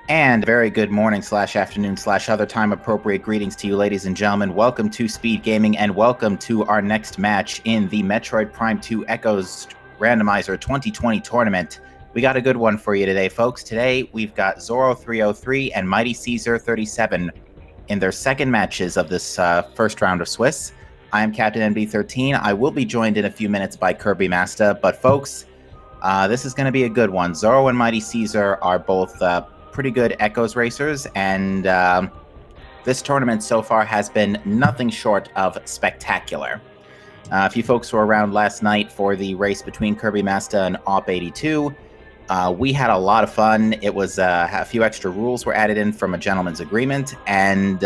And very good morning / afternoon / other time appropriate greetings to you, ladies and gentlemen. Welcome to Speed Gaming and welcome to our next match in the Metroid Prime 2 Echoes Randomizer 2020 tournament. We got a good one for you today, folks. Today we've got Zoro303 and MightyCaesar37 in their second matches of this first round of Swiss. I am Captain NB13. I will be joined in a few minutes by Kirby Master, but folks, this is going to be a good one. Zoro and MightyCaesar are both pretty good Echoes racers, and this tournament so far has been nothing short of spectacular. If you folks were around last night for the race between Kirby Master and Op82, we had a lot of fun. It was a few extra rules were added in from a gentleman's agreement, and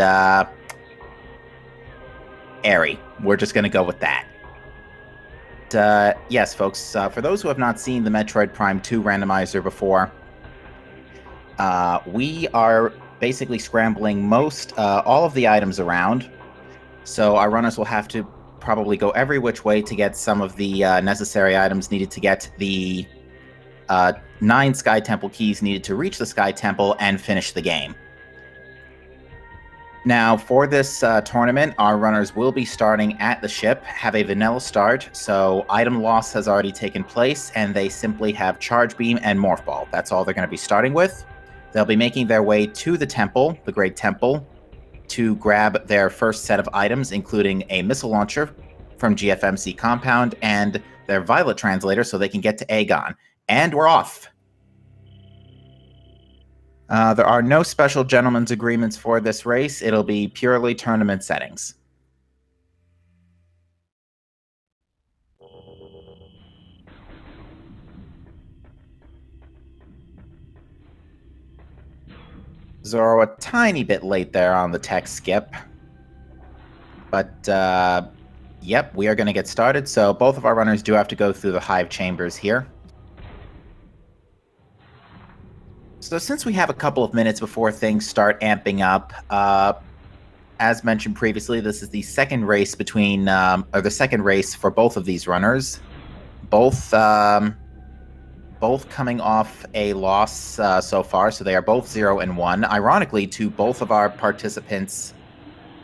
airy. We're just going to go with that. Yes, folks, for those who have not seen the Metroid Prime 2 randomizer before, we are basically scrambling all of the items around, so our runners will have to probably go every which way to get some of the necessary items needed to get the 9 Sky Temple keys needed to reach the Sky Temple and finish the game. Now, for this tournament, our runners will be starting at the ship, have a vanilla start, so item loss has already taken place, and they simply have Charge Beam and Morph Ball. That's all they're going to be starting with. They'll be making their way to the temple, the Great Temple, to grab their first set of items, including a missile launcher from GFMC Compound and their Violet Translator so they can get to Agon. And we're off! There are no special gentlemen's agreements for this race. It'll be purely tournament settings. Zoro a tiny bit late there on the tech skip. But, yep, we are going to get started. So both of our runners do have to go through the hive chambers here. So since we have a couple of minutes before things start amping up, as mentioned previously, this is the second race or the second race for both of these runners. Both coming off a loss so far, so they are both 0-1. Ironically, to both of our participants,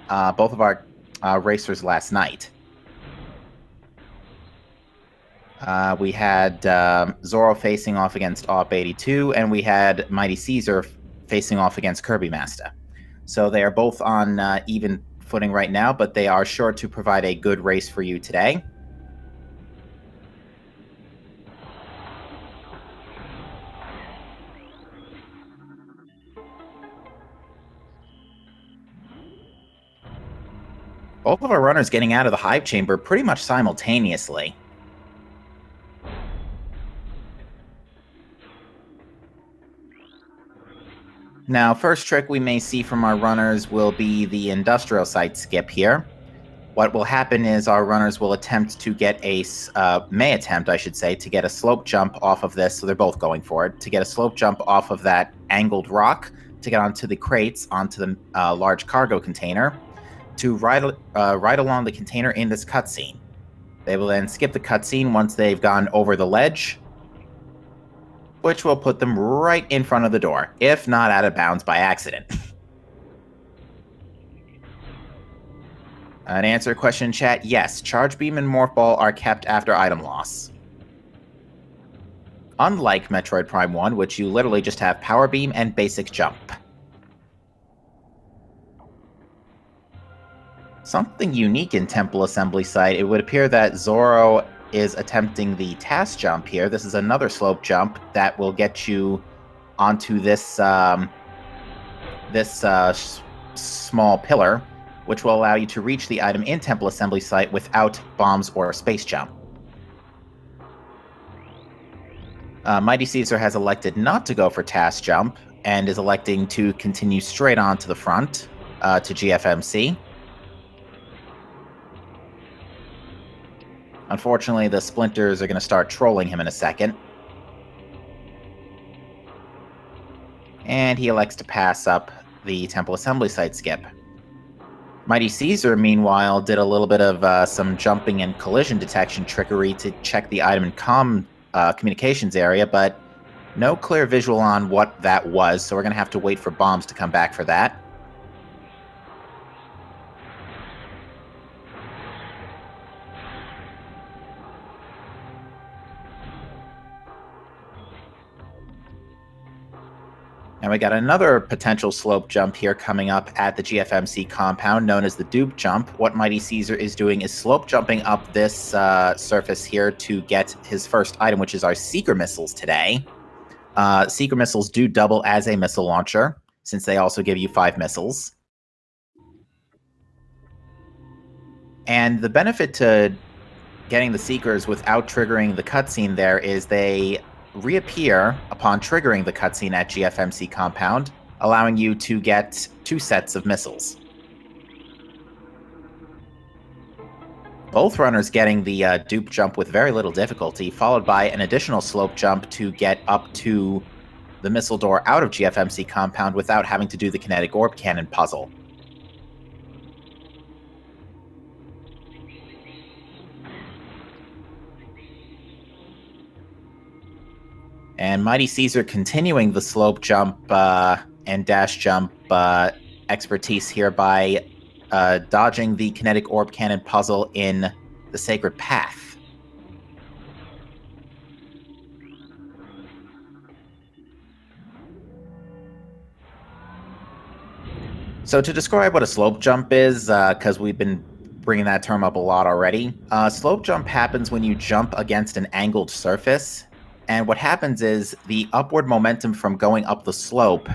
both of our racers last night. We had Zoro facing off against Op82, and we had MightyCaesar facing off against Kirby Master. So they are both on even footing right now, but they are sure to provide a good race for you today. Both of our runners getting out of the hive chamber pretty much simultaneously. Now, first trick we may see from our runners will be the industrial site skip here. What will happen is our runners will attempt to get may attempt, I should say, to get a slope jump off of this, so they're both going for it, to get a slope jump off of that angled rock, to get onto the crates, onto the large cargo container, to ride along the container in this cutscene. They will then skip the cutscene once they've gone over the ledge, which will put them right in front of the door, if not out of bounds by accident. To answer a question in chat, yes, Charge Beam and Morph Ball are kept after item loss. Unlike Metroid Prime 1, which you literally just have Power Beam and Basic Jump. Something unique in Temple Assembly Site, it would appear that Zoro is attempting the task jump here. This is another slope jump that will get you onto this small pillar, which will allow you to reach the item in Temple Assembly Site without bombs or a space jump. MightyCaesar has elected not to go for task jump and is electing to continue straight on to the front to GFMC. Unfortunately, the splinters are going to start trolling him in a second. And he elects to pass up the Temple Assembly Site skip. MightyCaesar, meanwhile, did a little bit of some jumping and collision detection trickery to check the item and communications area, but No clear visual on what that was, so we're going to have to wait for bombs to come back for that. And we got another potential slope jump here coming up at the GFMC compound, known as the dupe jump. What Mighty Caesar is doing is slope jumping up this surface here to get his first item, which is our Seeker missiles today. Seeker missiles do double as a missile launcher, since they also give you 5 missiles. And the benefit to getting the Seekers without triggering the cutscene there is they reappear upon triggering the cutscene at GFMC compound, allowing you to get 2 sets of missiles. Both runners getting the dupe jump with very little difficulty, followed by an additional slope jump to get up to the missile door out of GFMC compound without having to do the kinetic orb cannon puzzle. And Mighty Caesar continuing the slope jump and dash jump expertise here by dodging the kinetic orb cannon puzzle in the Sacred Path. So to describe what a slope jump is, because we've been bringing that term up a lot already, slope jump happens when you jump against an angled surface. And what happens is the upward momentum from going up the slope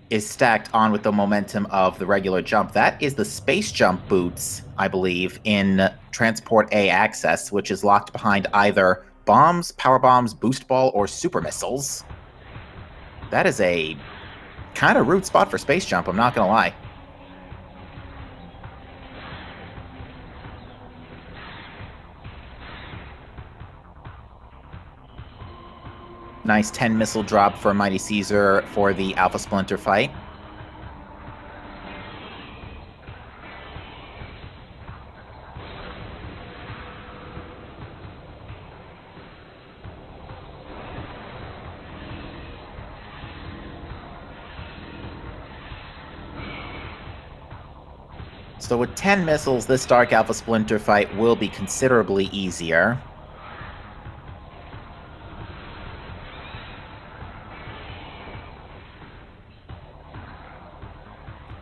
is stacked on with the momentum of the regular jump. That is the space jump boots, I believe, in Transport A access, which is locked behind either bombs, power bombs, boost ball, or super missiles. That is a kind of rude spot for space jump, I'm not going to lie. Nice 10 missile drop for Mighty Caesar for the Alpha Splinter fight. So with 10 missiles, this Dark Alpha Splinter fight will be considerably easier.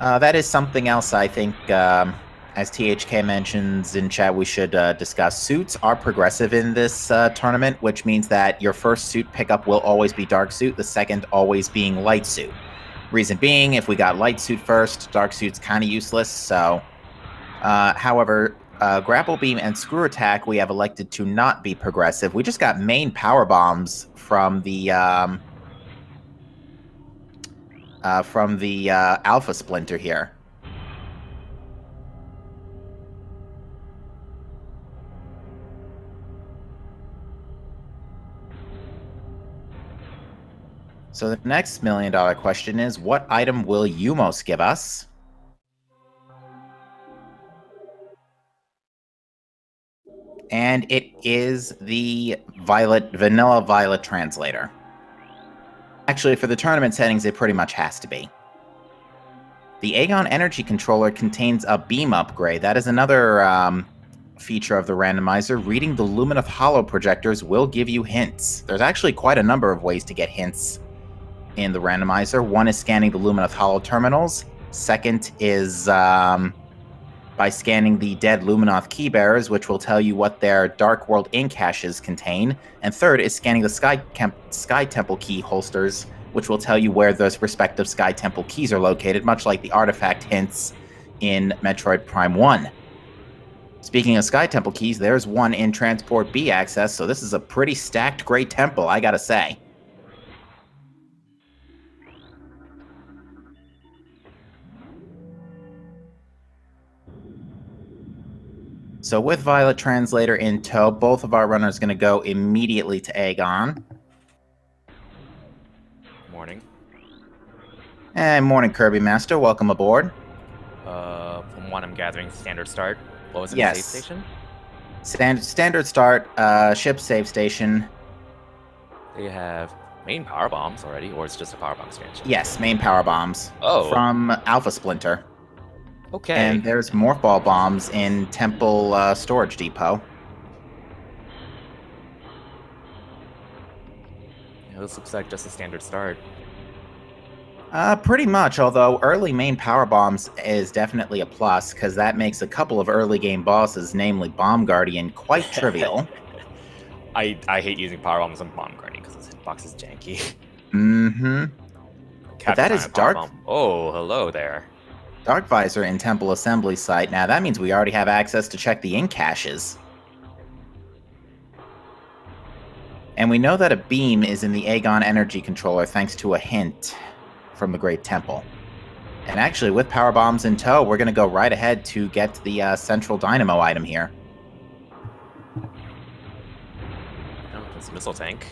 That is something else I think, as THK mentions in chat, we should discuss. Suits are progressive in this tournament, which means that your first suit pickup will always be Dark Suit, the second always being Light Suit. Reason being, if we got Light Suit first, Dark Suit's kind of useless, so... however, Grapple Beam and Screw Attack we have elected to not be progressive. We just got main power bombs from the Alpha Splinter here. So the next $1 million question is, what item will Umos give us? And it is the Vanilla Violet Translator. Actually, for the tournament settings, it pretty much has to be. The Aegon Energy Controller contains a beam upgrade. That is another feature of the randomizer. Reading the Lumineth Hollow projectors will give you hints. There's actually quite a number of ways to get hints in the randomizer. One is scanning the Lumineth Hollow terminals. Second is by scanning the dead Luminoth keybearers, which will tell you what their Dark World ink caches contain. And third is scanning the Sky Temple key holsters, which will tell you where those respective Sky Temple keys are located, much like the artifact hints in Metroid Prime 1. Speaking of Sky Temple keys, there's one in Transport B access, so this is a pretty stacked Great Temple, I gotta say. So with Violet Translator in tow, both of our runners are going to go immediately to Aegon. Morning. And morning, Kirby Master. Welcome aboard. From what I'm gathering, standard start. What was it? Yes. Save station? Standard start, ship save station. They have main power bombs already, or it's just a power bomb expansion? Yes, main power bombs Oh, from Alpha Splinter. okay. And there's morph ball bombs in Temple Storage Depot. Yeah, this looks like just a standard start. Pretty much, although early main power bombs is definitely a plus, because that makes a couple of early game bosses, namely Bomb Guardian, quite trivial. I hate using power bombs on Bomb Guardian because this hitbox is janky. Mm-hmm. But Capture that time is and power Dark bomb. Oh, hello there. Visor in Temple Assembly Site. Now that means we already have access to check the ink caches. And we know that a beam is in the Aegon energy controller thanks to a hint from the Great Temple. And actually, with power bombs in tow, we're going to go right ahead to get the central dynamo item here. Oh, this missile tank.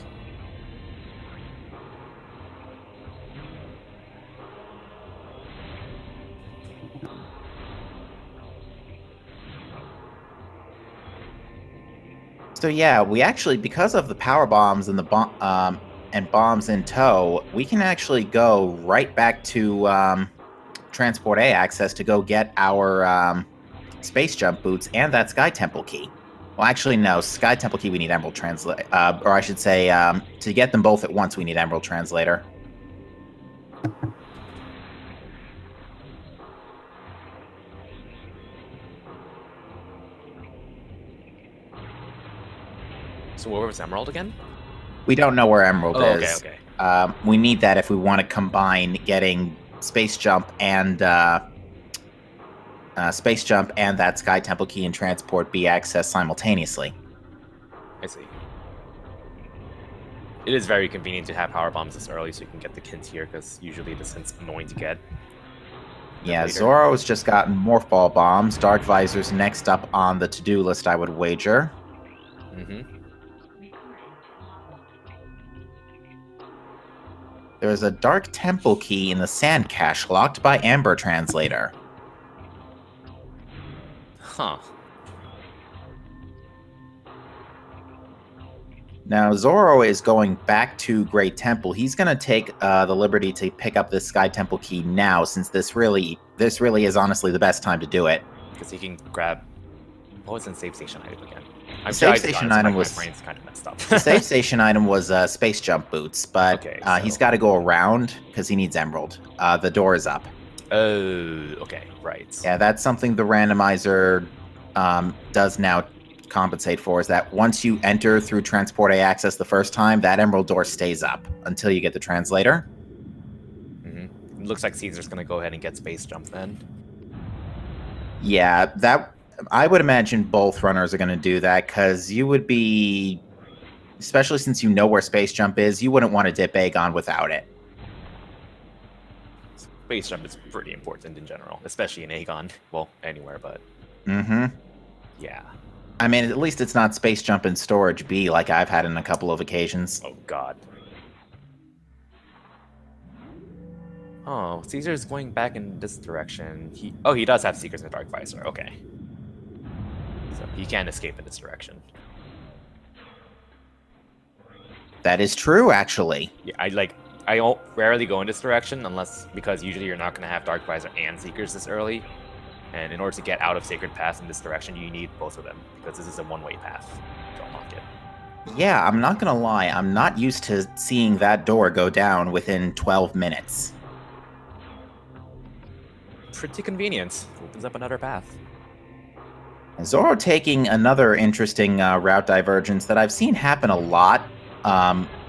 So yeah, we actually, because of the power bombs and the bombs in tow, we can actually go right back to Transport A access to go get our space jump boots and that Sky Temple key. Well, actually, no. Sky Temple key, we need Emerald Translator. Or I should say, to get them both at once, we need Emerald Translator. So where was Emerald again? We don't know where Emerald is. Okay, okay. We need that if we want to combine getting Space Jump and that Sky Temple key and Transport B access simultaneously. I see. It is very convenient to have power bombs this early so you can get the hints here, because usually this hint's annoying to get. Yeah, later. Zoro's just gotten Morph Ball bombs. Dark Visor's next up on the to-do list, I would wager. Mm-hmm. There's a Dark Temple key in the Sand Cache locked by Amber Translator. Huh. Now, Zoro is going back to Great Temple. He's going to take the liberty to pick up this Sky Temple key now, since this really is honestly the best time to do it. Because he can grab... What was in save station item again? The save station item was... My brain's kind of messed up. The save station item was Space Jump Boots, but Okay, so... he's got to go around because he needs Emerald. The door is up. Oh, okay, right. Yeah, that's something the randomizer does now compensate for, is that once you enter through Transport A access the first time, that Emerald door stays up until you get the translator. Mm-hmm. It looks like Caesar's going to go ahead and get Space Jump then. Yeah, that... I would imagine both runners are going to do that, because you would be... Especially since you know where Space Jump is, you wouldn't want to dip Aegon without it. Space Jump is pretty important in general, especially in Aegon. Well, anywhere, but... Mm-hmm. Yeah. I mean, at least it's not Space Jump and Storage B like I've had on a couple of occasions. Oh, God. Oh, Caesar's going back in this direction. He does have Seekers in the Dark Visor. Okay. So he can't escape in this direction. That is true, actually. Yeah, I rarely go in this direction because usually you're not going to have Dark Visor and Seekers this early. And in order to get out of Sacred Pass in this direction, you need both of them, because this is a one-way path to unlock it. Yeah, I'm not gonna lie, I'm not used to seeing that door go down within 12 minutes. Pretty convenient. Opens up another path. Zoro taking another interesting route divergence that I've seen happen a lot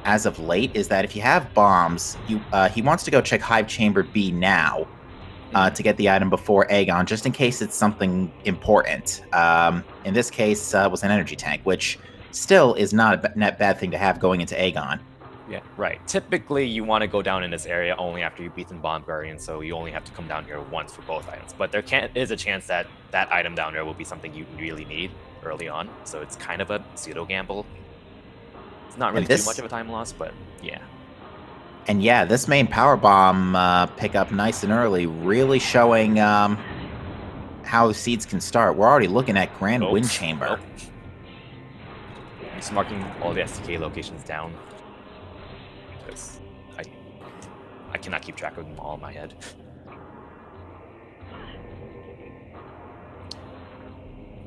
as of late is that if you have bombs, he wants to go check Hive Chamber B now to get the item before Aegon, just in case it's something important. In this case, was an energy tank, which still is not a net bad thing to have going into Aegon. Yeah, right. Typically, you want to go down in this area only after you've beaten Bomb Guardian, so you only have to come down here once for both items. But there is a chance that that item down there will be something you really need early on, so it's kind of a pseudo gamble. It's not really too much of a time loss, but yeah. And yeah, this main power bomb pickup nice and early, really showing how seeds can start. We're already looking at Grand Wind Chamber. Just marking all the SDK locations down. because I cannot keep track of them all in my head.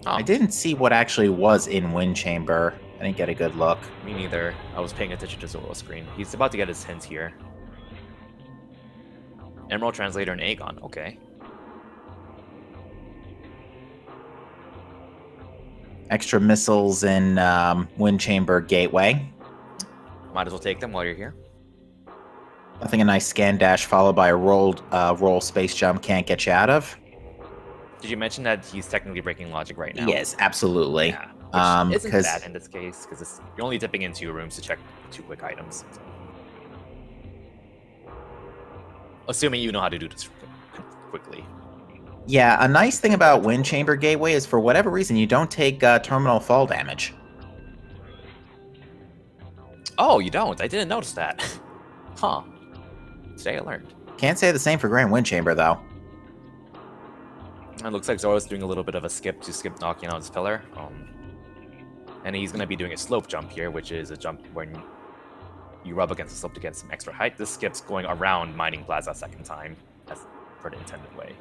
I didn't see what actually was in Wind Chamber. I didn't get a good look. Me neither. I was paying attention to Zoro's screen. He's about to get his hint here. Emerald Translator and Aegon. Okay. Extra missiles in Wind Chamber Gateway. Might as well take them while you're here. I think a nice scan dash followed by a roll space jump can't get you out of. Did you mention that he's technically breaking logic right now? Yes, absolutely. Yeah, which isn't bad in this case, because you're only dipping into your rooms to check 2 quick items. So. Assuming you know how to do this quickly. Yeah, a nice thing about Wind Chamber Gateway is for whatever reason you don't take terminal fall damage. Oh, you don't? I didn't notice that. Huh. Today I learned. Can't say the same for Grand Wind Chamber, though. It looks like Zoro's doing a little bit of a skip knocking out his pillar. And he's going to be doing a slope jump here, which is a jump when you rub against the slope to get some extra height. This skip's going around Mining Plaza a second time, as per the intended way.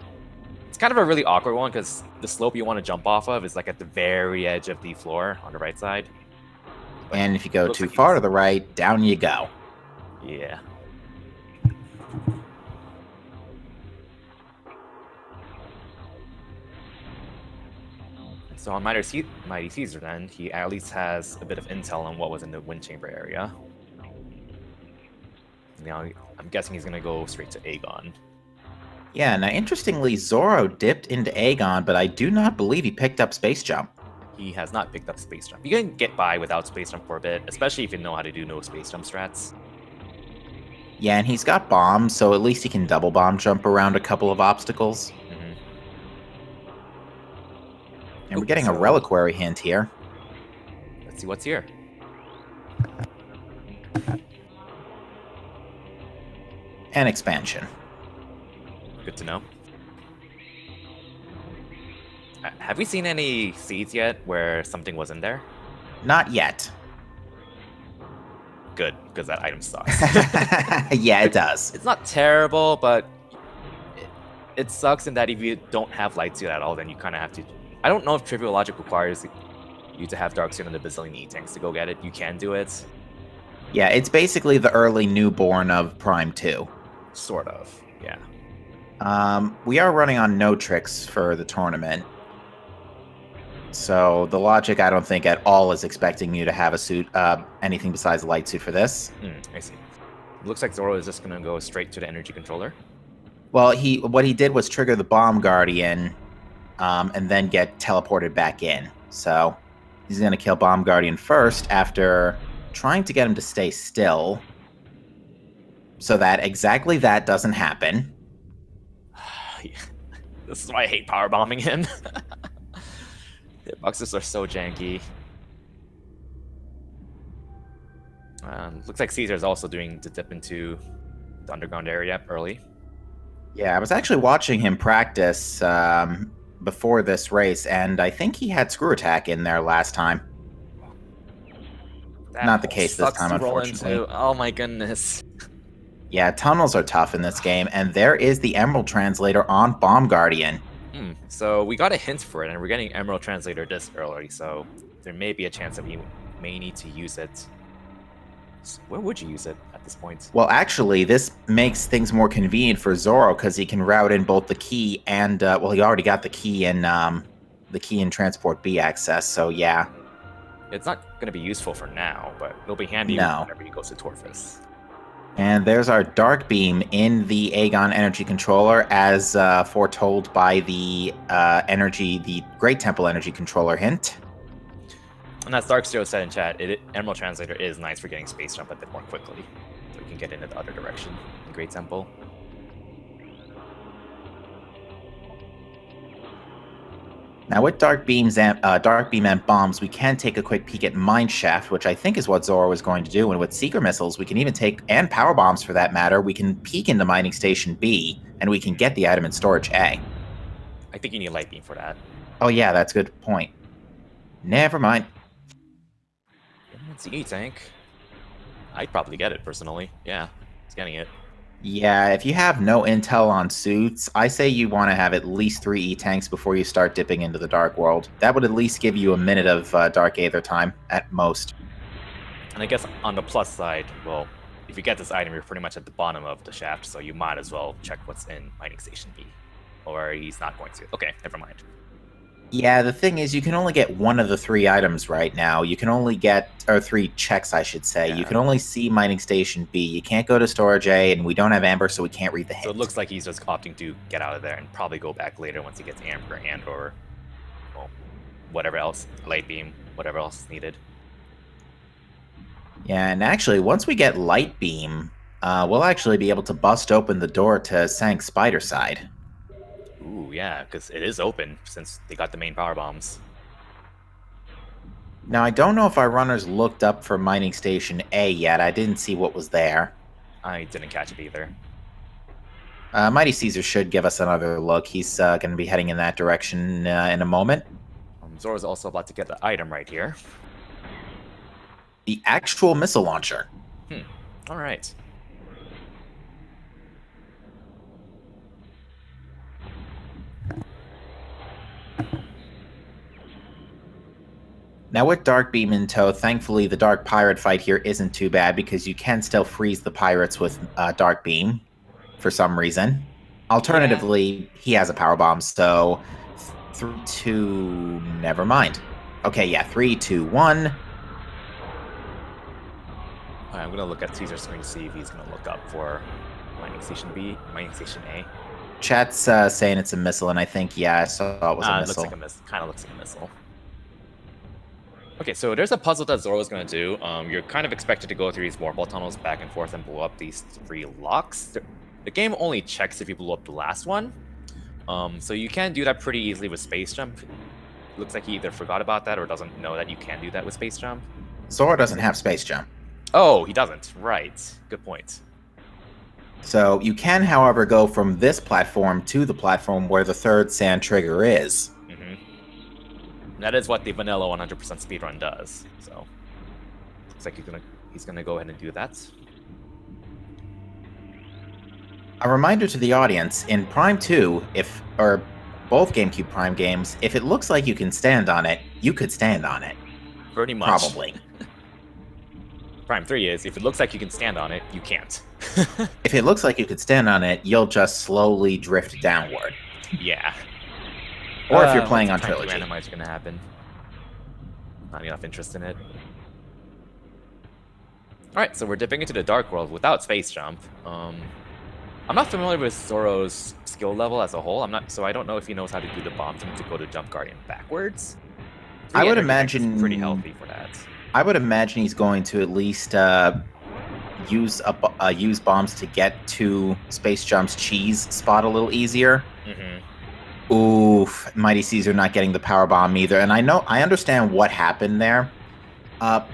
It's kind of a really awkward one, because the slope you want to jump off of is like at the very edge of the floor on the right side. But and if you go too far to the right, down you go. Yeah. So on MightyCaesar then, he at least has a bit of intel on what was in the Wind Chamber area. Now, I'm guessing he's going to go straight to Aegon. Yeah, now interestingly, Zoro dipped into Aegon, but I do not believe he picked up Space Jump. He has not picked up Space Jump. You can get by without Space Jump for a bit, especially if you know how to do no Space Jump strats. Yeah, and he's got bombs, so at least he can double bomb jump around a couple of obstacles. And we're getting a reliquary hint here. Let's see what's here. An expansion. Good to know. Have we seen any seeds yet where something was in there? Not yet. Good, because that item sucks. Yeah, it does. It's not terrible, but it sucks in that if you don't have light suit at all, then you kind of have to... I don't know if Trivial Logic requires you to have Dark Suit and the bazillion E-Tanks to go get it. You can do it. Yeah, it's basically the early newborn of Prime 2. Sort of, yeah. We are running on no tricks for the tournament. So the logic, I don't think at all is expecting you to have a suit, anything besides a light suit for this. I see. It looks like Zoro is just going to go straight to the energy controller. Well, what he did was trigger the Bomb Guardian, and then get teleported back in. So he's going to kill Bomb Guardian first after trying to get him to stay still so that exactly that doesn't happen. This is why I hate power bombing him. The boxes are so janky. Looks like Caesar is also doing the dip into the underground area early. Yeah, I was actually watching him practice before this race, and I think he had Screw Attack in there last time. That Not the case this time, unfortunately. Oh my goodness. Yeah, tunnels are tough in this game, and there is the Emerald Translator on Bomb Guardian. So we got a hint for it, and we're getting Emerald Translator this early, so there may be a chance that we may need to use it. So where would you use it at this point? Well, actually, this makes things more convenient for Zoro because he can route in both the key and well, he already got the key in Transport B access. So yeah, it's not going to be useful for now, but it'll be handy whenever he goes to Torfus. And there's our Dark Beam in the Aegon Energy Controller, as foretold by the Great Temple Energy Controller hint. And as Darksteel said in chat, Emerald Translator is nice for getting Space Jump a bit more quickly. So we can get into the other direction in Great Temple. Now with Dark Beam and bombs, we can take a quick peek at Mine Shaft, which I think is what Zoro was going to do. And with Seeker Missiles, we can even take, and Power Bombs for that matter, we can peek into Mining Station B, and we can get the item in Storage A. I think you need Light Beam for that. Oh yeah, that's a good point. Never mind. It's the E-Tank. I'd probably get it personally. Yeah, it's getting it. Yeah, if you have no intel on suits, I say you want to have at least 3 E-tanks before you start dipping into the Dark World. That would at least give you a minute of Dark Aether time, at most. And I guess on the plus side, well, if you get this item, you're pretty much at the bottom of the shaft, so you might as well check what's in Mining Station B. Or he's not going to. Okay, never mind. Yeah, the thing is, you can only get one of the 3 items right now. You can only get, or 3 checks, I should say. Yeah. You can only see Mining Station B. You can't go to Storage A, and we don't have Amber, so we can't read the hint. So it looks like he's just opting to get out of there and probably go back later once he gets Amber and or, well, whatever else, Light Beam, whatever else is needed. Yeah, and actually, once we get Light Beam, we'll actually be able to bust open the door to Sank's Spider Side. Ooh, yeah, because it is open since they got the main power bombs. Now, I don't know if our runners looked up for Mining Station A yet. I didn't see what was there. I didn't catch it either. MightyCaesar should give us another look. He's going to be heading in that direction in a moment. Zoro's also about to get the item right here. The actual missile launcher. All right. Now with Dark Beam in tow, thankfully the Dark Pirate fight here isn't too bad because you can still freeze the pirates with Dark Beam for some reason. Alternatively, he has a power bomb, so 3, 2, never mind. Okay, yeah, 3, 2, 1. Alright, I'm gonna look at Caesar's screen to see if he's gonna look up for Mining Station B, Mining Station A. Chat's saying it's a missile, and I think, yeah, I saw it was a missile. Looks like a missile. Kind of looks like a missile. Okay, so there's a puzzle that Zoro's going to do. You're kind of expected to go through these warp tunnels back and forth and blow up these 3 locks. The game only checks if you blow up the last one. So you can do that pretty easily with Space Jump. Looks like he either forgot about that or doesn't know that you can do that with Space Jump. Zoro doesn't have Space Jump. Oh, he doesn't. Right. Good point. So you can, however, go from this platform to the platform where the 3rd sand trigger is. That is what the vanilla 100% speedrun does. So looks like he's gonna go ahead and do that. A reminder to the audience, in Prime 2, or both GameCube Prime games, if it looks like you can stand on it, you could stand on it. Pretty much. Probably. Prime 3 is, if it looks like you can stand on it, you can't. If it looks like you could stand on it, you'll just slowly drift downward. Yeah. Or if you're playing on Trilogy. Randomizer gonna happen. Not enough interest in it. Alright, so we're dipping into the Dark World without Space Jump. I'm not familiar with Zoro's skill level as a whole. So I don't know if he knows how to do the bomb jump to go to Jump Guardian backwards. I would imagine pretty healthy for that. I would imagine he's going to at least use bombs to get to Space Jump's cheese spot a little easier. Oof, MightyCaesar not getting the power bomb either. And I understand what happened there.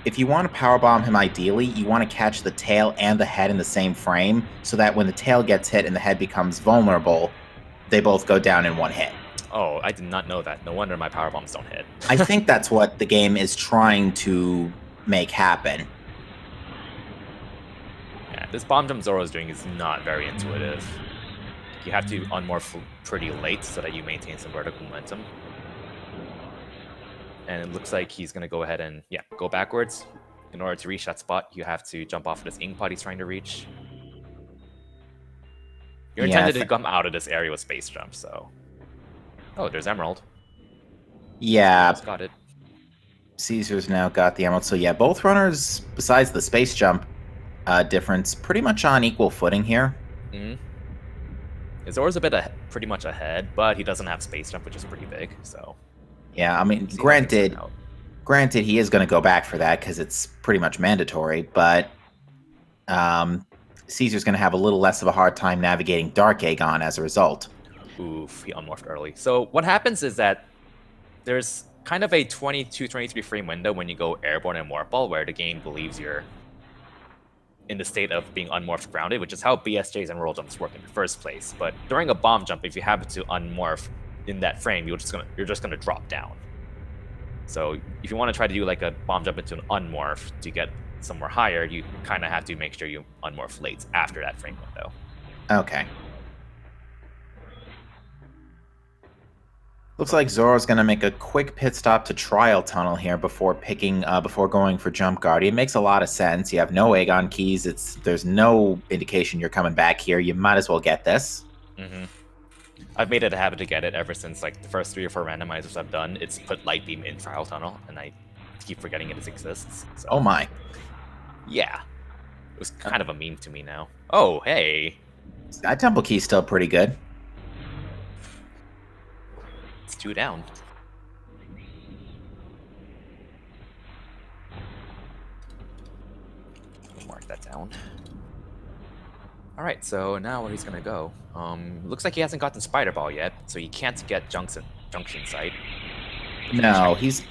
If you want to power bomb him, ideally, you want to catch the tail and the head in the same frame, so that when the tail gets hit and the head becomes vulnerable, they both go down in one hit. Oh, I did not know that. No wonder my power bombs don't hit. I think that's what the game is trying to make happen. Yeah, this bomb jump Zoro's doing is not very intuitive. You have to unmorph pretty late so that you maintain some vertical momentum. And it looks like he's going to go ahead and, yeah, go backwards. In order to reach that spot, you have to jump off of this ink pod he's trying to reach. You're intended to come out of this area with Space Jump, so... Oh, there's Emerald. Yeah. Just got it. Caesar's now got the Emerald. So yeah, both runners, besides the Space Jump difference, pretty much on equal footing here. Zoro's a bit pretty much ahead, but he doesn't have Space Jump, which is pretty big, so... Yeah, I mean, granted, he is going to go back for that because it's pretty much mandatory, but Caesar's going to have a little less of a hard time navigating Dark Aegon as a result. Oof, he unmorphed early. So what happens is that there's kind of a 22-23 frame window when you go airborne and warp ball, where the game believes you're in the state of being unmorphed grounded, which is how BSJs and roll jumps work in the first place. But during a bomb jump, if you happen to unmorph in that frame, you're just gonna drop down. So if you want to try to do like a bomb jump into an unmorph to get somewhere higher, you kind of have to make sure you unmorph late after that frame window. Okay. Looks like Zoro's going to make a quick pit stop to Trial Tunnel here before going for Jump Guardian. Makes a lot of sense. You have no Aegon keys. There's no indication you're coming back here. You might as well get this. Mm-hmm. I've made it a habit to get it ever since like the first 3 or 4 randomizers I've done. It's put Light Beam in Trial Tunnel, and I keep forgetting it exists. So. Oh my. Yeah. It was kind of a meme to me now. Oh, hey. That Temple Key's still pretty good. It's 2 down. Mark that down. Alright, so now where he's gonna go. Looks like he hasn't gotten Spider Ball yet, so he can't get Junction Sight. No, he's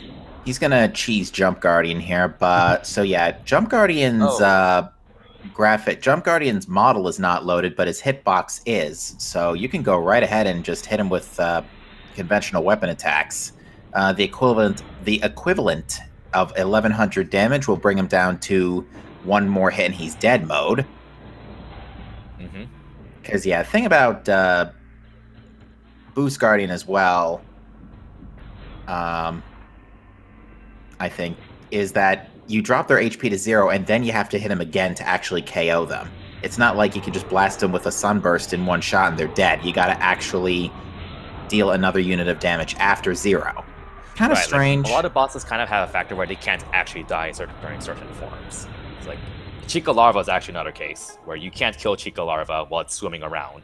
gonna cheese Jump Guardian here, but so yeah, Jump Guardian's Jump Guardian's model is not loaded, but his hitbox is. So you can go right ahead and just hit him with conventional weapon attacks. The equivalent of 1100 damage will bring him down to 1 more hit and he's dead mode. Mm-hmm. Because yeah, the thing about Boost Guardian as well, I think, is that you drop their HP to 0 and then you have to hit them again to actually KO them. It's not like you can just blast them with a Sunburst in 1 shot and they're dead. You gotta actually deal another unit of damage after 0. Kind of strange. Like, a lot of bosses kind of have a factor where they can't actually die during certain forms. It's like Chica Larva is actually another case where you can't kill Chica Larva while it's swimming around.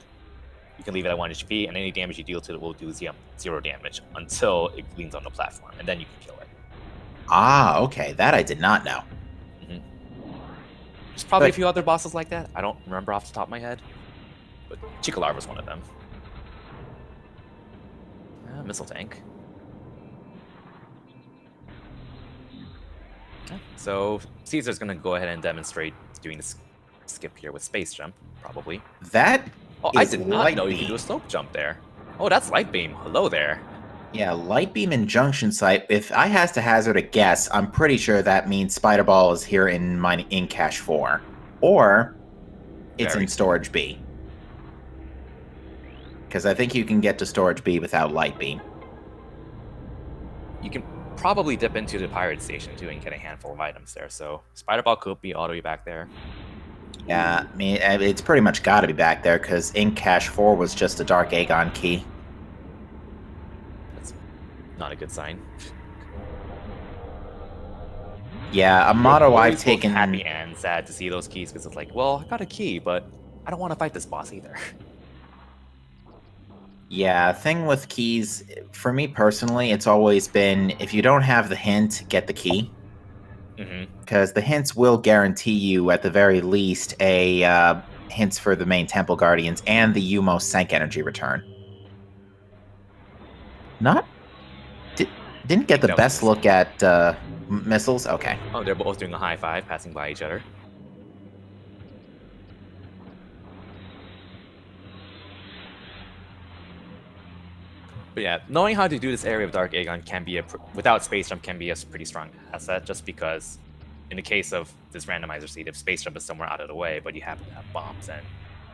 You can leave it at 1 HP, and any damage you deal to it will do 0 damage until it leans on the platform, and then you can kill it. Ah, okay. That I did not know. Mm-hmm. There's probably a few other bosses like that. I don't remember off the top of my head. But Chica Larva is one of them. Missile tank. Okay. So Caesar's going to go ahead and demonstrate doing this skip here with Space Jump, probably. That Oh, I did not know you could do a slope jump there. Oh, that's Light Beam. Hello there. Yeah, Light Beam and Junction Sight. If I has to hazard a guess, I'm pretty sure that means Spider Ball is here in Cache 4. Or it's in Storage B. Because I think you can get to Storage B without Light Beam. You can probably dip into the Pirate Station too and get a handful of items there. So Spider Ball could be all the way back there. Yeah, I mean, it's pretty much got to be back there because in Cache 4 was just a Dark Aegon key. That's not a good sign. Yeah, a motto I've taken. Happy and sad to see those keys because it's like, well, I got a key, but I don't want to fight this boss either. Yeah, thing with keys, for me personally, it's always been if you don't have the hint, get the key. Because the hints will guarantee you, at the very least, a hints for the main Temple Guardians and the Umos Senk energy return. Didn't get the best look at missiles. Okay. Oh, they're both doing a high five, passing by each other. But yeah, knowing how to do this area of Dark Aegon can be without Space Jump can be a pretty strong asset, just because in the case of this randomizer seed, if Space Jump is somewhere out of the way, but you happen to have bombs, and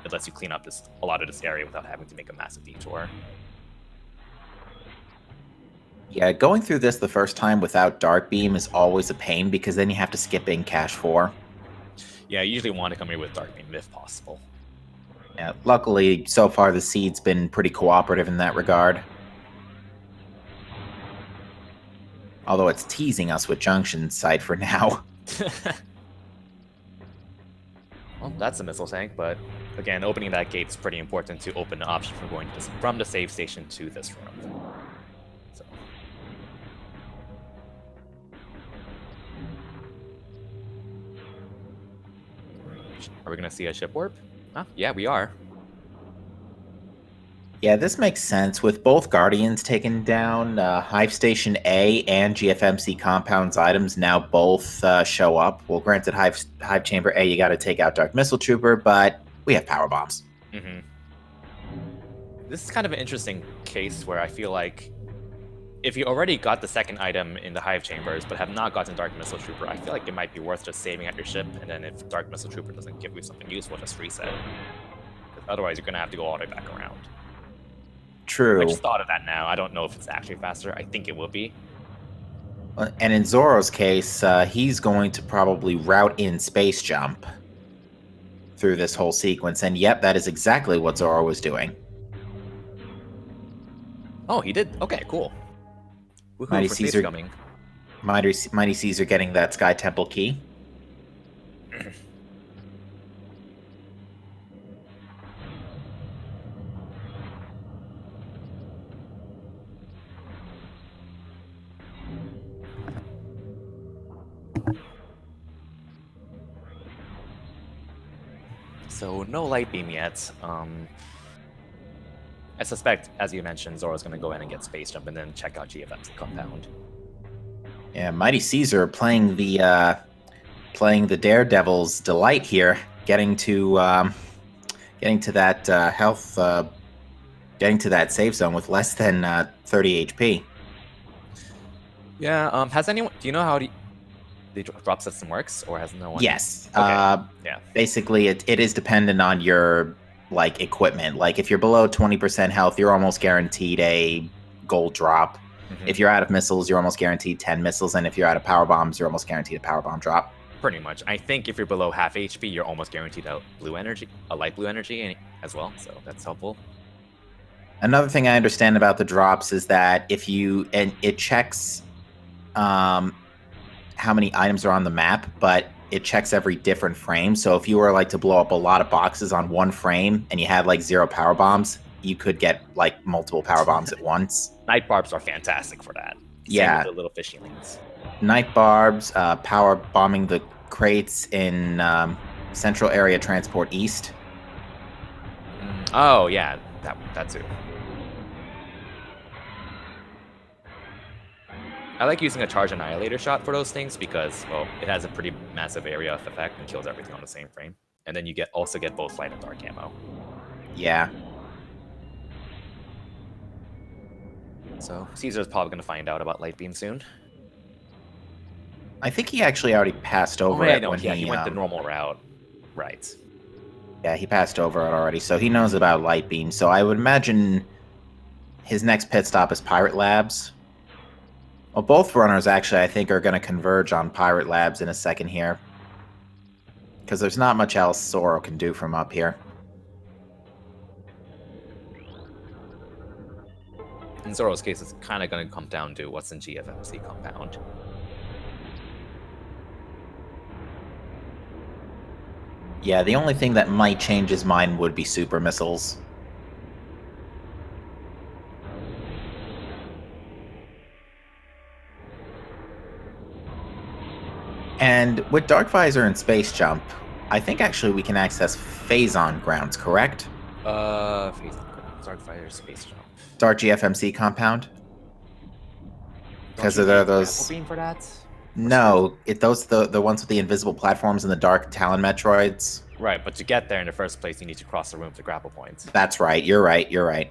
it lets you clean up a lot of this area without having to make a massive detour. Yeah, going through this the first time without Dark Beam is always a pain, because then you have to skip in Cache 4. Yeah, you usually want to come here with Dark Beam if possible. Yeah, luckily, so far the seed's been pretty cooperative in that regard. Although it's teasing us with Junction Sight for now. Well, that's a missile tank, but again, opening that gate is pretty important to open the option for going from the save station to this room. So. Are we going to see a ship warp? Huh? Yeah, we are. Yeah, this makes sense. With both Guardians taken down, Hive Station A and GFMC Compound's items now both show up. Well, granted, Hive Chamber A, you got to take out Dark Missile Trooper, but we have power bombs. Mm-hmm. This is kind of an interesting case where I feel like if you already got the second item in the Hive Chambers, but have not gotten Dark Missile Trooper, I feel like it might be worth just saving at your ship, and then if Dark Missile Trooper doesn't give you something useful, just reset. Because otherwise, you're going to have to go all the way back around. True. I just thought of that now. I don't know if it's actually faster. I think it will be. And in Zoro's case, he's going to probably route in Space Jump through this whole sequence, and yep, that is exactly what Zoro was doing. Oh, he did? Okay, cool. MightyCaesar, MightyCaesar getting that Sky Temple key. So no light beam yet. I suspect, as you mentioned, Zoro's going to go in and get Space Jump and then check out GFM's compound. Yeah, MightyCaesar playing the Daredevil's delight here, getting to that health, getting to that save zone with less than 30 HP. Yeah. Has anyone? Do you know how the drop system works, or has no one? Yes. Okay. Yeah. Basically, it is dependent on your equipment. Like if you're below 20% health, you're almost guaranteed a gold drop. Mm-hmm. If you're out of missiles, you're almost guaranteed 10 missiles, and if you're out of power bombs, you're almost guaranteed a power bomb drop. Pretty much. I think if you're below half HP, you're almost guaranteed a light blue energy as well. So that's helpful. Another thing I understand about the drops is that it checks how many items are on the map, but it checks every different frame. So if you were to blow up a lot of boxes on one frame and you had 0 power bombs, you could get multiple power bombs at once. Night barbs are fantastic for that. Yeah. Same with the little fishy lanes. Night barbs, power bombing the crates in Central Area Transport East. Oh yeah, that too. I like using a Charge Annihilator shot for those things because, well, it has a pretty massive area of effect and kills everything on the same frame. And then you also get both light and dark ammo. Yeah. So Caesar's probably going to find out about light beam soon. I think he actually already passed over it when he went the normal route. Right. Yeah, he passed over it already, so he knows about light beam. So I would imagine his next pit stop is Pirate Labs. Well, both runners actually, I think, are going to converge on Pirate Labs in a second here. Because there's not much else Zoro can do from up here. In Zoro's case, it's kind of going to come down to what's in GFMC compound. Yeah, the only thing that might change his mind would be super missiles. And with Dark Visor and Space Jump, I think actually we can access Phazon grounds, correct? Phazon, Dark Visor, Space Jump. Dark GFMC compound? Because there are those... Beam for that? No, the ones with the invisible platforms and the Dark Talon Metroids. Right, but to get there in the first place, you need to cross the room to grapple points. That's right, you're right.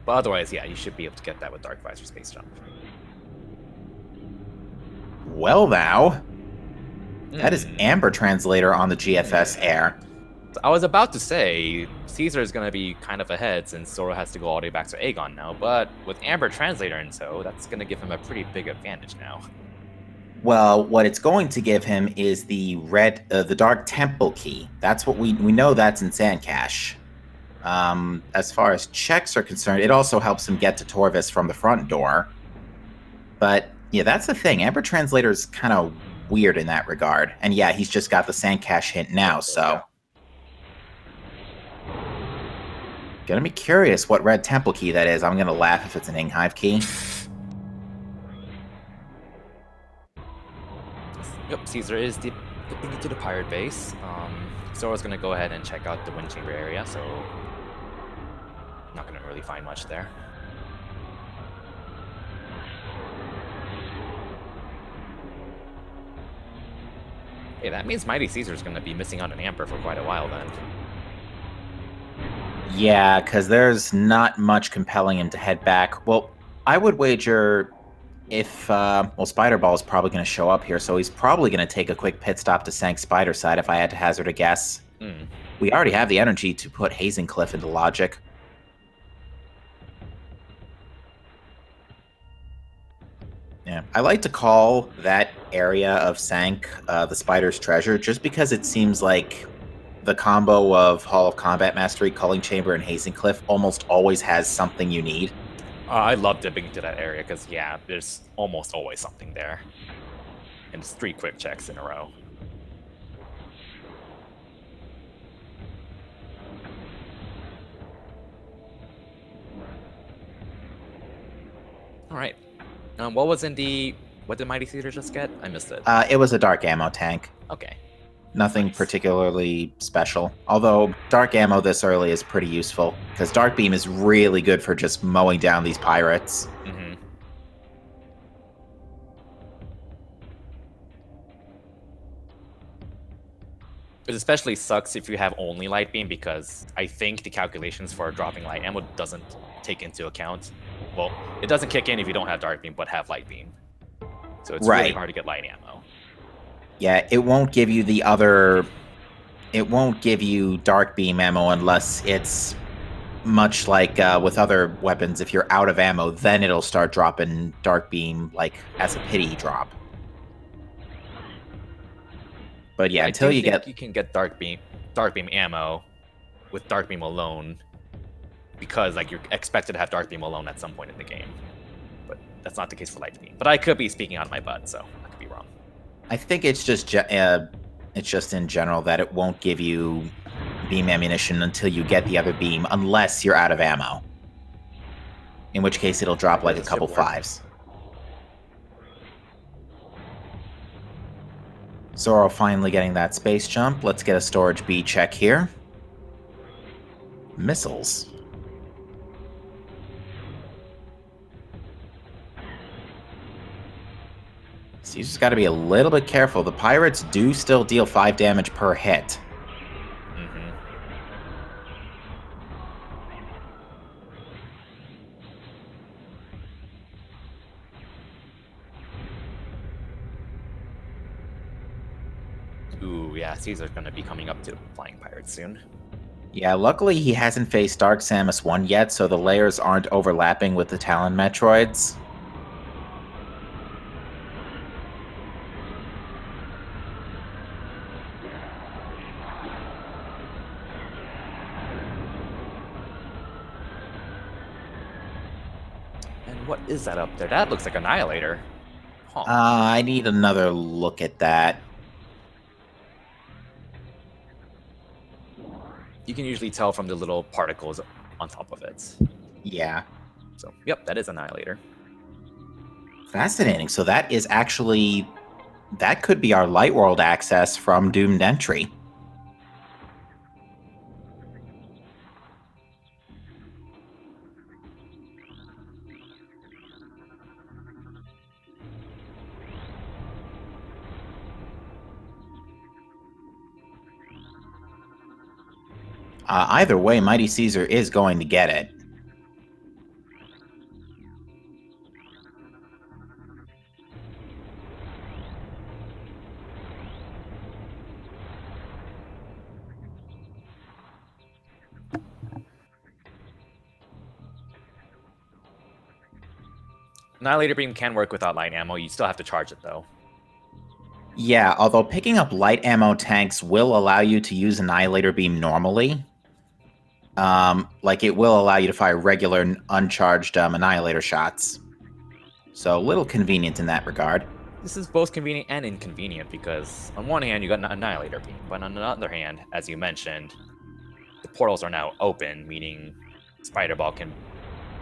But otherwise, yeah, you should be able to get that with Dark Visor, Space Jump. Well now, that is Amber Translator on the GFS Air. I was about to say, Caesar is going to be kind of ahead since Zoro has to go all the way back to Aegon now, but with Amber Translator in tow, that's going to give him a pretty big advantage now. Well, what it's going to give him is the Dark Temple key. That's what we know that's in Sandcache. As far as checks are concerned, it also helps him get to Torvis from the front door. But yeah, that's the thing. Amber Translator is kind of weird in that regard. And yeah, he's just got the Sandcache hint now, so... Gonna be curious what Red Temple key that is. I'm gonna laugh if it's an Inghive key. Yep, Caesar is dipping into the pirate base. Zoro's gonna go ahead and check out the wind chamber area, so... not gonna really find much there. Hey, that means MightyCaesar's gonna be missing out on Amber for quite a while then. Yeah, because there's not much compelling him to head back. Well, I would wager if, well, Spider Ball is probably going to show up here, so he's probably going to take a quick pit stop to Sank Spider side if I had to hazard a guess. We already have the energy to put Hazing Cliff into logic. Yeah, I like to call that area of Sank the Spider's Treasure just because it seems like the combo of Hall of Combat Mastery, Culling Chamber, and Hazing Cliff almost always has something you need. I love dipping into that area because, yeah, there's almost always something there. And it's 3 quick checks in a row. All right. What was in the... What did MightyCaesar just get? I missed it. It was a dark ammo tank. Okay. Nothing Nice. particularly special. Although dark ammo this early is pretty useful, because Dark Beam is really good for just mowing down these pirates. Mm-hmm. It especially sucks if you have only Light Beam, because I think the calculations for dropping Light Ammo doesn't take into account... Well, it doesn't kick in if you don't have Dark Beam, but have Light Beam. So it's really hard to get Light Ammo. Yeah, it won't give you the other... It won't give you Dark Beam ammo unless it's much like with other weapons. If you're out of ammo, then it'll start dropping Dark Beam, like, as a pity drop. But yeah, until you get... You can get Dark Beam ammo with Dark Beam alone, because like you're expected to have Dark Beam alone at some point in the game. But that's not the case for Light Beam. But I could be speaking out of my butt, so I could be wrong. I think it's just in general that it won't give you beam ammunition until you get the other beam, unless you're out of ammo. In which case it'll drop like a couple 5s. Zoro finally getting that space jump. Let's get a storage B check here. Missiles. So you just got to be a little bit careful. The pirates do still deal 5 damage per hit. Mm-hmm. Ooh, yeah, Caesar's gonna be coming up to Flying Pirates soon. Yeah, luckily he hasn't faced Dark Samus 1 yet, so the layers aren't overlapping with the Talon Metroids. And what is that up there? That looks like Annihilator. Huh. I need another look at that. You can usually tell from the little particles on top of it. Yeah. So, yep, that is Annihilator. Fascinating. So that is actually... That could be our Light World access from Doomed Entry. Either way, MightyCaesar is going to get it. Annihilator Beam can work without light ammo. You still have to charge it, though. Yeah, although picking up light ammo tanks will allow you to use Annihilator Beam normally. Like, it will allow you to fire regular uncharged Annihilator shots. So, a little convenient in that regard. This is both convenient and inconvenient, because on one hand, you got an Annihilator Beam, but on the other hand, as you mentioned, the portals are now open, meaning Spider Ball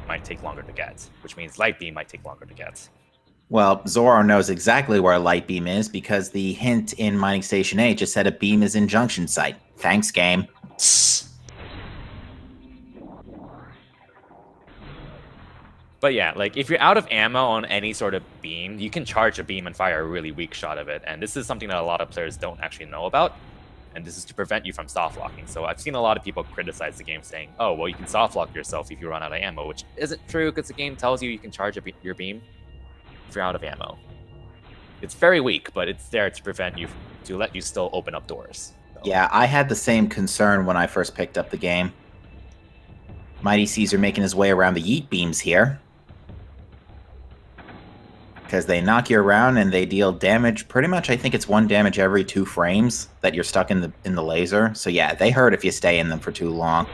might take longer to get, which means Light Beam might take longer to get. Well, Zoro knows exactly where Light Beam is, because the hint in Mining Station 8 just said a beam is in Junction Site. Thanks, game. But yeah, like, if you're out of ammo on any sort of beam, you can charge a beam and fire a really weak shot of it, and this is something that a lot of players don't actually know about. and this is to prevent you from soft locking. So I've seen a lot of people criticize the game saying, oh, well, you can soft lock yourself if you run out of ammo, which isn't true because the game tells you can charge your beam if you're out of ammo. It's very weak, but it's there to prevent you, to let you still open up doors. So. Yeah, I had the same concern when I first picked up the game. MightyCaesar making his way around the yeet beams here. Because they knock you around and they deal damage. Pretty much, I think it's 1 damage every 2 frames that you're stuck in the laser. So yeah, they hurt if you stay in them for too long.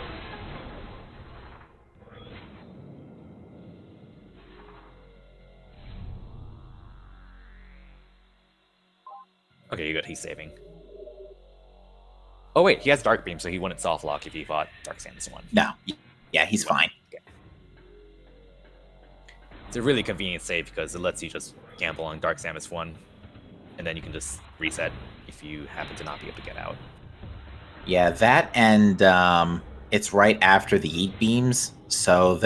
Okay, good. He's saving. Oh wait, he has Dark Beam, so he wouldn't soft lock if he fought Dark Samus 1. No. Yeah, he's fine. Okay. It's a really convenient save because it lets you just gamble on Dark Samus 1, and then you can just reset if you happen to not be able to get out. Yeah, that and it's right after the Yeet Beams, so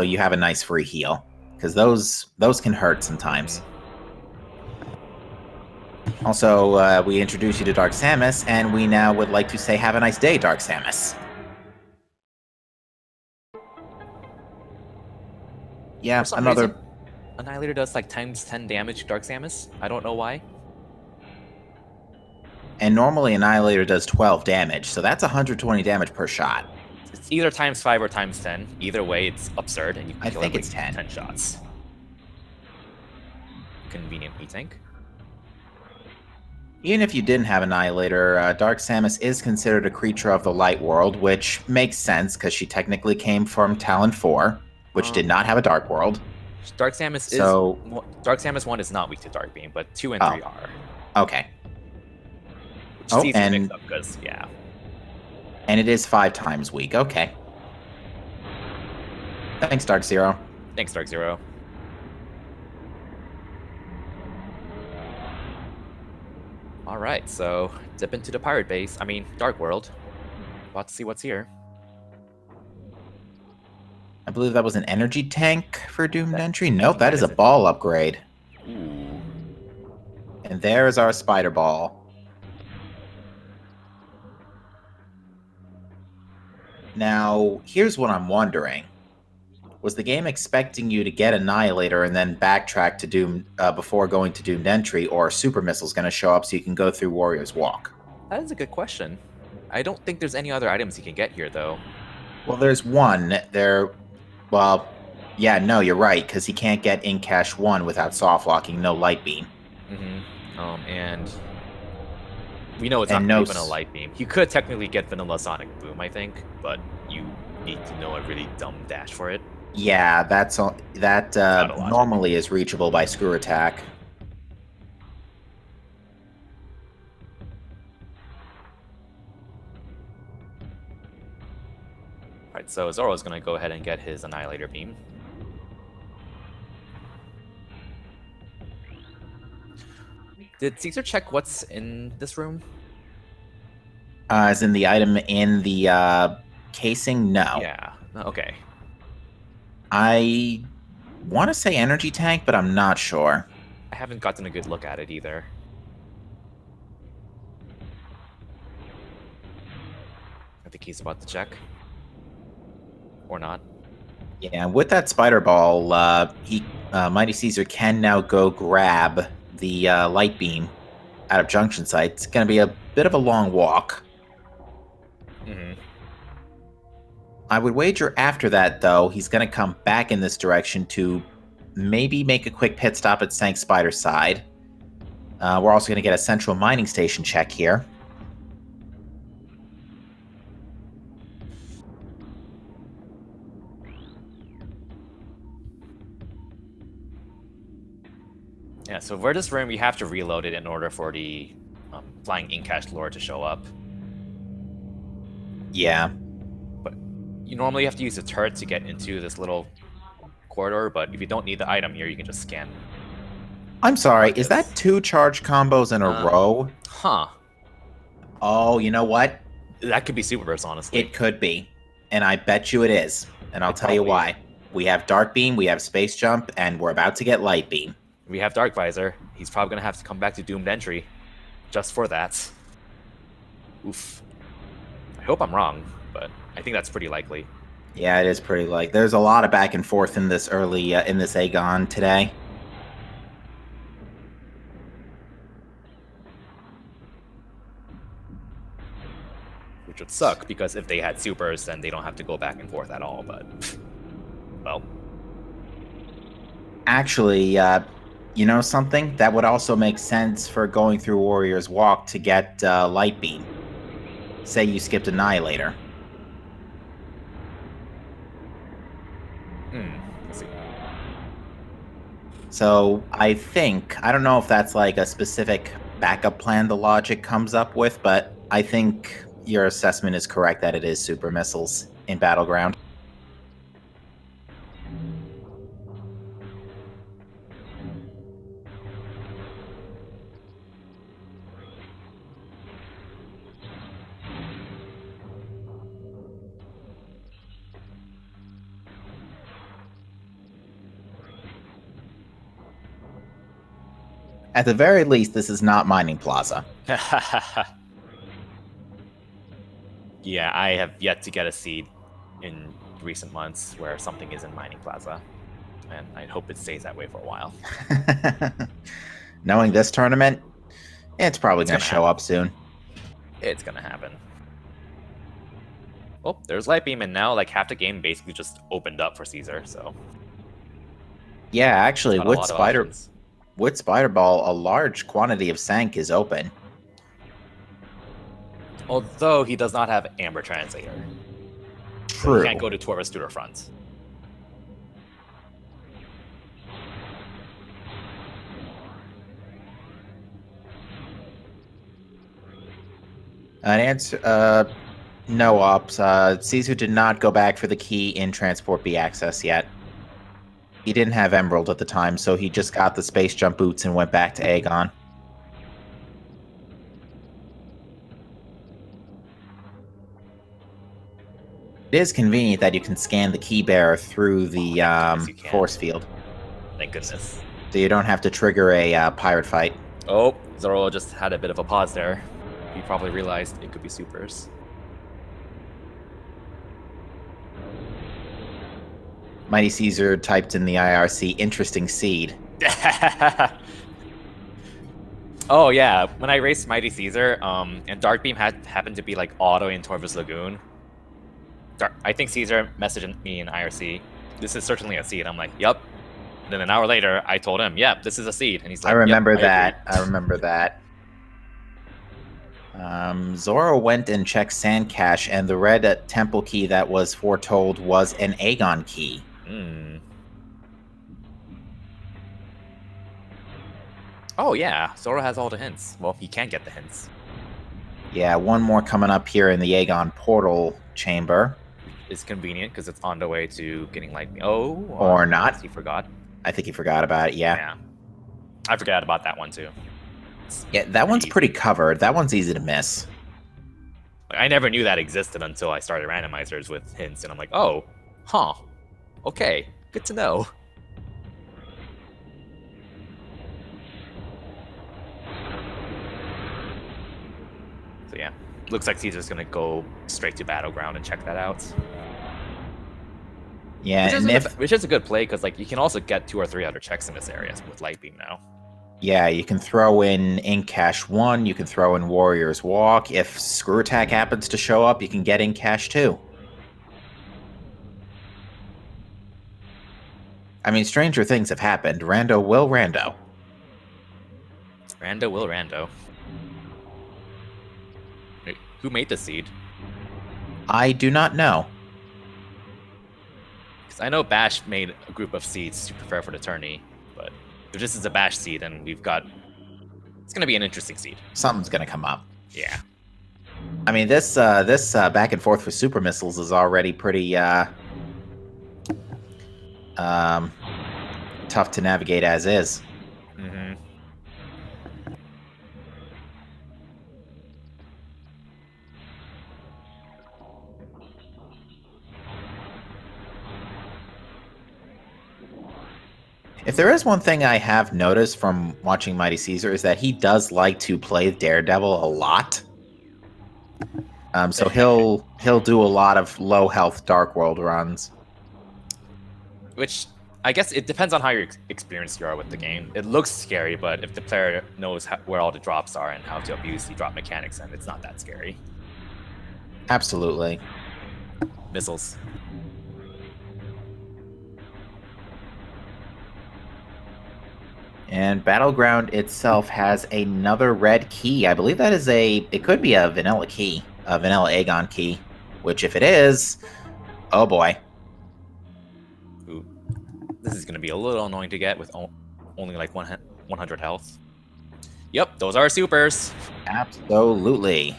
you have a nice free heal. Because those can hurt sometimes. Also, we introduce you to Dark Samus, and we now would like to say have a nice day, Dark Samus. Yeah, For some reason, Annihilator does like times 10 damage to Dark Samus. I don't know why. And normally Annihilator does 12 damage, so that's 120 damage per shot. It's either times 5 or times 10. Either way, it's absurd, and you can kill think it it's with 10. 10 shots. Convenient, you think? Even if you didn't have Annihilator, Dark Samus is considered a creature of the light world, which makes sense because she technically came from Talon 4, which did not have a dark world. Dark Samus Dark Samus 1 is not weak to Dark Beam, but 2 and 3 are. Okay. Which is easy to mix up because, yeah. And it is 5 times weak. Okay. Thanks, Dark Zero. Thanks, Dark Zero. Alright, so dip into the pirate base. I mean, Dark World. About to see what's here. I believe that was an energy tank for Doomed Entry. Nope, that is a ball upgrade. Ooh. And there's our spider ball. Now, here's what I'm wondering. Was the game expecting you to get Annihilator and then backtrack to Doom before going to Doomed Entry, or are Super Missiles going to show up so you can go through Warrior's Walk? That is a good question. I don't think there's any other items you can get here, though. Well, there's one. Well, yeah, no, you're right, because he can't get in Cache 1 without soft locking, no light beam. And we know it's not even a light beam. You could technically get Vanilla Sonic Boom, I think, but you need to know a really dumb dash for it. Yeah, that normally is reachable by Screw Attack. Alright, so Zoro's gonna go ahead and get his Annihilator Beam. Did Caesar check what's in this room? As in the item in the casing? No. Yeah, okay. I want to say energy tank, but I'm not sure. I haven't gotten a good look at it either. I think he's about to check. Or not. Yeah, with that spider ball, MightyCaesar can now go grab the light beam out of junction site. It's going to be a bit of a long walk. I would wager after that, though, he's going to come back in this direction to maybe make a quick pit stop at Sank Spider's side. We're also going to get a central mining station check here. Yeah, so for this room, you have to reload it in order for the flying in-cache lure to show up. Yeah. But you normally have to use a turret to get into this little corridor, but if you don't need the item here, you can just scan. I'm sorry, is that 2 charge combos in a row? Huh. Oh, you know what? That could be Super Burst, honestly. It could be. And I bet you it is. And I'll tell you why. We have Dark Beam, we have Space Jump, and we're about to get Light Beam. We have Dark Visor. He's probably going to have to come back to Doomed Entry just for that. Oof. I hope I'm wrong, but I think that's pretty likely. Yeah, it is pretty like there's a lot of back and forth in this early in this Aegon today. Which would suck, because if they had supers, then they don't have to go back and forth at all, but... well. Actually, you know something? That would also make sense for going through Warrior's Walk to get Light Beam. Say you skipped Annihilator. Let's see. So I don't know if that's like a specific backup plan the logic comes up with, but I think your assessment is correct that it is super missiles in Battleground. At the very least, this is not Mining Plaza. Yeah, I have yet to get a seed in recent months where something is in Mining Plaza, and I hope it stays that way for a while. Knowing this tournament, it's probably going to show up soon. It's going to happen. Oh, there's Light Beam, and now like half the game basically just opened up for Caesar, so... Yeah, actually, with Spider Ball, a large quantity of Sank is open. Although he does not have Amber Translator. True. So he can't go to Taurus Studer Front. An answer, no ops. Caesar did not go back for the key in Transport B access yet. He didn't have Emerald at the time, so he just got the Space Jump boots and went back to Aegon. It is convenient that you can scan the key bearer through the force field. Thank goodness. So you don't have to trigger a pirate fight. Oh, Zoro just had a bit of a pause there. He probably realized it could be supers. MightyCaesar typed in the IRC, interesting seed. Oh yeah, when I raced MightyCaesar, and Dark Beam happened to be like auto in Torvus Lagoon. I think Caesar messaged me in IRC, this is certainly a seed. I'm like, yup. And then an hour later, I told him, yep, this is a seed. And he's like, I remember yep, that. I remember that. Zoro went and checked Sand Cache, and the red temple key that was foretold was an Aegon key. Oh yeah, Zoro has all the hints. Well, he can get the hints. Yeah, one more coming up here in the Aegon portal chamber. It's convenient because it's on the way to getting like... Oh, or not. He forgot. I think he forgot about it, yeah. I forgot about that one too. Yeah, that one's pretty covered. That one's easy to miss. Like, I never knew that existed until I started randomizers with hints, and I'm like, oh, huh, okay, good to know. So yeah, looks like Caesar's gonna go straight to Battleground and check that out. Yeah, which is a good play, because like you can also get 2 or 3 other checks in this area with Light Beam now. Yeah, you can throw in Ink Cache 1, you can throw in Warrior's Walk. If Screw Attack happens to show up, you can get Ink Cache 2. I mean, stranger things have happened. Rando will Rando. Rando will Rando. Wait, who made the seed? I do not know. Because I know Bash made a group of seeds to prepare for the tourney, but if this is a Bash seed, then we've got... It's going to be an interesting seed. Something's going to come up. Yeah. I mean, this back and forth with super missiles is already pretty tough to navigate as is. Mm-hmm. If there is one thing I have noticed from watching MightyCaesar is that he does like to play Daredevil a lot. So he'll do a lot of low health Dark World runs. Which I guess it depends on how experienced you are with the game. It looks scary, but if the player knows where all the drops are and how to abuse the drop mechanics, then it's not that scary. Absolutely. Missiles. And Battleground itself has another red key. I believe that is it could be a vanilla key, a vanilla Aegon key, which if it is, oh boy. Ooh. This is going to be a little annoying to get with only like 100 health. Yep, those are supers. Absolutely.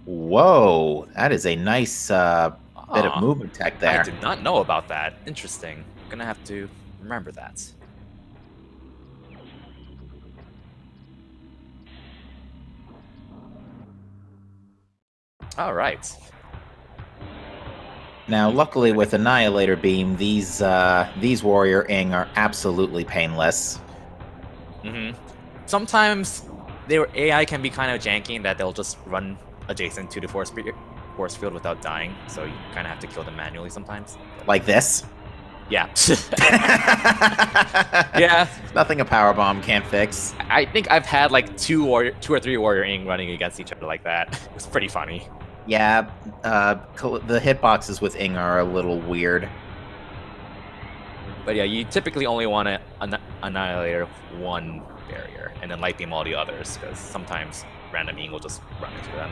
Whoa, that is a nice bit of movement tech there. I did not know about that. Interesting. I'm gonna have to remember that. All right. Now, luckily with Annihilator Beam, these Warrior Ing are absolutely painless. Sometimes their AI can be kind of janky in that they'll just run adjacent to the force field without dying, so you kind of have to kill them manually sometimes. Like this? Yeah. Yeah. Nothing a power bomb can't fix. I think I've had like two or three Warrior Ing running against each other like that. It was pretty funny. Yeah, the hitboxes with Ing are a little weird. But yeah, you typically only want to Annihilator one barrier, and then light beam all the others, because sometimes random Ing will just run into them.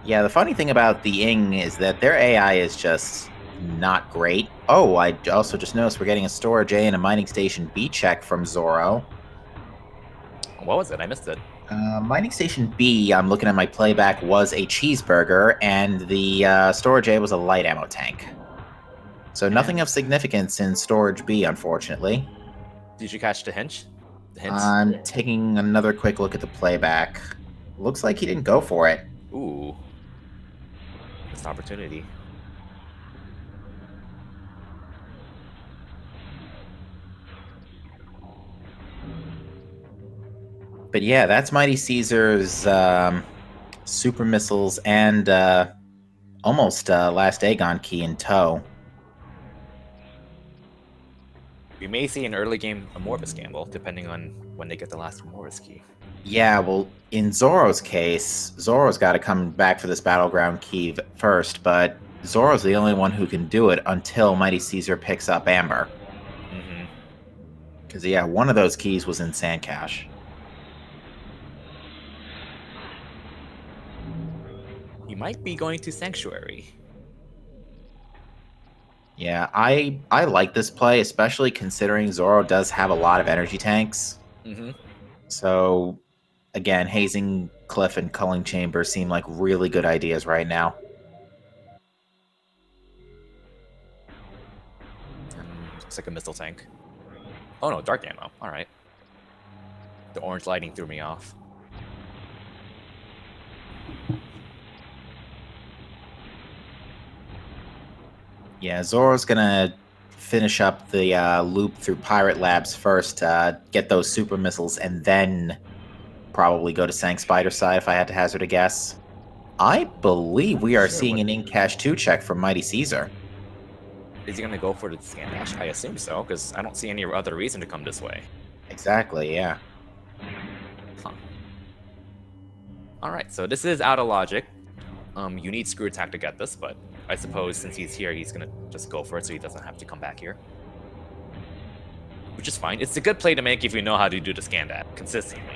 Yeah, the funny thing about the Ing is that their AI is just not great. Oh, I also just noticed we're getting a Storage A and a Mining Station B check from Zoro. What was it? I missed it. Mining Station B, I'm looking at my playback, was a cheeseburger, and the Storage A was a light ammo tank. So nothing of significance in Storage B, unfortunately. Did you catch the hint? I'm taking another quick look at the playback. Looks like he didn't go for it. Ooh. Missed opportunity. But yeah, that's MightyCaesar's super missiles and almost last Aegon key in tow. We may see an early game Amorphous gamble, depending on when they get the last Amorphous key. Yeah, well, in Zoro's case, Zoro's got to come back for this Battleground key first, but Zoro's the only one who can do it until MightyCaesar picks up Amber. Because, yeah, one of those keys was in Sandcache. You might be going to Sanctuary. Yeah, I like this play, especially considering Zoro does have a lot of energy tanks. So, again, Hazing Cliff and Culling Chamber seem like really good ideas right now. Looks like a missile tank. Oh no, dark ammo. All right. The orange lighting threw me off. Yeah, Zoro's gonna finish up the loop through Pirate Labs first, get those super missiles, and then probably go to Sang Spider's side if I had to hazard a guess. I believe we are seeing an in-cache 2 check from MightyCaesar. Is he going to go for the scan dash? I assume so, because I don't see any other reason to come this way. Exactly, yeah. Huh. Alright, so this is out of logic. You need Screw Attack to get this, but I suppose since he's here, he's going to just go for it so he doesn't have to come back here. Which is fine. It's a good play to make if you know how to do the scan dash consistently.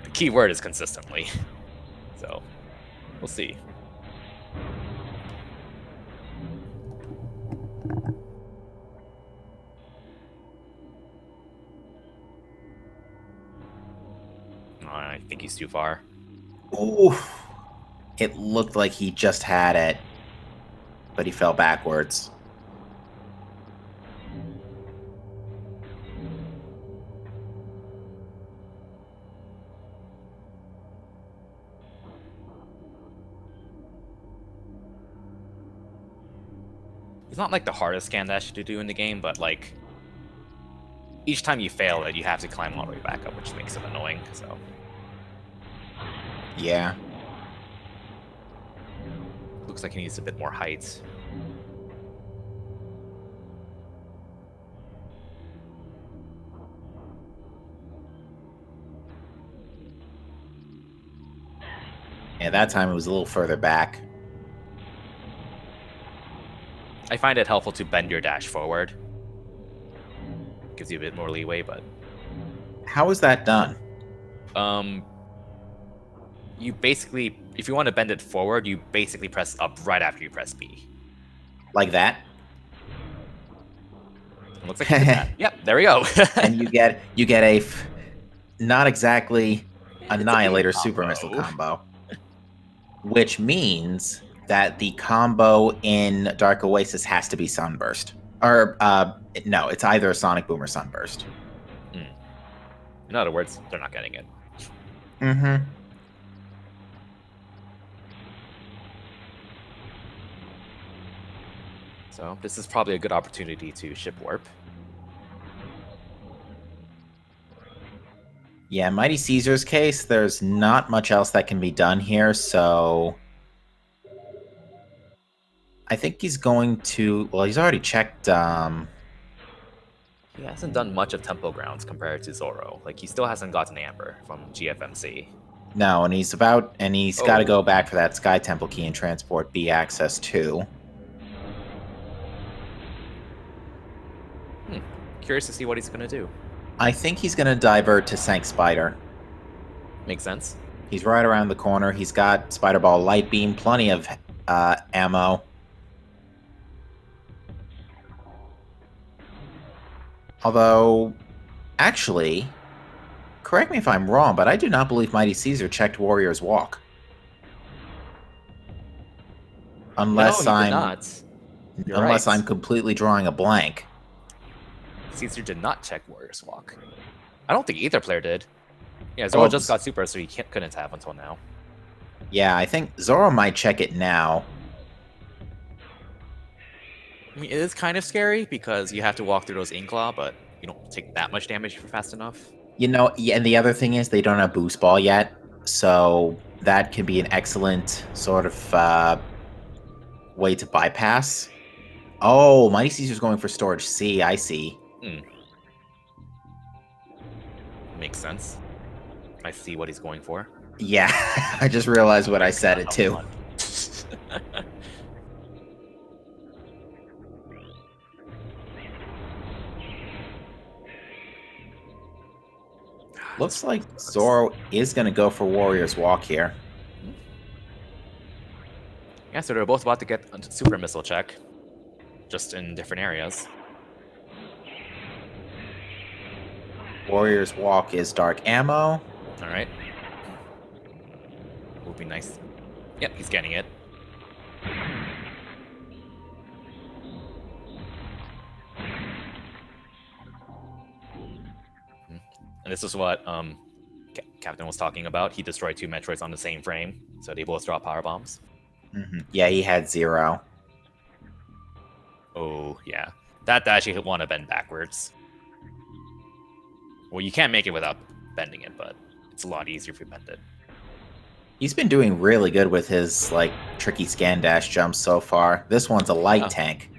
The key word is consistently. So, we'll see. I think he's too far. Ooh. It looked like he just had it, but he fell backwards. It's not like the hardest scan dash to do in the game, but like each time you fail it, you have to climb all the way back up, which makes it annoying. So Yeah. looks like he needs a bit more height. Yeah, that time it was a little further back. I find it helpful to bend your dash forward. Gives you a bit more leeway, but How is that done? you basically, if you want to bend it forward, you basically press up right after you press B. Like that? It looks like you did that. Yep, there we go. And you get not exactly Annihilator combo. Super Missile combo, which means that the combo in Dark Oasis has to be Sunburst. Or, no, it's either a Sonic Boom or Sunburst. In other words, they're not getting it. Mm-hmm. So this is probably a good opportunity to ship warp. Yeah, Mighty Caesar's case, there's not much else that can be done here, so I think he's going to, well, he's already checked, He hasn't done much of Tempo Grounds compared to Zoro. Like, he still hasn't gotten Amber from GFMC. no, and he's got to go back for that Sky Temple key and transport B access too. Curious to see what he's going to do. I think he's going to divert to Sank Spider. Makes sense. He's right around the corner. He's got Spider Ball Light Beam, plenty of ammo. Although, actually, correct me if I'm wrong, but I do not believe Mighty Caesar checked Warrior's Walk. Unless no, I'm completely drawing a blank. Caesar did not check Warrior's Walk. I don't think either player did. Yeah, Zoro just got Super, so he couldn't have until now. Yeah, I think Zoro might check it now. I mean, it is kind of scary because you have to walk through those Inkclaw, but you don't take that much damage if you're fast enough. You know, yeah, and the other thing is they don't have Boost Ball yet, so that can be an excellent sort of way to bypass. Oh, Mighty Caesar's going for Storage C, I see. Makes sense. I see what he's going for. Yeah, I just realized what I said it too. Looks like Zoro is going to go for Warrior's Walk here. Yeah, so they're both about to get a Super Missile check, just in different areas. Warrior's Walk is Dark Ammo. All right. Would be nice. Yep, he's getting it. And this is what Captain was talking about. He destroyed 2 Metroids on the same frame, so they both drop power bombs. Yeah, he had 0. Oh, yeah. That dash you want to bend backwards. Well, you can't make it without bending it, but it's a lot easier if you bend it. He's been doing really good with his, like, tricky scan dash jumps so far. This one's a light tank.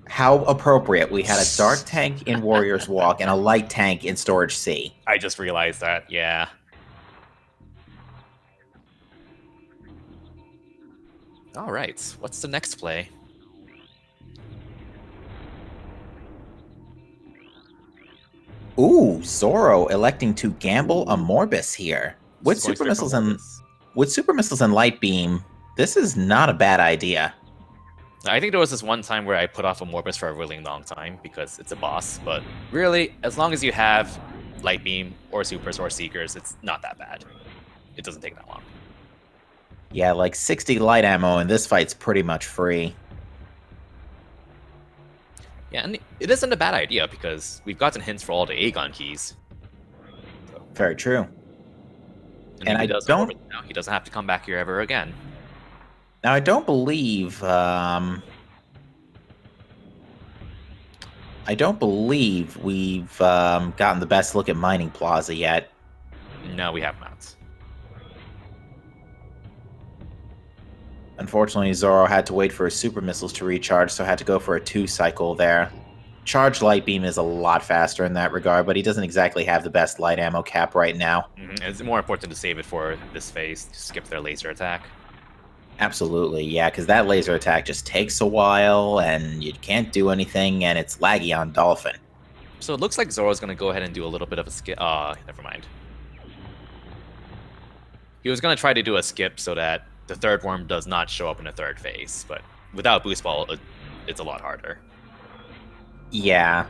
How appropriate. We had a dark tank in Warrior's Walk and a light tank in Storage C. I just realized that, yeah. All right, what's the next play? Ooh, Zoro electing to gamble a Morbus here. With Super Missiles and Light Beam, this is not a bad idea. I think there was this one time where I put off a Morbus for a really long time because it's a boss, but really, as long as you have Light Beam or Supers or Seekers, it's not that bad. It doesn't take that long. Yeah, like 60 light ammo in this fight's pretty much free. Yeah, and it isn't a bad idea because we've gotten hints for all the Aegon keys. So. Very true. And if he does Morbus now, he doesn't have to come back here ever again. Now, I don't believe... I don't believe we've gotten the best look at Mining Plaza yet. No, we have not. Unfortunately, Zoro had to wait for his super missiles to recharge, so had to go for a 2-cycle there. Charged Light Beam is a lot faster in that regard, but he doesn't exactly have the best light ammo cap right now. It's more important to save it for this phase, to skip their laser attack. Absolutely, yeah, because that laser attack just takes a while, and you can't do anything, and it's laggy on Dolphin. So it looks like Zoro's going to go ahead and do a little bit of a skip. Never mind. He was going to try to do a skip so that the third worm does not show up in the third phase, but without Boost Ball, it's a lot harder. Yeah.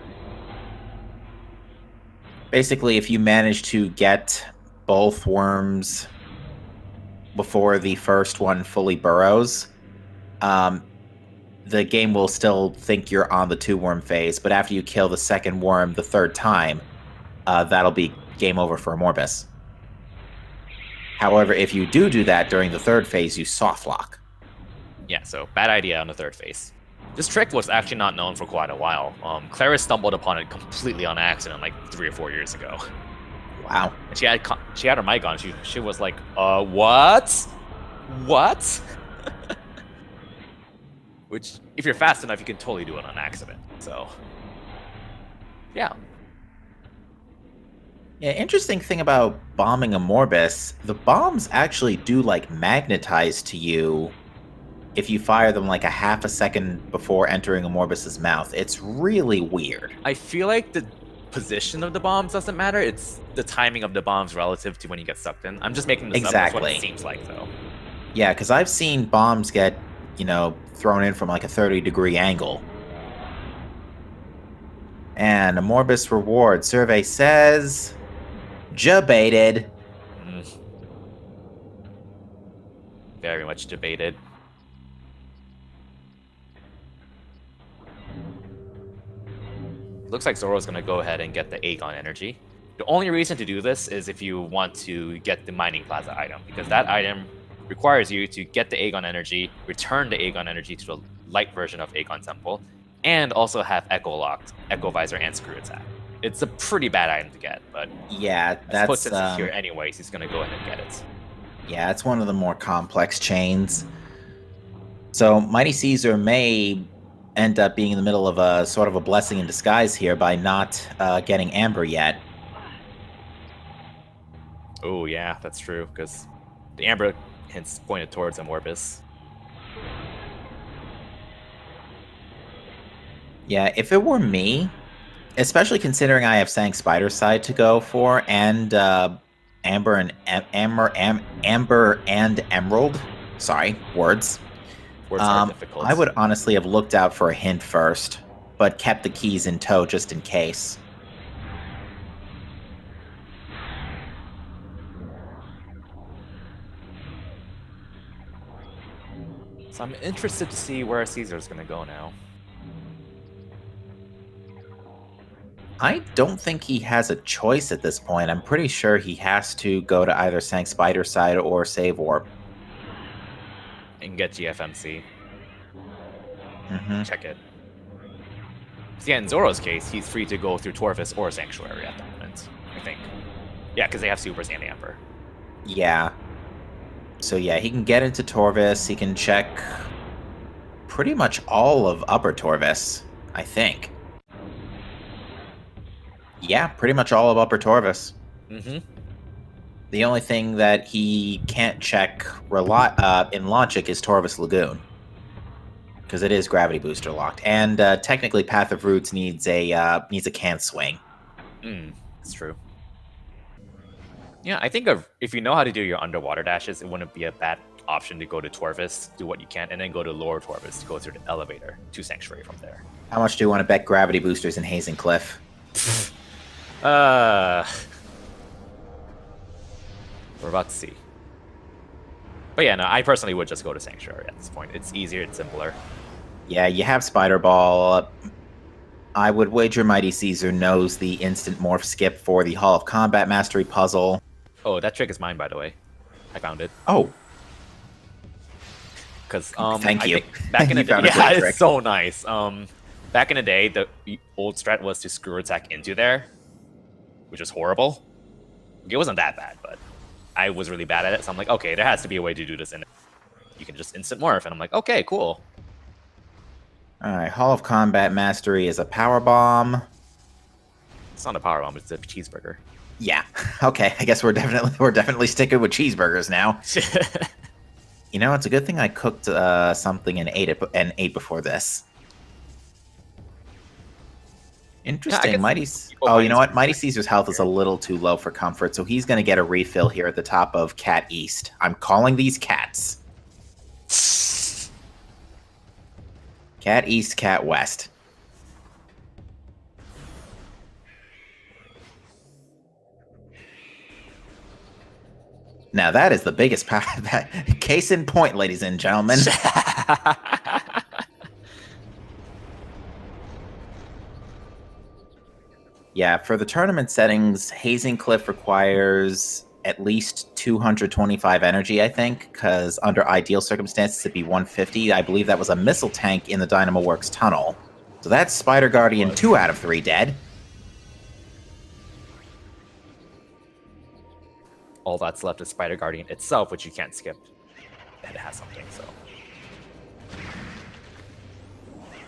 Basically, if you manage to get both worms before the first one fully burrows, the game will still think you're on the 2-worm phase, but after you kill the second worm the third time, that'll be game over for Morbus. However, if you do that during the third phase, you soft lock. Yeah, so bad idea on the third phase. This trick was actually not known for quite a while. Clara stumbled upon it completely on accident like 3 or 4 years ago. Wow. And she had her mic on. She was like, what? What? Which, if you're fast enough, you can totally do it on accident. So, yeah. Yeah, interesting thing about bombing a Morbus, the bombs actually do like magnetize to you if you fire them like a half a second before entering a Morbus's mouth. It's really weird. I feel like the position of the bombs doesn't matter. It's the timing of the bombs relative to when you get sucked in. I'm just making this up. That's what it seems like, though. Yeah, because I've seen bombs get, thrown in from like a 30-degree angle. And a Morbus reward survey says... Debated. Very much debated. Looks like Zoro's going to go ahead and get the Aegon energy. The only reason to do this is if you want to get the Mining Plaza item, because that item requires you to get the Aegon energy, return the Aegon energy to the light version of Aegon Temple, and also have Echo Locked, Echo Visor, and Screw Attack. It's a pretty bad item to get, but yeah, that's since it's here anyways, he's going to go ahead and get it. Yeah, it's one of the more complex chains. So MightyCaesar may end up being in the middle of a sort of a blessing in disguise here by not getting Amber yet. Oh yeah, that's true, because the Amber hints pointed towards a Morbus. Yeah, if it were me, especially considering I have Sang Spider's side to go for, and Amber and Emerald. Sorry, words. Words are difficult. I would honestly have looked out for a hint first, but kept the keys in tow just in case. So I'm interested to see where Caesar's going to go now. I don't think he has a choice at this point. I'm pretty sure he has to go to either Sang Spider's side or Save Orb. And get GFMC. Mm-hmm. Check it. So yeah, in Zoro's case, he's free to go through Torvis or Sanctuary at the moment, I think. Yeah, because they have Supers and Amber. Yeah. So yeah, he can get into Torvis. He can check pretty much all of Upper Torvis, I think. Yeah, pretty much all of Upper Torvis. Mm-hmm. The only thing that he can't check in Logic is Torvis Lagoon. Because it is Gravity Booster locked. And technically Path of Roots needs a can swing. That's true. Yeah, I think if you know how to do your underwater dashes, it wouldn't be a bad option to go to Torvis, do what you can, and then go to Lower Torvis to go through the elevator to Sanctuary from there. How much do you want to bet Gravity Boosters in Hazing Cliff? We're about to see. But yeah, no, I personally would just go to Sanctuary at this point. It's easier, it's simpler. Yeah, you have Spider Ball. I would wager MightyCaesar knows the instant morph skip for the Hall of Combat Mastery puzzle. Oh, that trick is mine, by the way. I found it. Oh. Because Thank you. back in the day, yeah, it's so nice. Back in the day, the old strat was to screw attack into there, which was horrible. It wasn't that bad, but I was really bad at it. So I'm like, okay, there has to be a way to do this. And you can just instant morph. And I'm like, okay, cool. All right, Hall of Combat Mastery is a power bomb. It's not a power bomb; it's a cheeseburger. Yeah. Okay. I guess we're definitely sticking with cheeseburgers now. You know, it's a good thing I cooked something and ate before this. Interesting. Oh, you know what? Mighty Caesar's health is a little too low for comfort, so he's going to get a refill here at the top of Cat East. I'm calling these cats. Cat East, Cat West. Now that is the biggest power. Case in point, ladies and gentlemen. Yeah, for the tournament settings, Hazing Cliff requires at least 225 energy, I think, because under ideal circumstances, it'd be 150. I believe that was a missile tank in the Dynamo Works tunnel. So that's Spider Guardian 2 out of 3 dead. All that's left is Spider Guardian itself, which you can't skip. And it has something, so.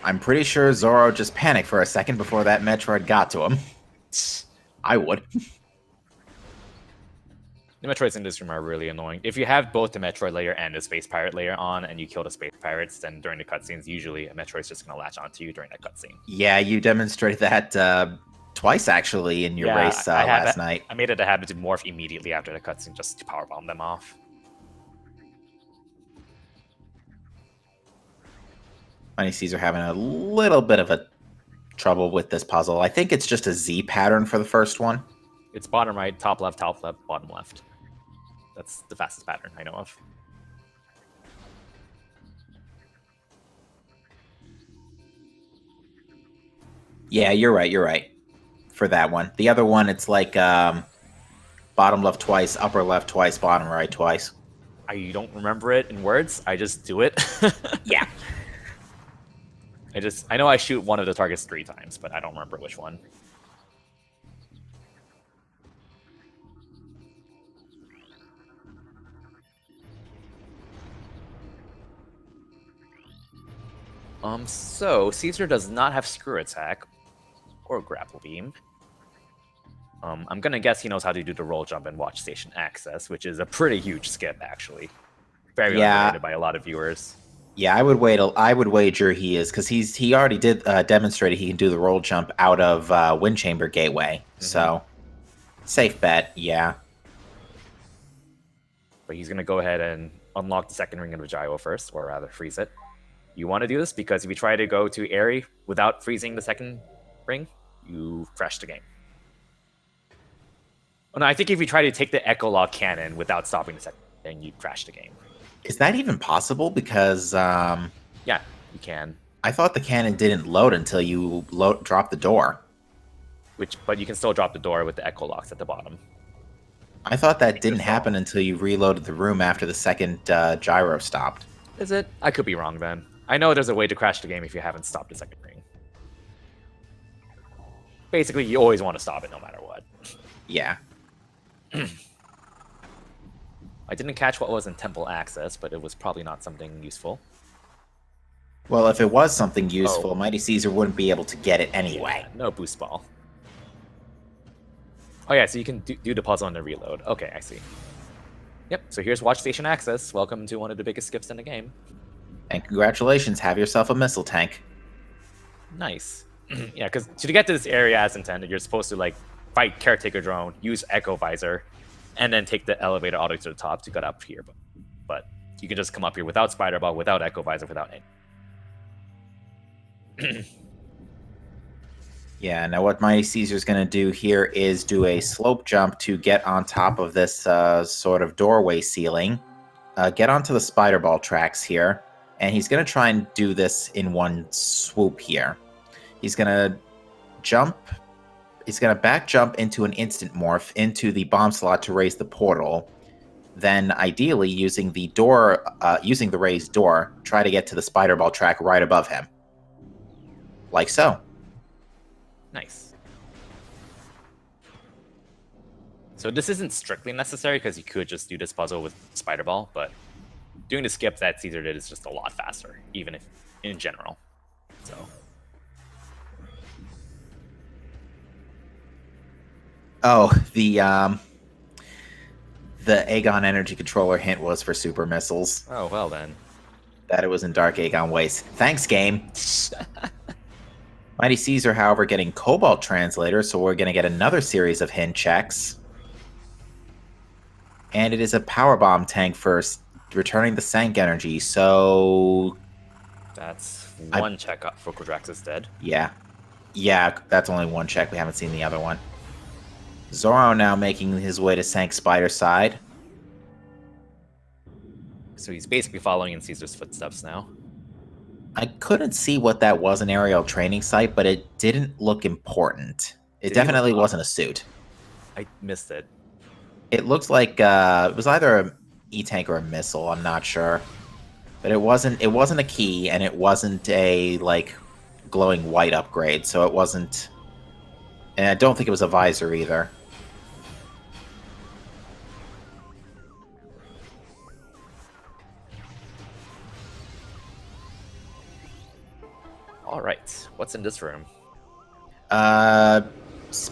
I'm pretty sure Zoro just panicked for a second before that Metroid got to him. I would. The Metroids in this room are really annoying. If you have both the Metroid layer and the Space Pirate layer on, and you kill the Space Pirates, then during the cutscenes, usually a Metroid's just going to latch onto you during that cutscene. Yeah, you demonstrated that twice, actually, in your race last night. I made it a habit to morph immediately after the cutscene just to powerbomb them off. Mighty Caesar having a little bit of a trouble with this puzzle. I think it's just a Z pattern for the first one. It's bottom right, top left, bottom left. That's the fastest pattern I know of. Yeah, you're right. For that one. The other one, it's like bottom left twice, upper left twice, bottom right twice. I don't remember it in words. I just do it. Yeah. I know I shoot one of the targets 3 times, but I don't remember which one. So Caesar does not have Screw Attack or Grapple Beam. I'm gonna guess he knows how to do the roll jump and watch station access, which is a pretty huge skip, actually. Very underrated by a lot of viewers. Yeah, I would wager he is, because he already did demonstrated he can do the roll jump out of Wind Chamber Gateway. Mm-hmm. So safe bet, yeah. But he's gonna go ahead and unlock the second ring of the gyro first, or rather freeze it. You want to do this because if you try to go to Airy without freezing the second ring, you crash the game. Oh, no, I think if you try to take the Echo Lock cannon without stopping the second ring, you crash the game. Is that even possible? Because yeah, you can. I thought the cannon didn't load until you drop the door. But you can still drop the door with the Echo Locks at the bottom. I thought that didn't happen until you reloaded the room after the second gyro stopped. Is it? I could be wrong then. I know there's a way to crash the game if you haven't stopped the second ring. Basically, you always want to stop it no matter what. Yeah. I didn't catch what was in Temple Access, but it was probably not something useful. Well, if it was something useful, Mighty Caesar wouldn't be able to get it anyway. Yeah, no boost ball. Oh yeah, so you can do the puzzle and the reload. Okay, I see. Yep, so here's Watch Station Access. Welcome to one of the biggest skips in the game. And congratulations, have yourself a missile tank. Nice. Yeah, because to get to this area as intended, you're supposed to like fight Caretaker Drone, use Echo Visor, and then take the elevator all the way to the top to get up here. But you can just come up here without Spider Ball, without Echo Visor, without any. Yeah, now what Mighty Caesar's going to do here is do a slope jump to get on top of this sort of doorway ceiling. Get onto the Spider Ball tracks here. And he's going to try and do this in one swoop here. He's going to jump. He's going to back jump into an instant morph into the bomb slot to raise the portal. Then, ideally, using the raised door, try to get to the Spider Ball track right above him. like so. Nice. So this isn't strictly necessary because you could just do this puzzle with Spider Ball, but doing the skip that Caesar did is just a lot faster, even if in general. So. Oh, the Aegon energy controller hint was for super missiles. Oh, well then. That it was in Dark Aegon Waste. Thanks, game. Mighty Caesar, however, getting Cobalt Translator, so we're going to get another series of hint checks. And it is a power bomb tank first, returning the Sank energy, so... That's one check up for Quadraxis dead. Yeah. Yeah, that's only one check. We haven't seen the other one. Zoro now making his way to Sank Spider side. So he's basically following in Caesar's footsteps now. I couldn't see what that was, an aerial training site, but it didn't look important. It Did definitely wasn't a suit. I missed it. It looks like it was either a E-tank or a missile, I'm not sure. But it wasn't a key, and it wasn't a like glowing white upgrade, so it wasn't, and I don't think it was a visor either. Alright, what's in this room?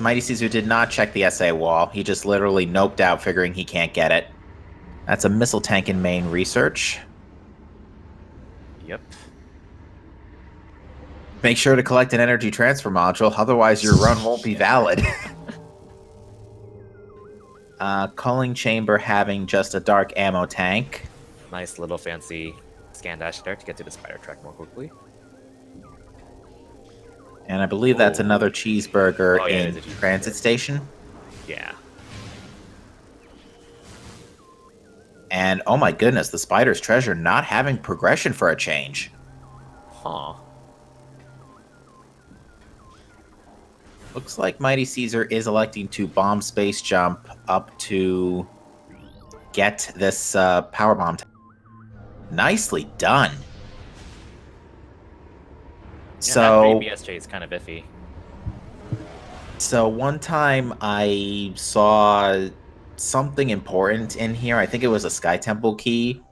Mighty Caesar did not check the SA wall. He just literally noped out, figuring he can't get it. That's a missile tank in main research. Yep. Make sure to collect an energy transfer module, otherwise your run won't be valid. Culling chamber having just a dark ammo tank. Nice little fancy scan dash there to get to the spider track more quickly. And I believe that's another cheeseburger yeah, in transit station. Yeah. And oh my goodness, the spider's treasure not having progression for a change. Huh. Looks like Mighty Caesar is electing to bomb space jump up to get this power bomb. Nicely done. Yeah, So that BSJ is kind of iffy. So one time I saw something important in here. I think it was a Sky Temple key.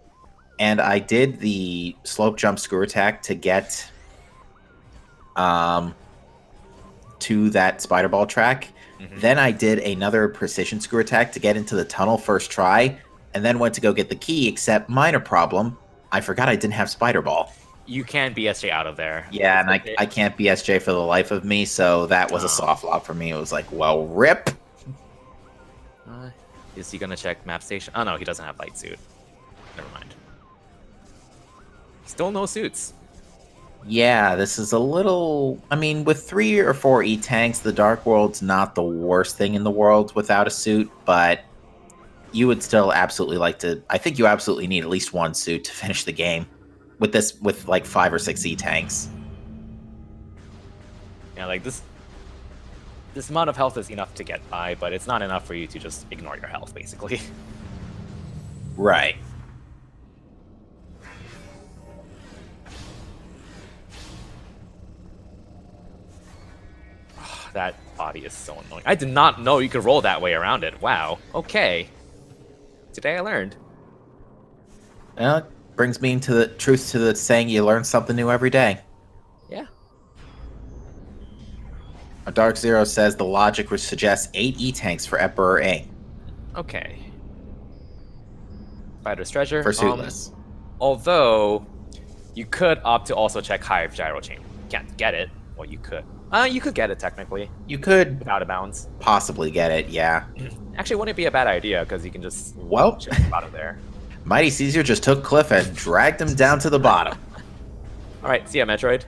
And I did the slope jump screw attack to get to that spider ball track. Mm-hmm. Then I did another precision screw attack to get into the tunnel first try, and then went to go get the key, except minor problem, I forgot I didn't have spider ball. You can BSJ out of there. Yeah, and I can't BSJ for the life of me, so that was a soft lock for me. It was like, well, rip. Is he gonna check map station? Oh no, he doesn't have light suit. Never mind. Still no suits. Yeah, this is a little... I mean, with 3 or 4 E-tanks, the Dark World's not the worst thing in the world without a suit, but you would still absolutely like to... I think you absolutely need at least one suit to finish the game. With like 5 or 6 E-tanks. Yeah, like this amount of health is enough to get by, but it's not enough for you to just ignore your health, basically. Right. That body is so annoying. I did not know you could roll that way around it. Wow. Okay. Today I learned. Well, it brings me into the truth to the saying you learn something new every day. Yeah. A Dark Zero says the logic would suggest 8 E-tanks for Emperor A. Okay. Spider's treasure. For suitless. Although, you could opt to also check Hive Gyro Chamber. You can't get it. Well, you could. You could get it, technically. You could without a bounds. Possibly get it, yeah. Actually, wouldn't it be a bad idea, because you can just check out of there. Mighty Caesar just took Cliff and dragged him down to the bottom. Alright, see ya, Metroid.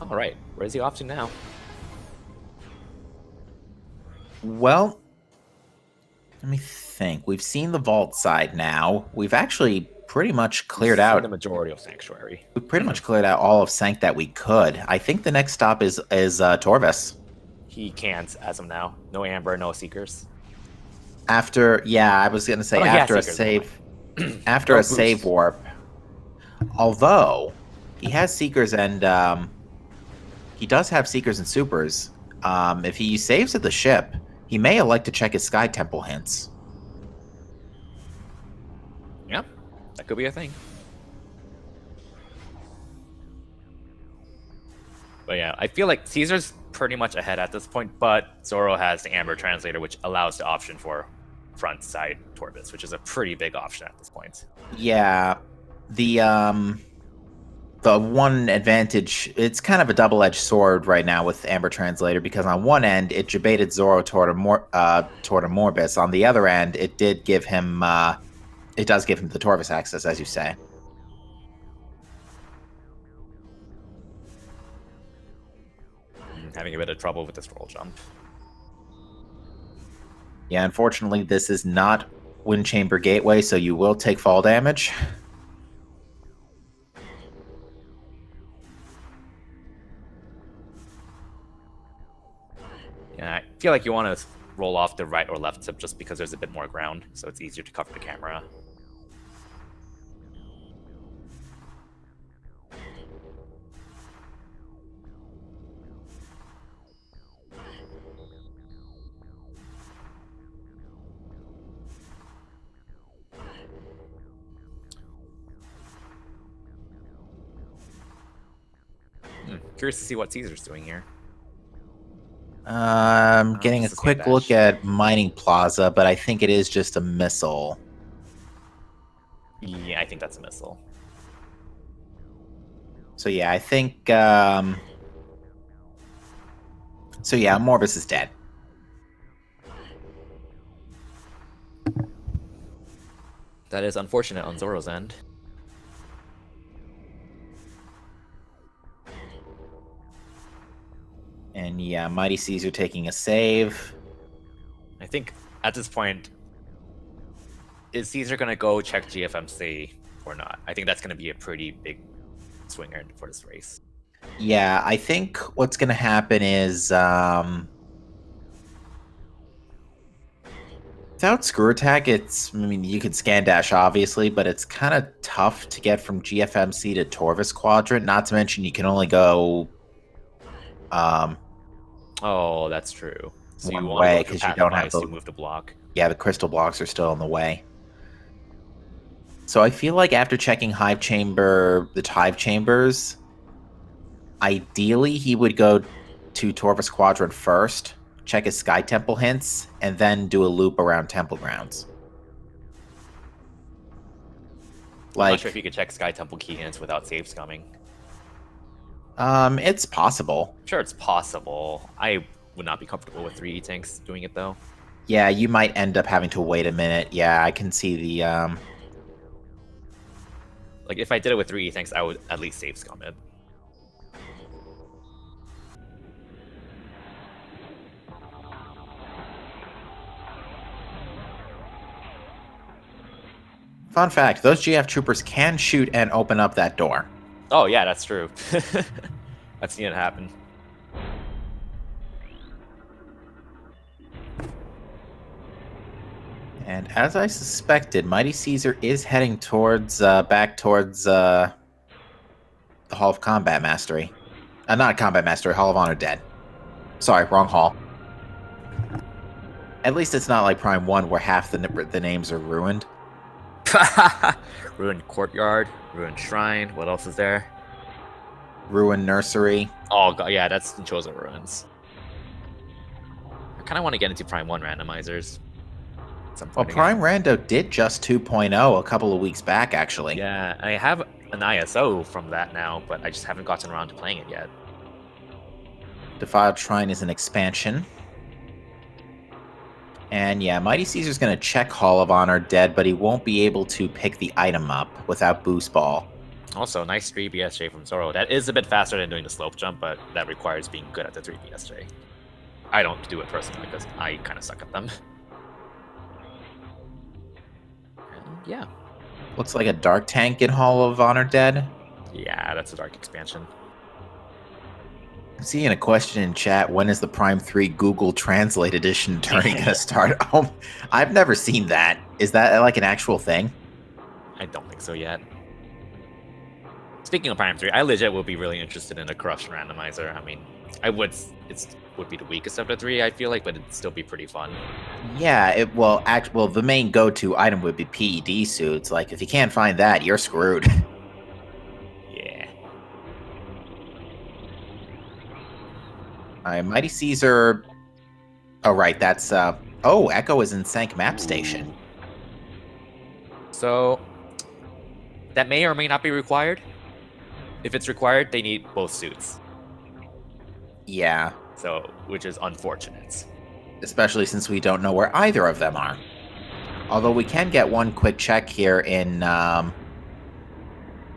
Alright, where's he off to now? Well, let me think. We've seen the vault side now. We've actually pretty much cleared We've seen out the majority of Sanctuary. We pretty much cleared out all of Sank that we could. I think the next stop is Torvis. He can't as of now. No Amber, no Seekers. After, yeah, I was gonna say after a save, after No a save boost. warp. Although he has Seekers and he does have Seekers and Supers. If he saves at the ship, he may elect to check his Sky Temple hints. Yeah, that could be a thing. But yeah, I feel like Caesar's pretty much ahead at this point, but Zoro has the Amber Translator, which allows the option for front side Torvis, which is a pretty big option at this point. Yeah, the one advantage, it's kind of a double-edged sword right now with Amber Translator, because on one end it debated Zoro toward a Morbus. On the other end, it did give him it does give him the Torvis access, as you say. Having a bit of trouble with this roll jump. Yeah, unfortunately, this is not Wind Chamber Gateway, so you will take fall damage. Yeah, I feel like you want to roll off the right or left tip just because there's a bit more ground, so it's easier to cover the camera. Curious to see what Caesar's doing here. Getting a quick look at Mining Plaza, but I think it is just a missile. Yeah, I think that's a missile. So yeah, I think so yeah, Morbus is dead. That is unfortunate on Zoro's end. And yeah, Mighty Caesar taking a save. I think at this point, is Caesar going to go check GFMC or not? I think that's going to be a pretty big swinger for this race. Yeah, I think what's going to happen is without Screw Attack, I mean, you could Scan Dash, obviously, but it's kind of tough to get from GFMC to Torvis Quadrant, not to mention you can only go oh, that's true. So you one way because you don't have to move the block. Yeah, the crystal blocks are still in the way. So I feel like after checking Hive Chamber, the Hive Chambers, ideally he would go to Torvis Quadrant first, check his Sky Temple hints, and then do a loop around Temple Grounds. I'm not sure if you could check Sky Temple key hints without saves coming. It's possible. Sure, it's possible. I would not be comfortable with 3 E-Tanks doing it, though. Yeah, you might end up having to wait a minute. Yeah, I can see the, Like, if I did it with 3 E-Tanks, I would at least save scum it. Fun fact, those GF troopers can shoot and open up that door. Oh, yeah, that's true. I've seen it happen. And as I suspected, Mighty Caesar is heading towards, back towards, the Hall of Combat Mastery. Not Combat Mastery, Hall of Honor Dead. Sorry, wrong hall. At least it's not like Prime 1 where half the names are ruined. Ruined Courtyard, Ruined Shrine, what else is there? Ruined Nursery. Oh, God, yeah, that's the Chosen Ruins. I kind of want to get into Prime 1 randomizers. Well, Prime Rando did just 2.0 a couple of weeks back, actually. Yeah, I have an ISO from that now, but I just haven't gotten around to playing it yet. Defiled Shrine is an expansion. And yeah, Mighty Caesar's going to check Hall of Honor Dead, but he won't be able to pick the item up without Boost Ball. Also, nice 3 BSJ from Zoro. That is a bit faster than doing the slope jump, but that requires being good at the 3 BSJ. I don't do it personally because I kind of suck at them. And yeah. Looks like a Dark Tank in Hall of Honor Dead. Yeah, that's a dark expansion. I'm seeing a question in chat. When is the Prime 3 Google Translate Edition turning going to start? Oh, I've never seen that. Is that like an actual thing? I don't think so yet. Speaking of Prime 3, I legit would be really interested in a Corruption Randomizer. I mean, it would be the weakest of the three, I feel like, but it'd still be pretty fun. Yeah, well, the main go-to item would be PED suits. Like, if you can't find that, you're screwed. Yeah. Mighty Caesar. Oh, right, that's oh, Echo is in Sank Map Station. So that may or may not be required. If it's required, they need both suits. Yeah. So, which is unfortunate. Especially since we don't know where either of them are. Although we can get one quick check here in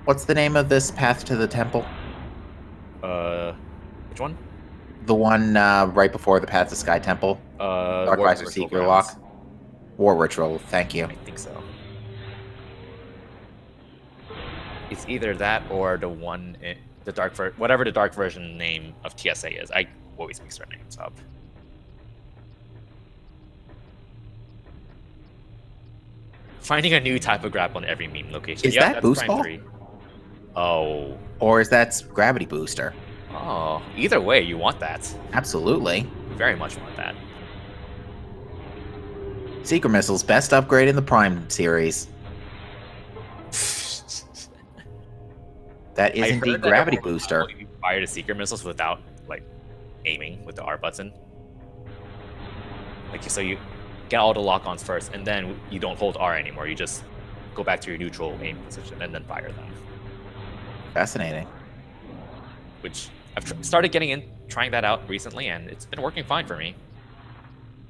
what's the name of this path to the temple? Which one? The one right before the path to Sky Temple. Dark Visor Seeker Lock. War Ritual, thank you. I think so. It's either that or the one, whatever the dark version name of TSA is. I always mix their names up. Finding a new type of grapple in every meme location. Is that Boost Ball? 3. Oh. Or is that Gravity Booster? Oh, either way, you want that. Absolutely. You very much want that. Seeker Missiles, best upgrade in the Prime series. That is indeed Gravity Booster. You fire the Seeker Missiles without, like, aiming with the R button. Like, so you get all the lock-ons first, and then you don't hold R anymore. You just go back to your neutral aim position and then fire them. Fascinating. Which I've started trying that out recently, and it's been working fine for me.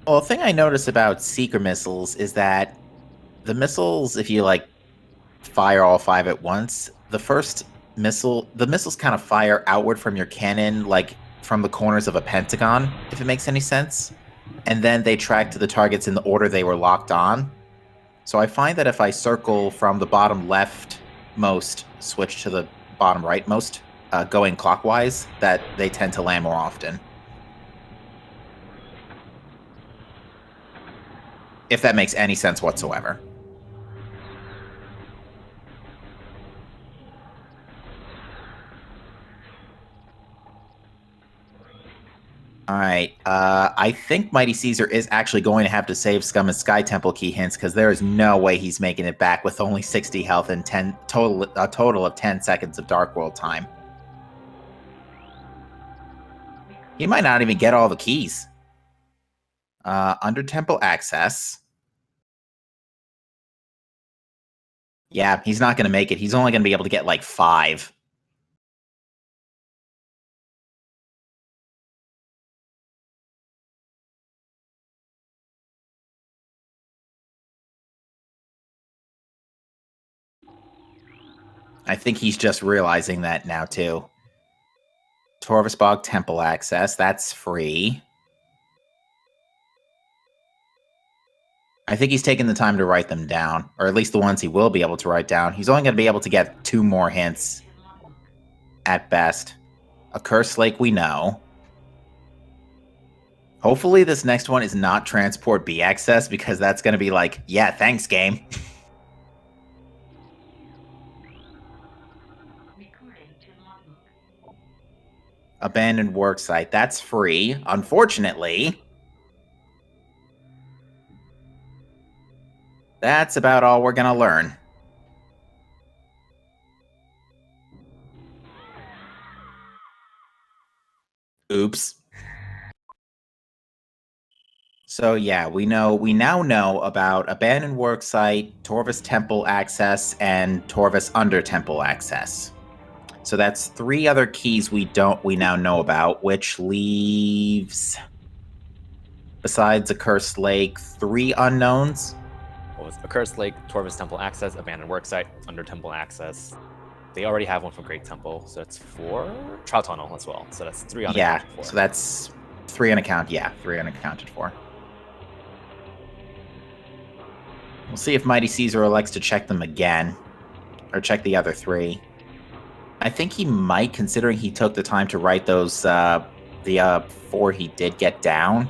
Well, the thing I notice about Seeker Missiles is that the missiles, if you, like, fire all 5 at once, the missiles kind of fire outward from your cannon, like, from the corners of a pentagon, if it makes any sense. And then they track to the targets in the order they were locked on. So I find that if I circle from the bottom leftmost, switch to the bottom rightmost, going clockwise, that they tend to land more often. If that makes any sense whatsoever. Alright, I think Mighty Caesar is actually going to have to save Scum and Sky Temple key hints, because there is no way he's making it back with only 60 health and a total of 10 seconds of Dark World time. He might not even get all the keys. Under Temple access. Yeah, he's not going to make it. He's only going to be able to get like 5. I think he's just realizing that now, too. Torvusbog Temple access, that's free. I think he's taking the time to write them down, or at least the ones he will be able to write down. He's only going to be able to get 2 more hints at best. A Cursed Lake, we know. Hopefully this next one is not Transport B access, because that's going to be like, yeah, thanks, game. Abandoned Worksite, that's free. Unfortunately, that's about all we're going to learn. Oops. So yeah, we now know about Abandoned Worksite, Torvus Temple access, and Torvus Under Temple access. So that's 3 other keys we now know about, which leaves, besides a Cursed Lake, 3 unknowns. What was a Cursed Lake, Torvus Temple access, Abandoned Worksite, Under Temple access. They already have one from Great Temple, so that's 4. Trial Tunnel as well, so that's 3 unaccounted for. So that's 3 unaccounted. Yeah, 3 unaccounted for. We'll see if Mighty Caesar elects to check them again. Or check the other 3. I think he might, considering he took the time to write those, the 4 he did get down.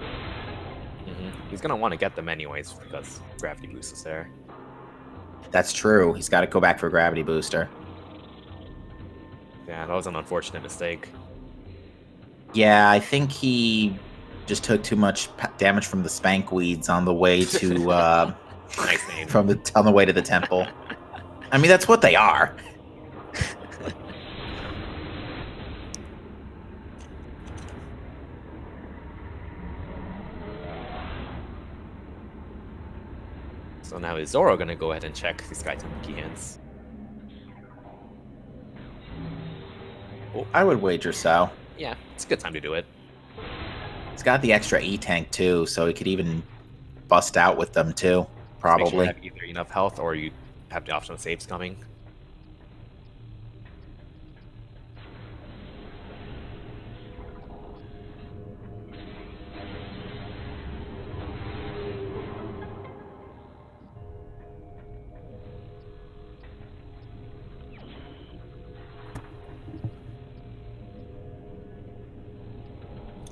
He's going to want to get them anyways, because Gravity Boost is there. That's true. He's got to go back for Gravity Booster. Yeah, that was an unfortunate mistake. Yeah, I think he just took too much damage from the Spankweeds on the way to, nice name. on the way to the temple. I mean, that's what they are. So now is Zoro going to go ahead and check the Sky Temple key hints? Oh, I would wager so. Yeah, it's a good time to do it. He's got the extra E-Tank too, so he could even bust out with them too, probably. Make sure you have either enough health or you have the option of saves coming.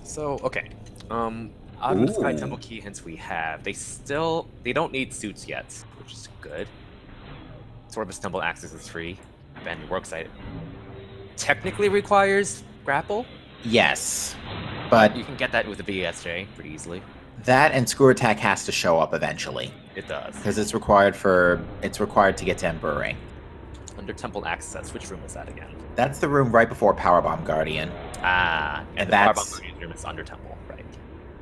So, okay. Out of the Sky Temple key hints we have, they don't need suits yet, which is good. Torvus Temple access is free. Abandoned Worksite technically requires grapple. Yes, but you can get that with the VSJ pretty easily. That and Screw Attack has to show up eventually. It does. Because it's required to get to Emperor Ring. Under Temple access, which room is that again? That's the room right before Powerbomb Guardian. And the Powerbomb Guardian room is under Temple, right?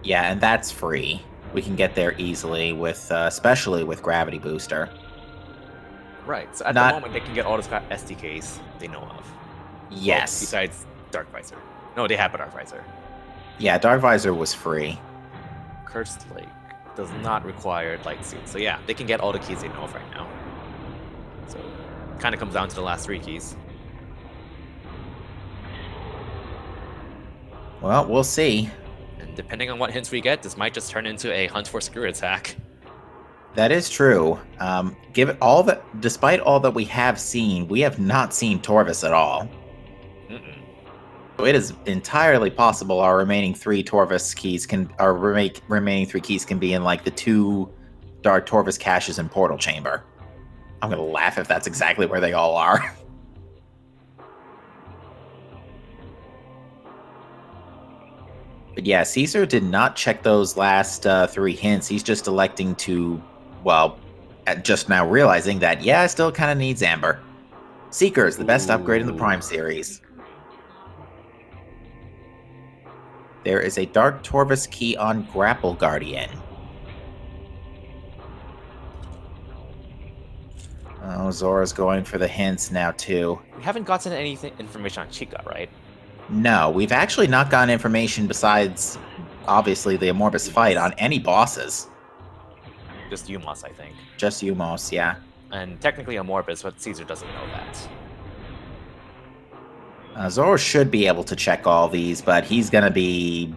Yeah, and that's free. We can get there easily with, especially with Gravity Booster. Right. So at the moment, they can get all the SDKs they know of. Yes. Well, besides Dark Visor. No, they have a Dark Visor. Yeah, Dark Visor was free. Cursed Lake does not require Light Suit. So yeah, they can get all the keys they know of right now. So it kind of comes down to the last 3 keys. Well, we'll see. And depending on what hints we get, this might just turn into a hunt for Screw Attack. That is true. Despite all that we have seen, we have not seen Torvus at all. So it is entirely possible our remaining 3 Torvus keys remaining 3 keys can be in like the 2 Dark Torvus caches in Portal Chamber. I'm gonna laugh if that's exactly where they all are. But yeah, Caesar did not check those last 3 hints. He's just electing to, well, just now realizing that, yeah, it still kind of needs Amber. Seeker is the best upgrade in the Prime series. There is a Dark Torvus key on Grapple Guardian. Oh, Zora's going for the hints now, too. We haven't gotten any information on Chica, right? No, we've actually not gotten information besides, obviously, the Amorbus fight on any bosses. Just Umos, I think. Just Umos, yeah. And technically Amorbus, but Caesar doesn't know that. Zoro should be able to check all these, but he's going to be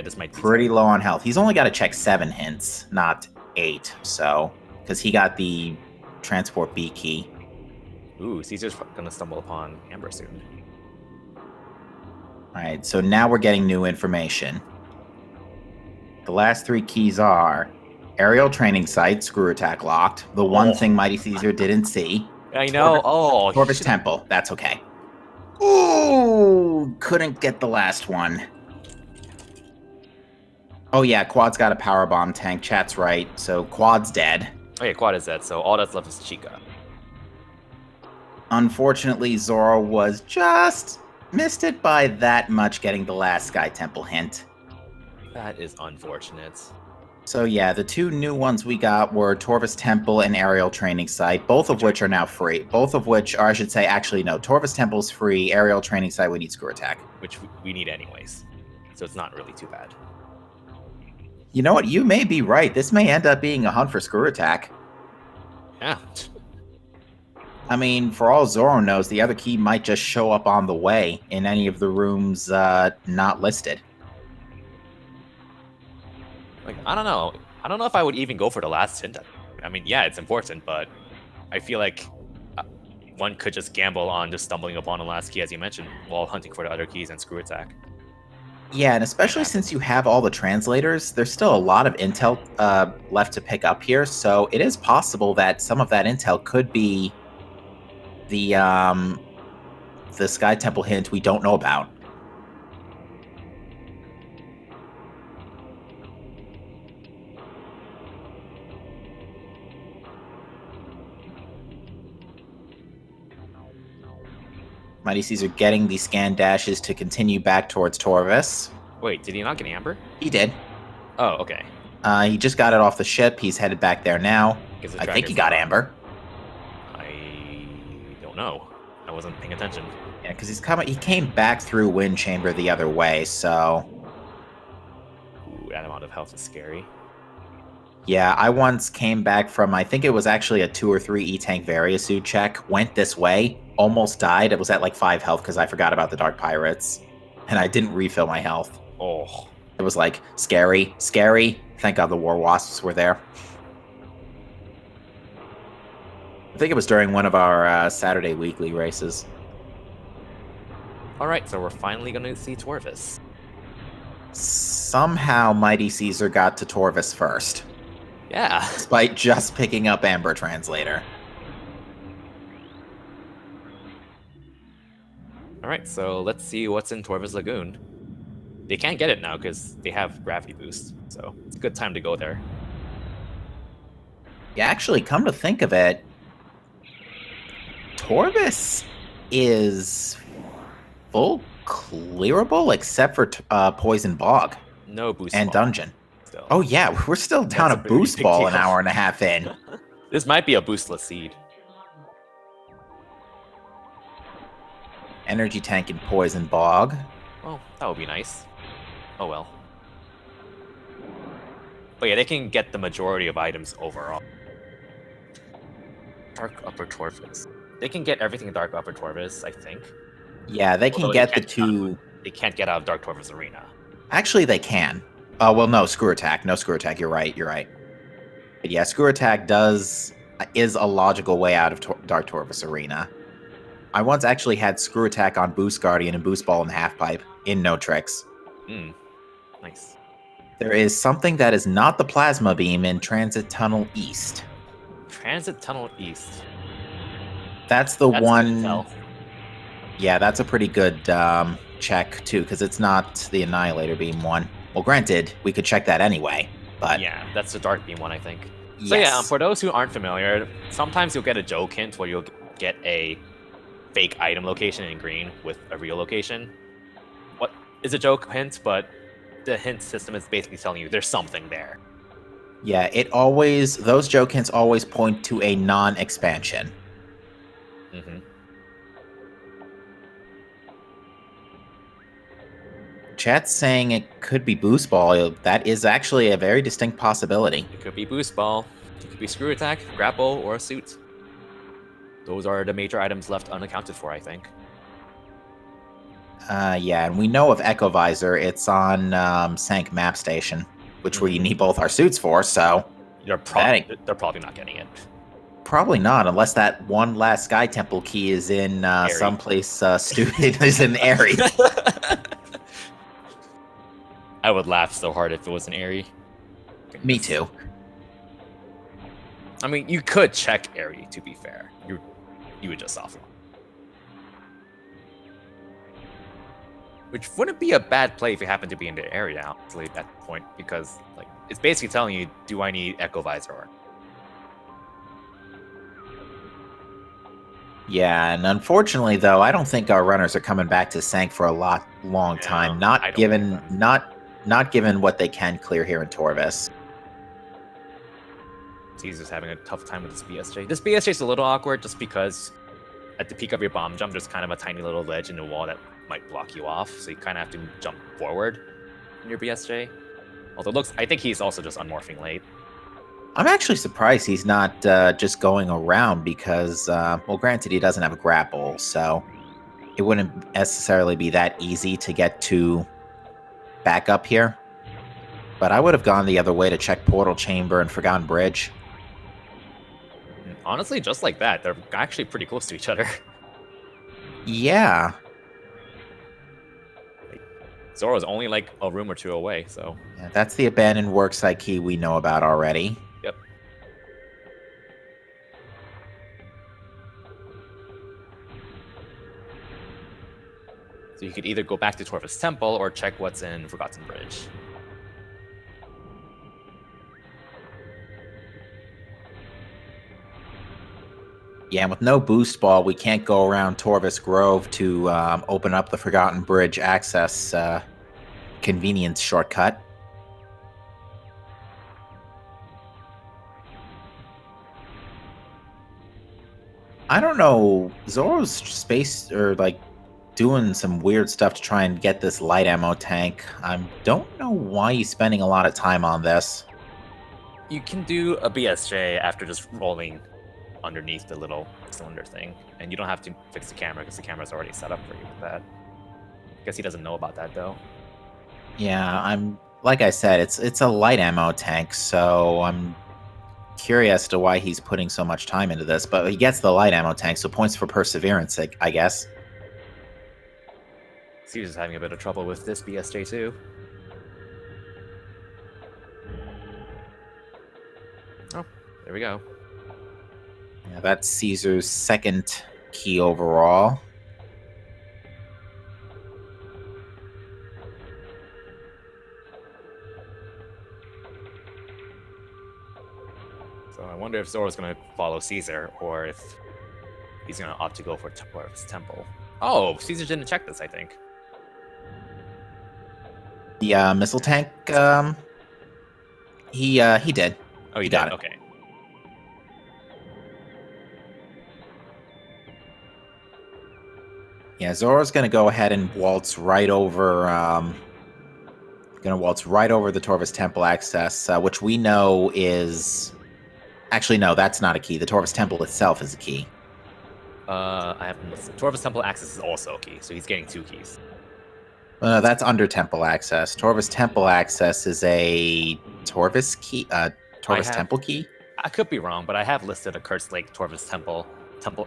this might be pretty low on health. He's only got to check 7 hints, not 8, so, because he got the Transport B key. Ooh, Caesar's going to stumble upon Amber soon. Alright, so now we're getting new information. The last 3 keys are Aerial Training Site, Screw Attack locked, the one thing Mighty Caesar didn't see. I know, Torvus Temple, that's okay. Ooh, couldn't get the last one. Oh yeah, Quad's got a power bomb tank, chat's right, so Quad's dead. Oh yeah, Quad is dead, so all that's left is Chica. Unfortunately, Zoro was just missed it by that much getting the last Sky Temple hint. That is unfortunate. So yeah, the 2 new ones we got were Torvus Temple and Aerial Training Site, both of which are now free. Both of which, or I should say, actually no, Torvus Temple's free, Aerial Training Site we need Screw Attack. Which we need anyways, so it's not really too bad. You know what, you may be right. This may end up being a hunt for Screw Attack. Yeah. I mean, for all Zoro knows, the other key might just show up on the way in any of the rooms not listed. Like, I don't know. I don't know if I would even go for the last hint. I mean, yeah, it's important, but I feel like one could just gamble on just stumbling upon the last key, as you mentioned, while hunting for the other keys and screw attack. Yeah, and especially since you have all the translators, there's still a lot of intel left to pick up here, so it is possible that some of that intel could be the Sky Temple hint we don't know about. MightyCaesar getting the scan dashes to continue back towards Torvis. Wait, did he not get Amber? He did. Oh, okay. He just got it off the ship. He's headed back there now. I think he got Amber. I don't know. I wasn't paying attention. Yeah, because he came back through Wind Chamber the other way, so... Ooh, that amount of health is scary. Yeah, I once came back from, I think it was actually a 2 or 3 E-Tank Variasuit check, went this way, almost died. It was at like 5 health because I forgot about the Dark Pirates, and I didn't refill my health. Oh. It was like, scary, scary. Thank God the War Wasps were there. I think it was during one of our Saturday weekly races. Alright, so we're finally going to see Torvis. Somehow MightyCaesar got to Torvis first. Yeah. Despite just picking up Amber Translator. Alright, so let's see what's in Torvis Lagoon. They can't get it now because they have gravity boost, so it's a good time to go there. Yeah, actually, come to think of it, Torvis is full clearable except for Poison Bog. No boost and ball. Dungeon. Still. Oh yeah, we're still down a boost ball an hour and a half in. This might be a boostless seed. Energy Tank and Poison Bog. Oh, that would be nice. Oh well. But yeah, they can get the majority of items overall. Dark Upper Torvis. They can get everything in Dark Upper Torvis, I think. Yeah, they can get the two... They can't get out of Dark Torvis Arena. Actually, they can. Oh, well, no, Screw Attack. No Screw Attack. You're right. You're right. But yeah, Screw Attack is a logical way out of Dark Torvis Arena. I once actually had Screw Attack on Boost Guardian and Boost Ball in Half Pipe in No Tricks. Nice. There is something that is not the Plasma Beam in Transit Tunnel East. Transit Tunnel East. That's the one... Good yeah, that's a pretty good check, too, because it's not the Annihilator Beam one. Well, granted, we could check that anyway, but... Yeah, that's the Dark Beam one, I think. Yes. So yeah, for those who aren't familiar, sometimes you'll get a joke hint where you'll get a fake item location in green with a real location. What is a joke hint, but the hint system is basically telling you there's something there. Yeah, those joke hints always point to a non-expansion. Chat's saying it could be Boost Ball. That is actually a very distinct possibility. It could be Boost Ball, it could be Screw Attack, Grapple, or a Suit. Those are the major items left unaccounted for, I think. Yeah, and we know of Echo Visor. It's on Sank Map Station, which we need both our suits for, so... They're probably not getting it. Probably not, unless that one last Sky Temple key is in someplace stupid is in Airy. I would laugh so hard if it was an Airy. Me too. I mean, you could check Airy, to be fair. You would just offline. Which wouldn't be a bad play if you happen to be in the area, honestly, at that point, because like it's basically telling you, do I need Echo Visor? Yeah, and unfortunately, though, I don't think our runners are coming back to Sank for a long time. Not given what they can clear here in Torvis. Caesar's having a tough time with this BSJ. This BSJ is a little awkward just because at the peak of your bomb jump, there's kind of a tiny little ledge in the wall that might block you off, so you kind of have to jump forward in your BSJ. Although I think he's also just unmorphing late. I'm actually surprised he's not just going around because, well, granted, he doesn't have a grapple, so it wouldn't necessarily be that easy to get to back up here. But I would have gone the other way to check Portal Chamber and Forgotten Bridge. Honestly, just like that, they're actually pretty close to each other. Yeah. Zoro's only like a room or two away, so. Yeah, that's the abandoned worksite key we know about already. Yep. So you could either go back to Torvus Temple or check what's in Forgotten Bridge. Yeah, and with no boost ball, we can't go around Torvus Grove to open up the Forgotten Bridge access convenience shortcut. I don't know. Zoro's space or like doing some weird stuff to try and get this light ammo tank. I don't know why he's spending a lot of time on this. You can do a BSJ after just rolling underneath the little cylinder thing, and you don't have to fix the camera because the camera's already set up for you with that. Guess he doesn't know about that though. Yeah, like I said, it's a light ammo tank, so I'm curious to why he's putting so much time into this. But he gets the light ammo tank, so points for perseverance, I guess. Caesar's having a bit of trouble with this BSJ too. Oh, there we go. Yeah, that's Caesar's second key overall. So I wonder if Zoro's going to follow Caesar, or if he's going to opt to go for Torvus Temple. Oh, Caesar didn't check this, I think. The missile tank, he did. Oh, he got it. Okay. Yeah, Zoro's gonna go ahead and waltz right over. Gonna waltz right over the Torvus Temple access, which we know is. Actually, no, that's not a key. The Torvus Temple itself is a key. I haven't listened. Torvus Temple access is also a key, so he's getting 2 keys. No, that's under Temple access. Torvus Temple access is a Torvus key. Torvus Temple key. I could be wrong, but I have listed a Kurtz Lake Torvus Temple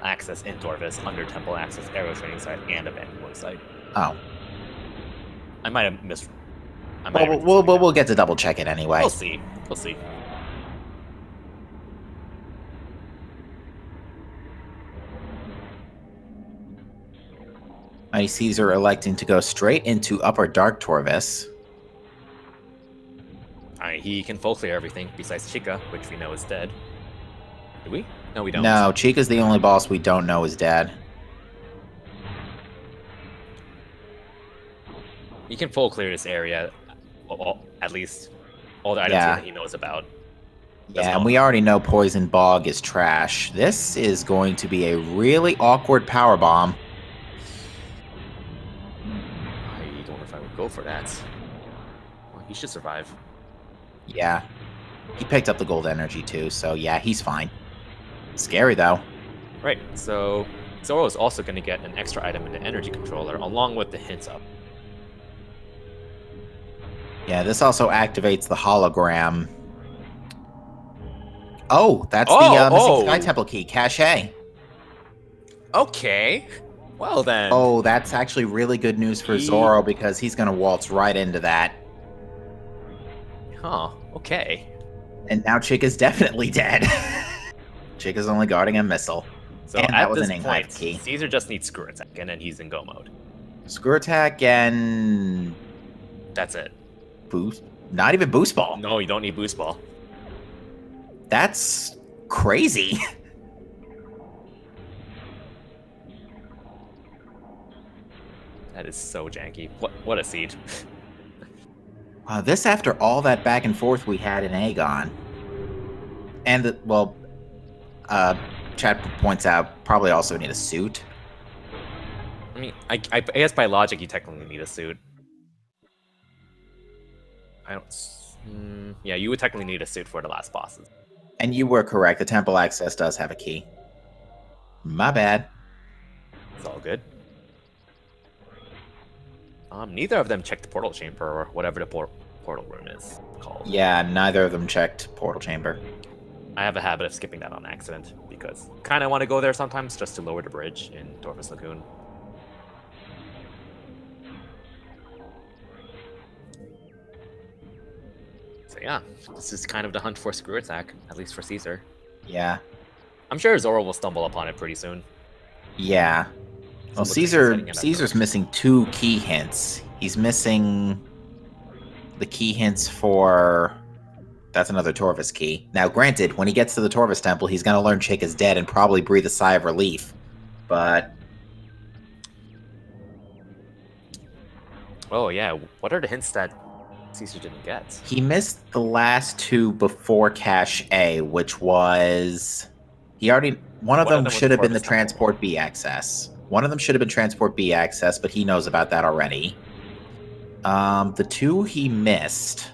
access in Torvus under Temple access Arrow Training Site and Abandoned Work Site. Oh, I might have missed. We'll get to double check it anyway. We'll see. We'll see. MightyCaesar electing to go straight into Upper Dark Torvus. He can full clear everything besides Chica, which we know is dead. Do we? No, we don't. No, Chica's the only boss we don't know is dead. He can full clear this area, at least all the items that he knows about. Yeah, and we already know Poison Bog is trash. This is going to be a really awkward power bomb. I don't know if I would go for that. Well, he should survive. Yeah. He picked up the gold energy too, so yeah, he's fine. Scary though. Right, so Zoro is also going to get an extra item in the energy controller along with the hints up. Yeah, this also activates the hologram. Oh, that's the missing Sky Temple key, Cache. Okay. Well then. Oh, that's actually really good news for Zoro because he's going to waltz right into that. Huh, okay. And now Chica's definitely dead. Chica's only guarding a missile. So and at that was this an point, key. Caesar just needs Screw Attack, and then he's in go mode. Screw Attack and... That's it. Boost? Not even Boost Ball. No, you don't need Boost Ball. That's crazy. That is so janky. What a seed. This after all that back and forth we had in Aegon. And, Chad points out, probably also need a suit. I mean, I guess by logic you technically need a suit. I don't... yeah, you would technically need a suit for the last bosses. And you were correct, the temple access does have a key. My bad. It's all good. Neither of them checked the portal chamber or whatever the portal room is called. Yeah, neither of them checked portal chamber. I have a habit of skipping that on accident because kind of want to go there sometimes just to lower the bridge in Torvus Lagoon. So yeah, this is kind of the hunt for screw attack, at least for Caesar. Yeah. I'm sure Zoro will stumble upon it pretty soon. Yeah. Well, Caesar's missing 2 key hints. He's missing the key hints for... That's another Torvus key. Now, granted, when he gets to the Torvus Temple, he's going to learn Chick is dead and probably breathe a sigh of relief. But... Oh, yeah. What are the hints that Caesar didn't get? He missed the last 2 before Cache A, which was... One of them should have been the Transport B access. One of them should have been Transport B access, but he knows about that already. The 2 he missed...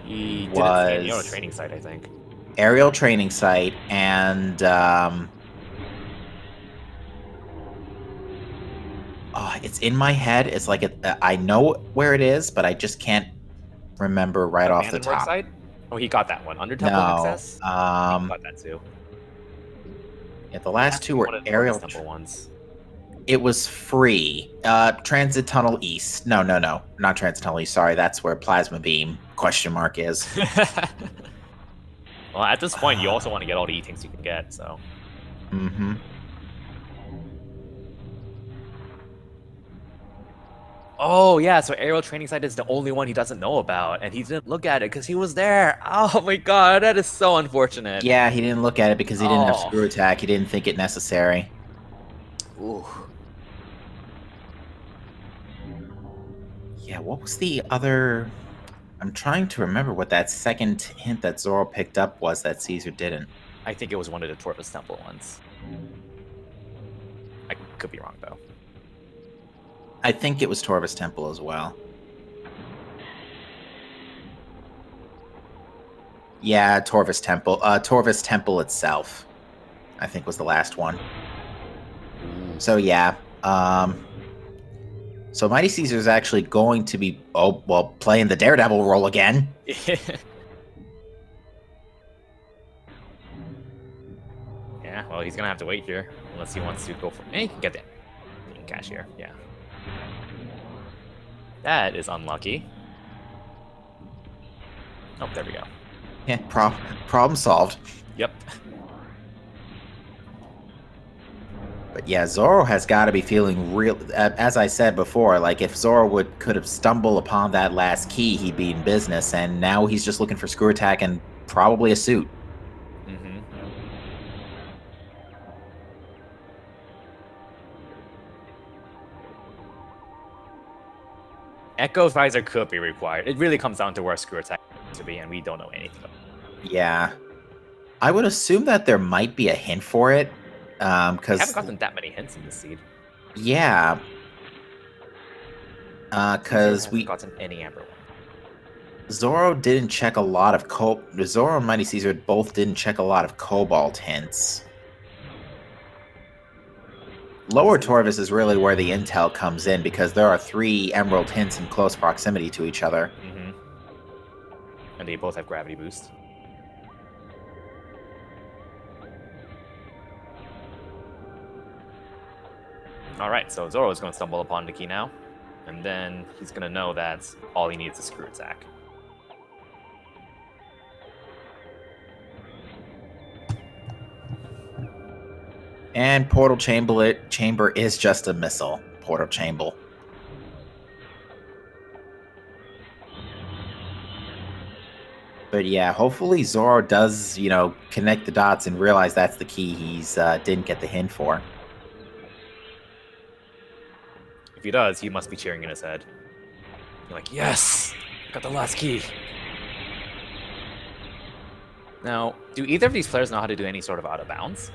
He didn't see an aerial training site, I think. Aerial training site, and it's in my head. It's like I know where it is, but I just can't remember right off the top. Site? Oh, he got that one. Under Temple access? He got that too. Yeah, the last 2 were aerial Temple ones. It was free. Transit Tunnel East. No, not Transit Tunnel East. Sorry, that's where Plasma Beam (?) is. Well, at this point, you also want to get all the E-Things you can get, so. Mm-hmm. Oh, yeah, so aerial training site is the only one he doesn't know about, and he didn't look at it because he was there. Oh my god, that is so unfortunate. Yeah, he didn't look at it because he didn't have screw attack. He didn't think it necessary. Ooh. Yeah, what was the other... I'm trying to remember what that second hint that Zoro picked up was that Caesar didn't. I think it was one of the Torvus Temple ones. I could be wrong, though. I think it was Torvus Temple as well. Yeah, Torvus Temple. Torvus Temple itself, I think, was the last one. So yeah, so MightyCaesar is actually going to be, playing the Daredevil role again. Yeah, well, he's gonna have to wait here unless he wants to go for. He can get that. He can cash here. Yeah. That is unlucky. Oh, there we go. Yeah, problem solved. Yep. But yeah, Zoro has got to be feeling real. As I said before, like if Zoro could have stumbled upon that last key, he'd be in business. And now he's just looking for screw attack and probably a suit. Mm-hmm. Echo Visor could be required. It really comes down to where screw attack to be, and we don't know anything about it. Yeah, I would assume that there might be a hint for it. Because I haven't gotten that many hints in this seed. Yeah. Because we gotten any Amber one. Zoro didn't check a lot of Zoro and MightyCaesar both didn't check a lot of Cobalt hints. Lower Torvus is really where the intel comes in because there are 3 Emerald hints in close proximity to each other. Mm-hmm. And they both have gravity boost. Alright, so Zoro is going to stumble upon the key now, and then he's going to know that all he needs is screw attack. And Portal Chamber is just a missile. Portal Chamber. But yeah, hopefully Zoro does, connect the dots and realize that's the key he's didn't get the hint for. If he does, he must be cheering in his head. You're like, yes! Got the last key! Now, do either of these players know how to do any sort of out of bounds?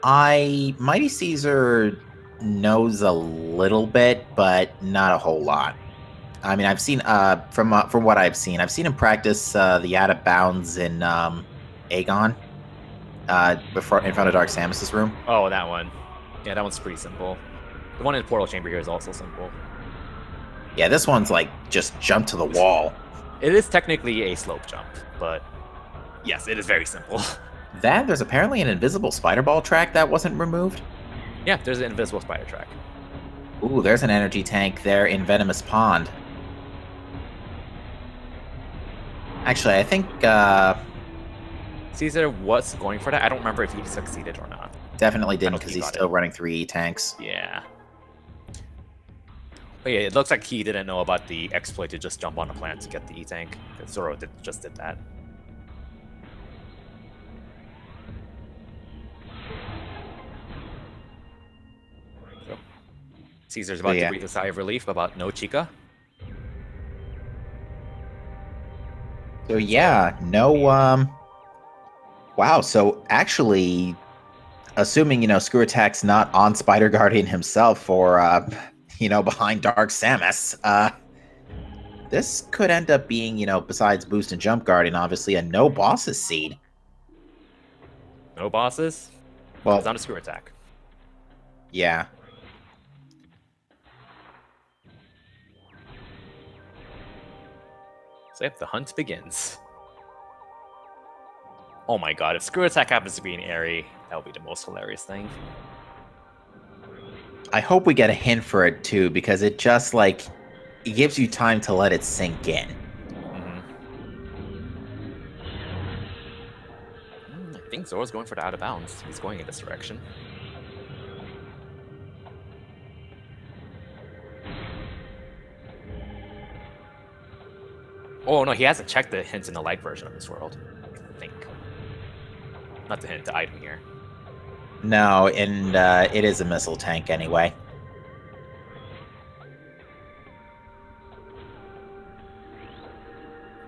MightyCaesar knows a little bit, but not a whole lot. I mean, I've seen, from what I've seen him practice the out of bounds in Aegon, in front of Dark Samus's room. Oh, that one. Yeah, that one's pretty simple. The one in the Portal Chamber here is also simple. Yeah, this one's like just jump to the wall. It is technically a slope jump, but Yes, it is very simple. There's apparently an invisible spider ball track that wasn't removed. Yeah, there's an invisible spider track. Ooh, there's an energy tank there in Venomous Pond. Actually, I think Caesar was going for that. I don't remember if he succeeded or not. definitely I didn't don't because think he he's got still it. running 3 E-tanks. Yeah. But yeah, it looks like he didn't know about the exploit to just jump on a plant to get the E-tank. Zoro just did that. So, Caesar's about to breathe a sigh of relief about no Chica. So yeah, no wow, so actually assuming, Screw Attack's not on Spider Guardian himself or behind Dark Samus, this could end up being, besides Boost and Jump Guardian, obviously a no bosses seed. No bosses? Well, it's on a Screw Attack. Yeah. So yep, the hunt begins. Oh my god, if Screw Attack happens to be an Airy, that would be the most hilarious thing. I hope we get a hint for it too, because it just it gives you time to let it sink in. I think Zoro's going for the out of bounds. He's going in this direction. Oh no, he hasn't checked the hints in the light version of this world, I think. Not the hint, the item here. No, and it is a missile tank anyway.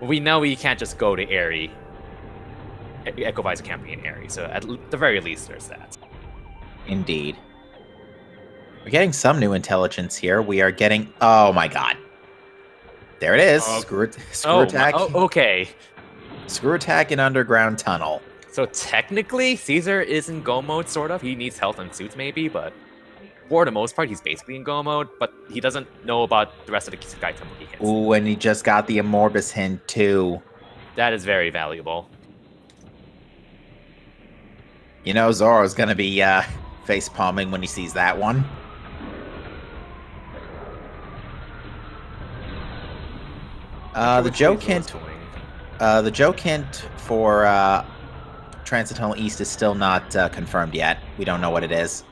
We know we can't just go to Airy. Echo Visor can't be an Airy, so at the very least there's that. Indeed. We're getting some new intelligence here. We are getting... Oh my god. There it is. Screw Attack. Okay. Screw Attack in Underground Tunnel. So technically, Caesar is in go mode, sort of. He needs health and suits, maybe, but for the most part, he's basically in go mode, but he doesn't know about the rest of the Sky Temple hints. Ooh, and he just got the Amorbus hint, too. That is very valuable. Zoro's gonna be face-palming when he sees that one. The joke hint for Transcendental East is still not confirmed yet. We don't know what it is.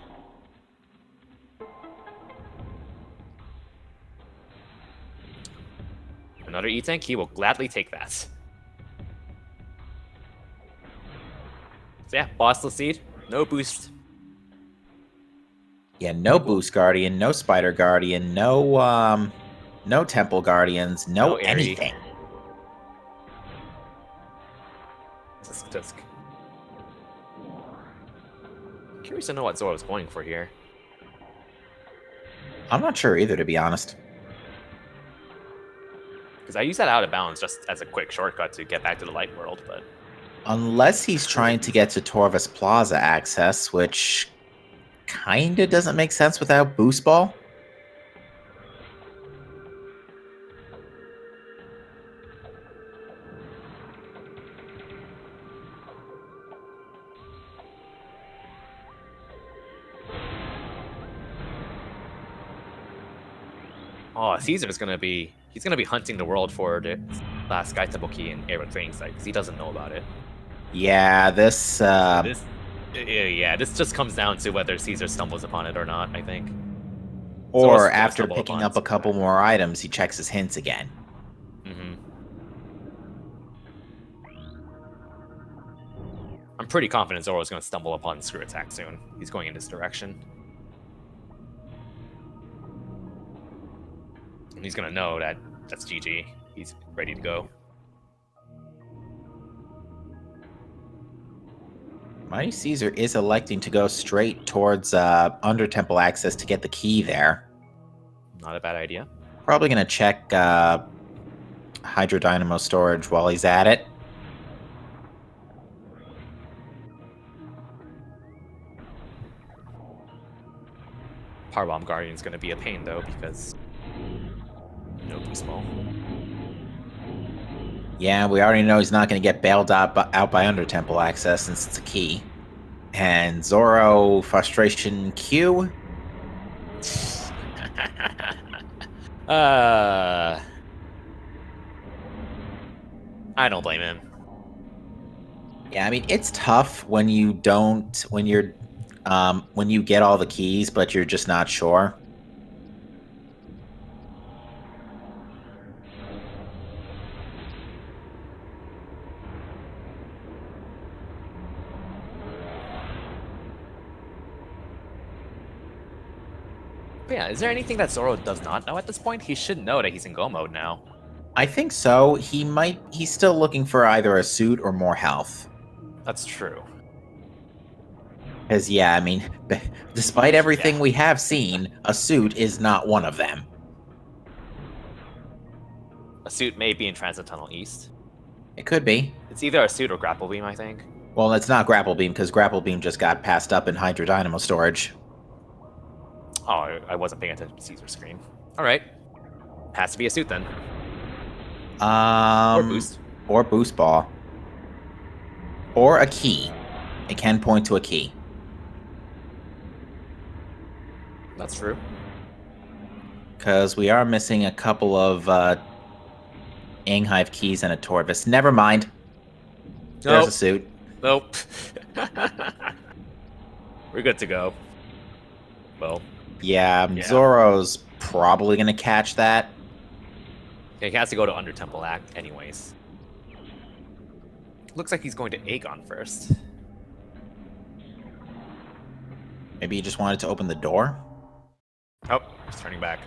Another E-Tank, he will gladly take that. So yeah, Bossless Seed, no boost. Yeah, no Boost Guardian, no Spider Guardian, no Temple Guardians, no anything. Tisk. Curious to know what Zoro's going for here. I'm not sure either, to be honest. Because I use that out of bounds just as a quick shortcut to get back to the light world, but... Unless he's trying to get to Torvus Plaza access, which kinda doesn't make sense without Boost Ball. Oh, Caesar's gonna be... He's gonna be hunting the world for the last Sky Temple key in Aero Training Site, because he doesn't know about it. Yeah, this just comes down to whether Caesar stumbles upon it or not, I think. Or after picking up a couple more items, he checks his hints again. I'm pretty confident Zoro's going to stumble upon Screw Attack soon. He's going in this direction. And he's going to know that that's GG. He's ready to go. MightyCaesar is electing to go straight towards Under Temple access to get the key there. Not a bad idea. Probably going to check Hydro Dynamo storage while he's at it. Power Bomb Guardian's going to be a pain, though, because no boost ball. Yeah, we already know he's not going to get bailed out by Under Temple access since it's a key. And Zoro, frustration Q. I don't blame him. Yeah, I mean, it's tough when you when you get all the keys, but you're just not sure. But yeah, is there anything that Zoro does not know at this point? He should know that he's in go mode now. I think so. He's still looking for either a suit or more health. That's true. Because, yeah, I mean, despite everything we have seen, a suit is not one of them. A suit may be in Transit Tunnel East. It could be. It's either a suit or grapple beam, I think. Well, it's not Grapple Beam, because Grapple Beam just got passed up in Hydro Dynamo storage. Oh, I wasn't paying attention to Caesar's screen. Alright. Has to be a suit then. Or boost. Or Boost Ball. Or a key. It can point to a key. That's true. Because we are missing a couple of Anghive keys and a Torvis. Never mind. There's a suit. Nope. We're good to go. Well. Yeah, Zoro's probably going to catch that. Yeah, he has to go to Under Temple Act anyways. Looks like he's going to Aegon first. Maybe he just wanted to open the door? Oh, he's turning back.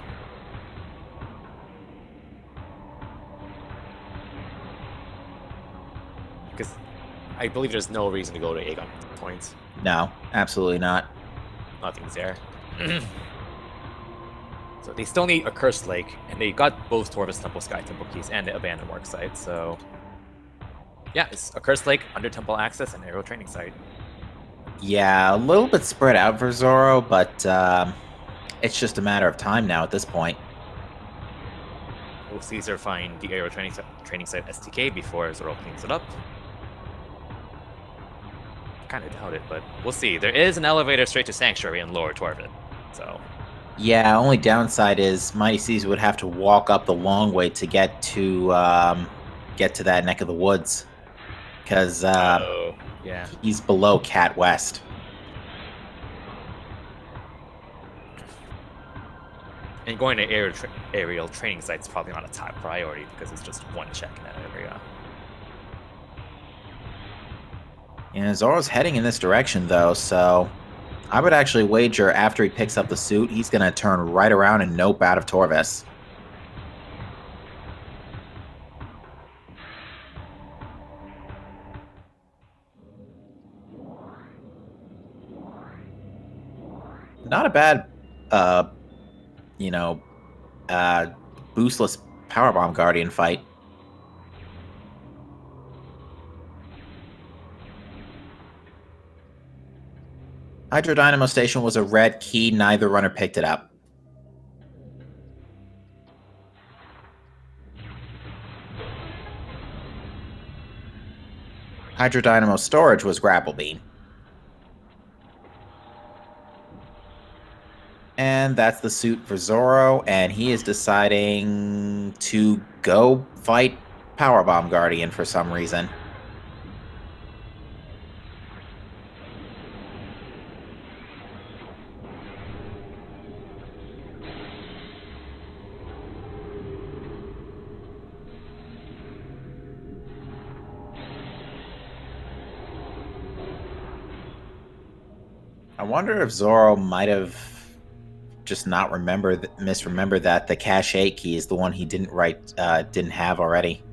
Because I believe there's no reason to go to Aegon at this point. No, absolutely not. Nothing's there. So they still need a Cursed Lake, and they got both Torvis Temple Sky Temple keys and the Abandoned Work Site, so... Yeah, it's a Cursed Lake, Under Temple Access, and Aero Training Site. Yeah, a little bit spread out for Zoro, but it's just a matter of time now at this point. Will Caesar find the Aero Training Site STK before Zoro cleans it up? Kind of doubt it, but we'll see. There is an elevator straight to Sanctuary in Lower Torvid, so... Yeah, only downside is MightyCaesar would have to walk up the long way to get to that neck of the woods. Because yeah, he's below Cat West. and going to aerial training site is probably not a top priority because it's just one check in that area. And Zoro's heading in this direction, though, so I would actually wager after he picks up the suit, he's going to turn right around and nope out of Torvis. Not a bad, boostless Powerbomb Guardian fight. Hydro Dynamo Station was a red key, neither runner picked it up. Hydro Dynamo Storage was Grapple Beam. And that's the suit for Zoro, and he is deciding to go fight Powerbomb Guardian for some reason. I wonder if Zoro might have just not misremembered that the Cache 8 key is the one he didn't have already.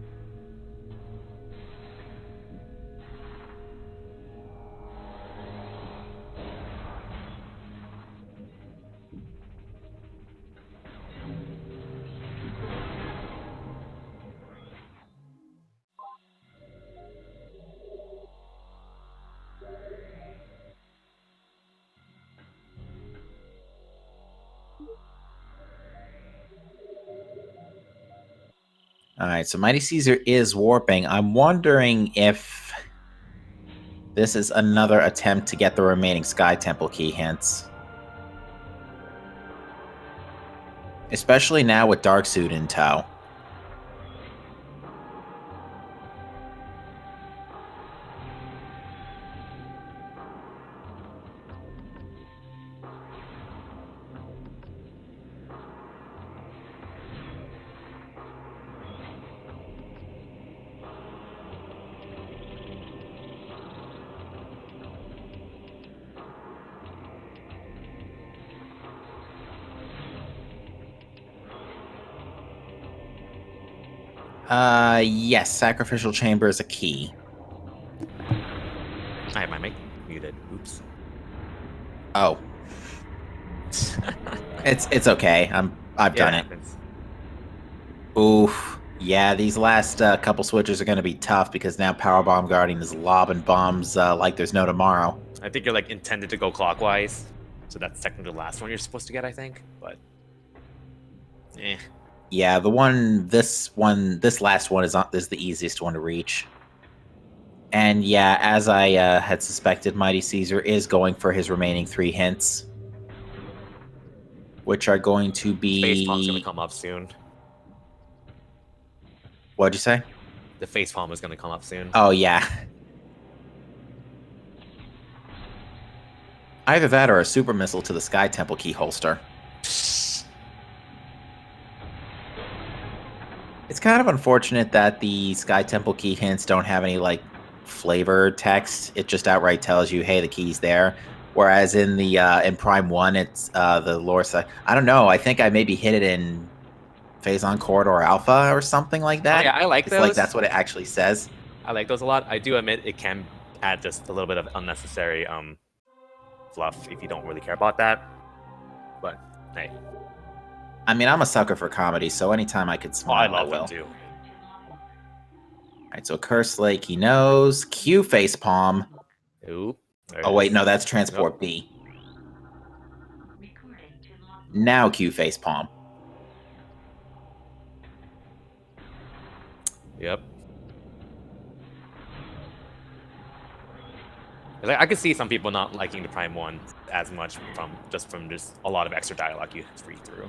All right, so Mighty Caesar is warping. I'm wondering if this is another attempt to get the remaining Sky Temple key hints. Especially now with Dark Suit in tow. Yes, Sacrificial Chamber is a key. I have my mic muted. Oops. Oh. It's okay. I've done it. Happens. Oof. Yeah, these last couple switches are going to be tough because now Powerbomb Guardian is lobbing bombs like there's no tomorrow. I think you're like intended to go clockwise, so that's technically the last one you're supposed to get, I think. But, Yeah, this last one is the easiest one to reach. And yeah, as I had suspected, Mighty Caesar is going for his remaining 3 hints, which are going to be. Facepalm's gonna come up soon. What'd you say? The facepalm is gonna come up soon. Oh yeah. Either that or a super missile to the Sky Temple key holster. It's kind of unfortunate that the Sky Temple key hints don't have any like flavor text. It just outright tells you, hey, the key's there. Whereas in the in Prime 1, it's the lore side. I don't know. I think I maybe hit it in Phazon Corridor Alpha or something like that. Oh, yeah, I like it's those. Like that's what it actually says. I like those a lot. I do admit it can add just a little bit of unnecessary fluff if you don't really care about that. But hey, I mean, I'm a sucker for comedy, so anytime I could smile, I love will. them too. All right, so Curse Lake, he knows. Q Facepalm. Ooh. Oh wait, no, that's Transport B. Now Q Facepalm. Yep. I could see some people not liking the Prime 1 as much from just a lot of extra dialogue you read through.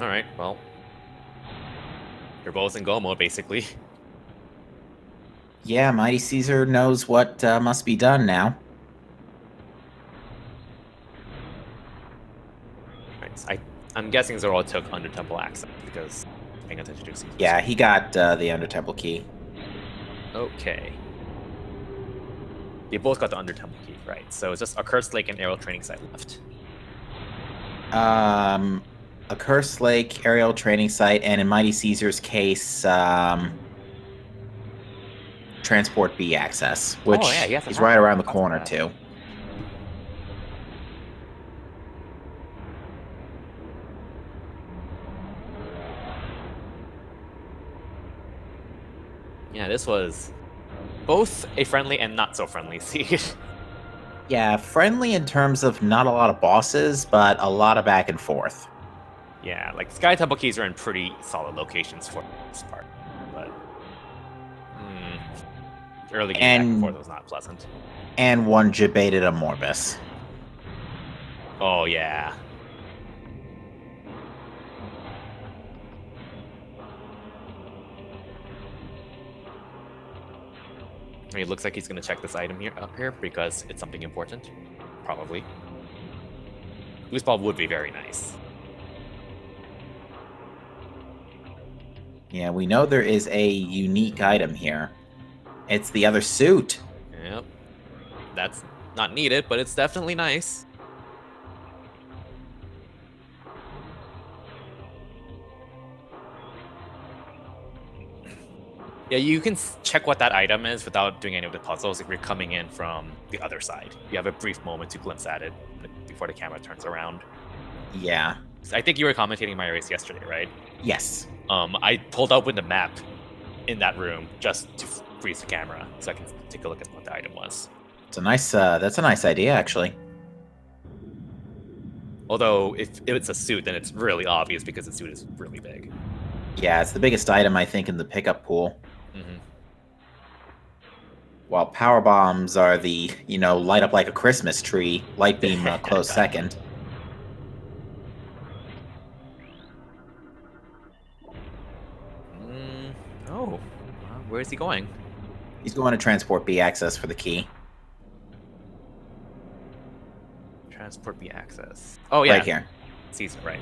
Alright, well. You're both in go mode, basically. Yeah, Mighty Caesar knows what must be done now. Right, I'm guessing Zoro took Under Temple access because paying attention to Caesar. Yeah, he got the Under Temple key. Okay. They both got the Under Temple key, right? So it's just a Cursed Lake and Aerial Training Site left. A Cursed Lake, Aerial Training Site, and in Mighty Caesar's case, Transport B access, which is right around the corner too. Yeah, this was both a friendly and not so friendly seed. Yeah, friendly in terms of not a lot of bosses, but a lot of back and forth. Yeah, like Sky Temple keys are in pretty solid locations for the most part, but early game back and forth was not pleasant. And one debated a Morbus. Oh yeah. I mean, it looks like he's going to check this item up here because it's something important. Probably. Loose ball would be very nice. Yeah, we know there is a unique item here. It's the other suit. Yep. That's not needed, but it's definitely nice. Yeah, you can check what that item is without doing any of the puzzles if you're coming in from the other side. You have a brief moment to glimpse at it before the camera turns around. Yeah. I think you were commentating my race yesterday, right? Yes. I pulled up with the map in that room just to freeze the camera so I can take a look at what the item was. It's a nice, that's a nice idea, actually. Although if it's a suit, then it's really obvious because the suit is really big. Yeah, it's the biggest item, I think, in the pickup pool. Mm-hmm. While power bombs are the, light up like a Christmas tree, light beam close second. Oh, where is he going? He's going to transport B access for the key. Transport B access. Oh yeah, Right here. Caesar, right.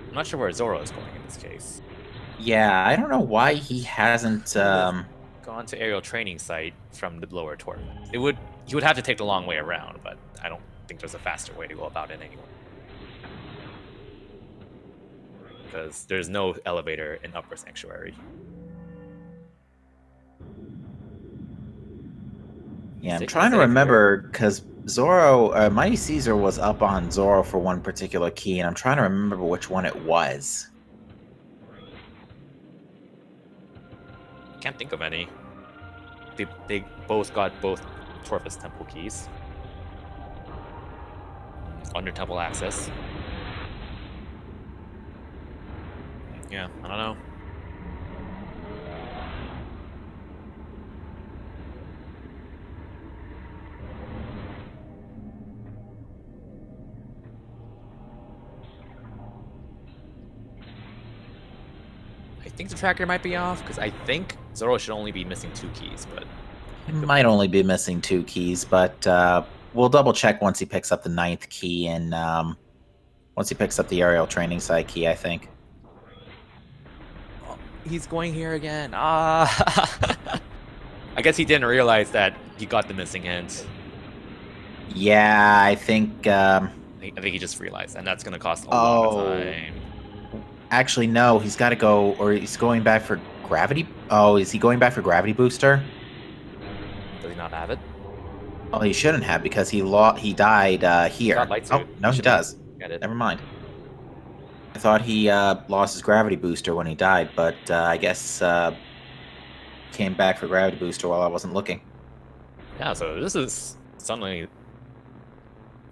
I'm not sure where Zoro is going in this case. Yeah, I don't know why he hasn't. Gone to aerial training site from the lower torp. He would have to take the long way around, but I don't think there's a faster way to go about it anyway. Because there's no elevator in Upper Sanctuary. Yeah, I'm trying to remember because MightyCaesar was up on Zoro for one particular key, and I'm trying to remember which one it was. Can't think of any. They both got both Torpus Temple keys. Under Temple access. Yeah, I don't know. I think the tracker might be off, because I think Zoro should only be missing 2 keys, but... He might only be missing 2 keys, but we'll double check once he picks up the 9th key and once he picks up the aerial training site key, I think. Oh, he's going here again. I guess he didn't realize that he got the missing hint. Yeah, I think... I think he just realized, and that's going to cost a lot of time. Actually, no, he's got to go, or he's going back for gravity. Oh, is he going back for gravity booster? Does he not have it? Oh, he shouldn't have because he died here. Oh, no, he does. Never mind. I thought he lost his gravity booster when he died, but I guess came back for gravity booster while I wasn't looking. Yeah, so this is suddenly...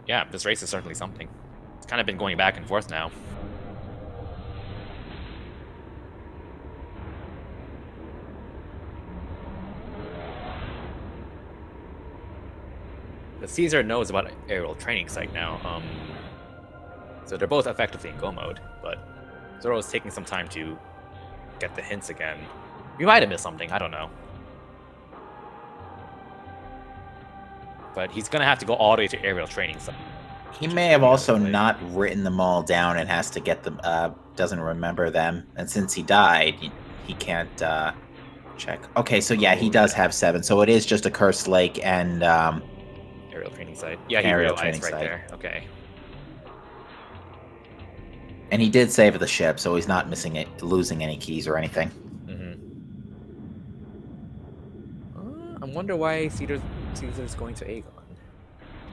Yeah, this race is certainly something. It's kind of been going back and forth now. The Caesar knows about aerial training site now, so they're both effectively in go mode, but Zoro is taking some time to get the hints again. We might have missed something, I don't know. But he's gonna have to go all the way to aerial training site. He may have also not written them all down and has to get them, doesn't remember them, and since he died, he can't check. Okay, so yeah, he does have 7, so it is just a Cursed Lake and... aerial training site. Yeah, he realized right there. Okay. And he did save the ship, so he's not losing any keys or anything. I wonder why Caesar's going to Aegon.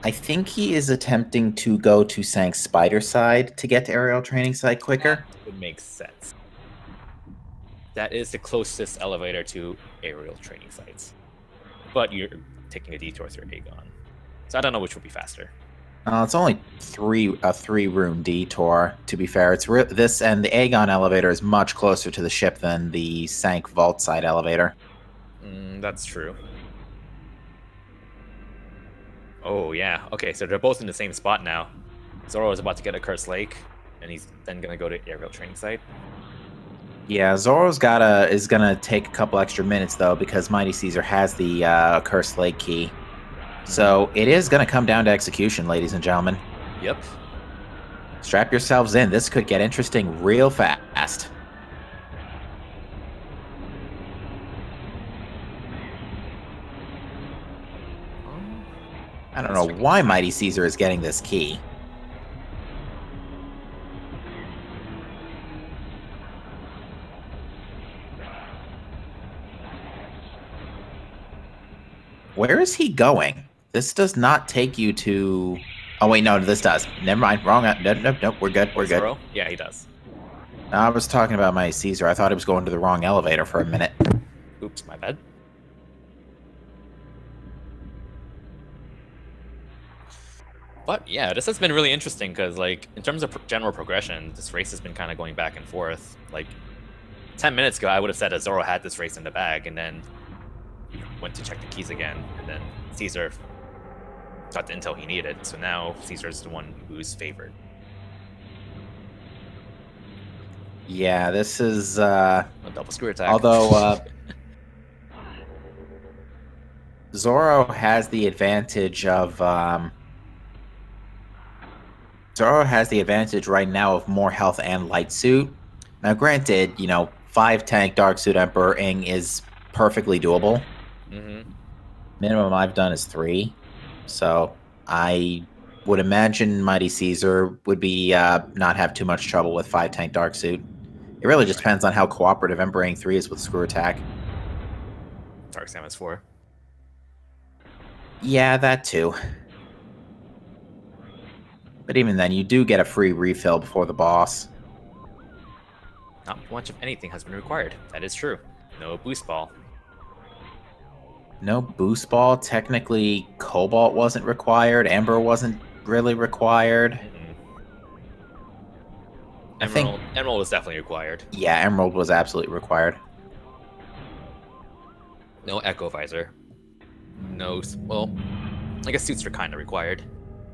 I think he is attempting to go to Sank's spider side to get to aerial training site quicker. That would make sense. That is the closest elevator to aerial training sites. But you're taking a detour through Aegon. So I don't know which would be faster. It's only a 3-room detour. To be fair, it's this and the Aegon elevator is much closer to the ship than the Sank vault side elevator. That's true. Oh yeah. Okay, so they're both in the same spot now. Zoro is about to get a Cursed Lake, and he's then gonna go to aerial training site. Yeah, Zoro's is gonna take a couple extra minutes though because MightyCaesar has the Cursed Lake key. So it is going to come down to execution, ladies and gentlemen. Yep. Strap yourselves in. This could get interesting real fast. I don't know why MightyCaesar is getting this key. Where is he going? This does not take you to... Oh, wait, no, this does. Never mind. Wrong. Nope, we're good. We're good. Yeah, he does. I was talking about MightyCaesar. I thought he was going to the wrong elevator for a minute. Oops, my bad. But yeah, this has been really interesting because, like, in terms of general progression, this race has been kind of going back and forth. Like, 10 minutes ago, I would have said that Zoro had this race in the bag, and then went to check the keys again, and then Caesar got the intel he needed. So now Caesar's the one who's favored. Yeah, this is A double screw attack. although Zoro has the advantage of Zoro has the advantage right now of more health and light suit. Now, granted, 5 tank Dark Suit Emperor Ing is perfectly doable. Minimum I've done is 3, so I would imagine MightyCaesar would be not have too much trouble with 5 tank Dark Suit. It really just depends on how cooperative Emperor Ing 3 is with Screw Attack. Dark Samus 4. Yeah, that too. But even then, you do get a free refill before the boss. Not much of anything has been required. That is true. No boost ball. No boost ball. Technically, Cobalt wasn't required. Ember wasn't really required. Emerald was definitely required. Yeah, Emerald was absolutely required. No Echo Visor. No, well, I guess suits are kind of required.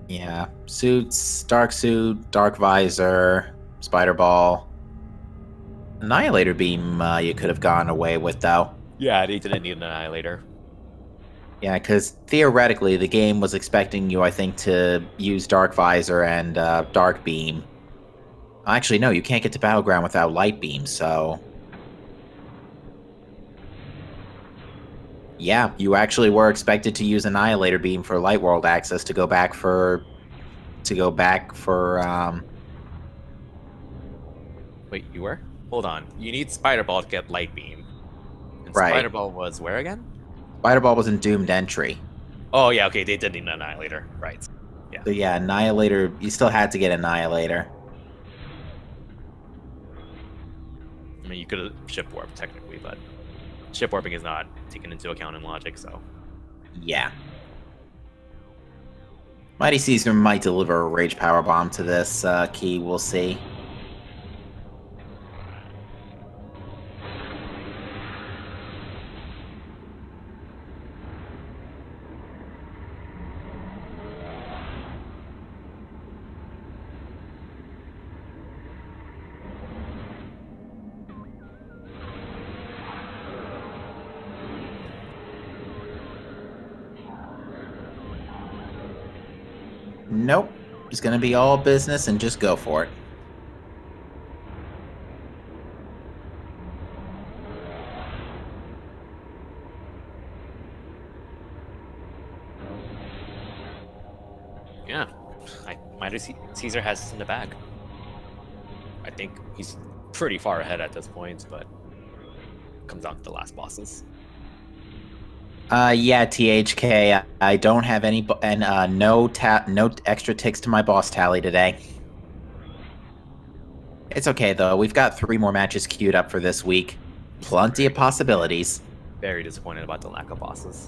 Yeah, suits, Dark Suit, Dark Visor, Spider Ball. Annihilator Beam you could have gone away with, though. Yeah, they didn't need an Annihilator. Yeah, because theoretically, the game was expecting you, I think, to use Dark Visor and Dark Beam. Actually, no, you can't get to Battleground without Light Beam, so... Yeah, you actually were expected to use Annihilator Beam for Light World access to go back for... Wait, you were? Hold on. You need Spider Ball to get Light Beam. And Right. Spider Ball was where again? Spider Ball was in Doomed Entry. Oh, yeah, okay, they did need an Annihilator. Right. Yeah. So yeah, Annihilator, you still had to get Annihilator. I mean, you could have ship warped, technically, but ship warping is not taken into account in logic, so... Yeah. MightyCaesar might deliver a Rage Power Bomb to this key, we'll see. Nope. It's gonna be all business and just go for it. Yeah. Caesar has this in the bag. I think he's pretty far ahead at this point, but comes down to the last bosses. Yeah, THK. I don't have any, no extra ticks to my boss tally today. It's okay though. We've got 3 more matches queued up for this week. Plenty of possibilities. Very disappointed about the lack of bosses.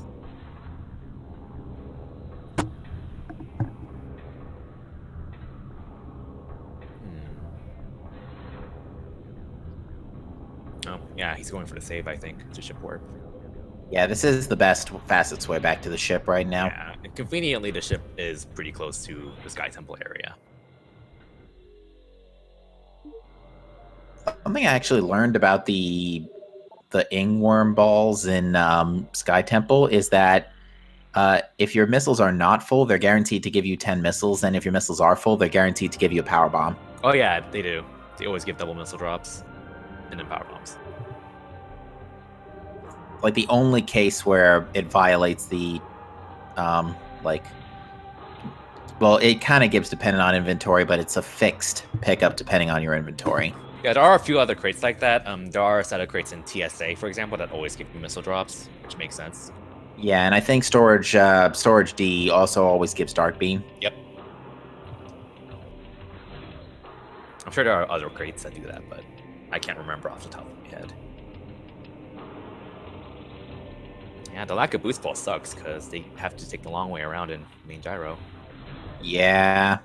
Oh, yeah, he's going for the save, I think, to ship warp. Yeah, this is the fastest way back to the ship right now. Yeah, and conveniently, the ship is pretty close to the Sky Temple area. Something I actually learned about the Ingworm balls in Sky Temple is that if your missiles are not full, they're guaranteed to give you 10 missiles, and if your missiles are full, they're guaranteed to give you a power bomb. Oh yeah, they do. They always give double missile drops, and then power bombs. Like the only case where it violates the, well, it kind of gives dependent on inventory, but it's a fixed pickup depending on your inventory. Yeah, there are a few other crates like that. There are a set of crates in TSA, for example, that always give you missile drops, which makes sense. Yeah, and I think storage D also always gives Dark Beam. Yep. I'm sure there are other crates that do that, but I can't remember off the top of my head. Yeah, the lack of boost ball sucks because they have to take the long way around in main gyro. Yeah.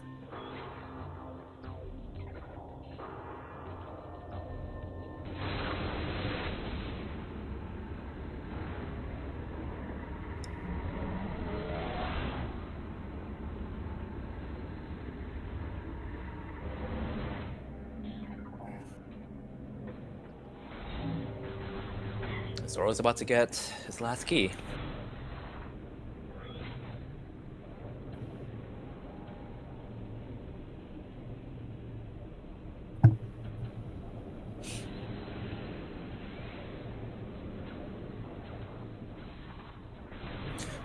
Zoro's about to get his last key.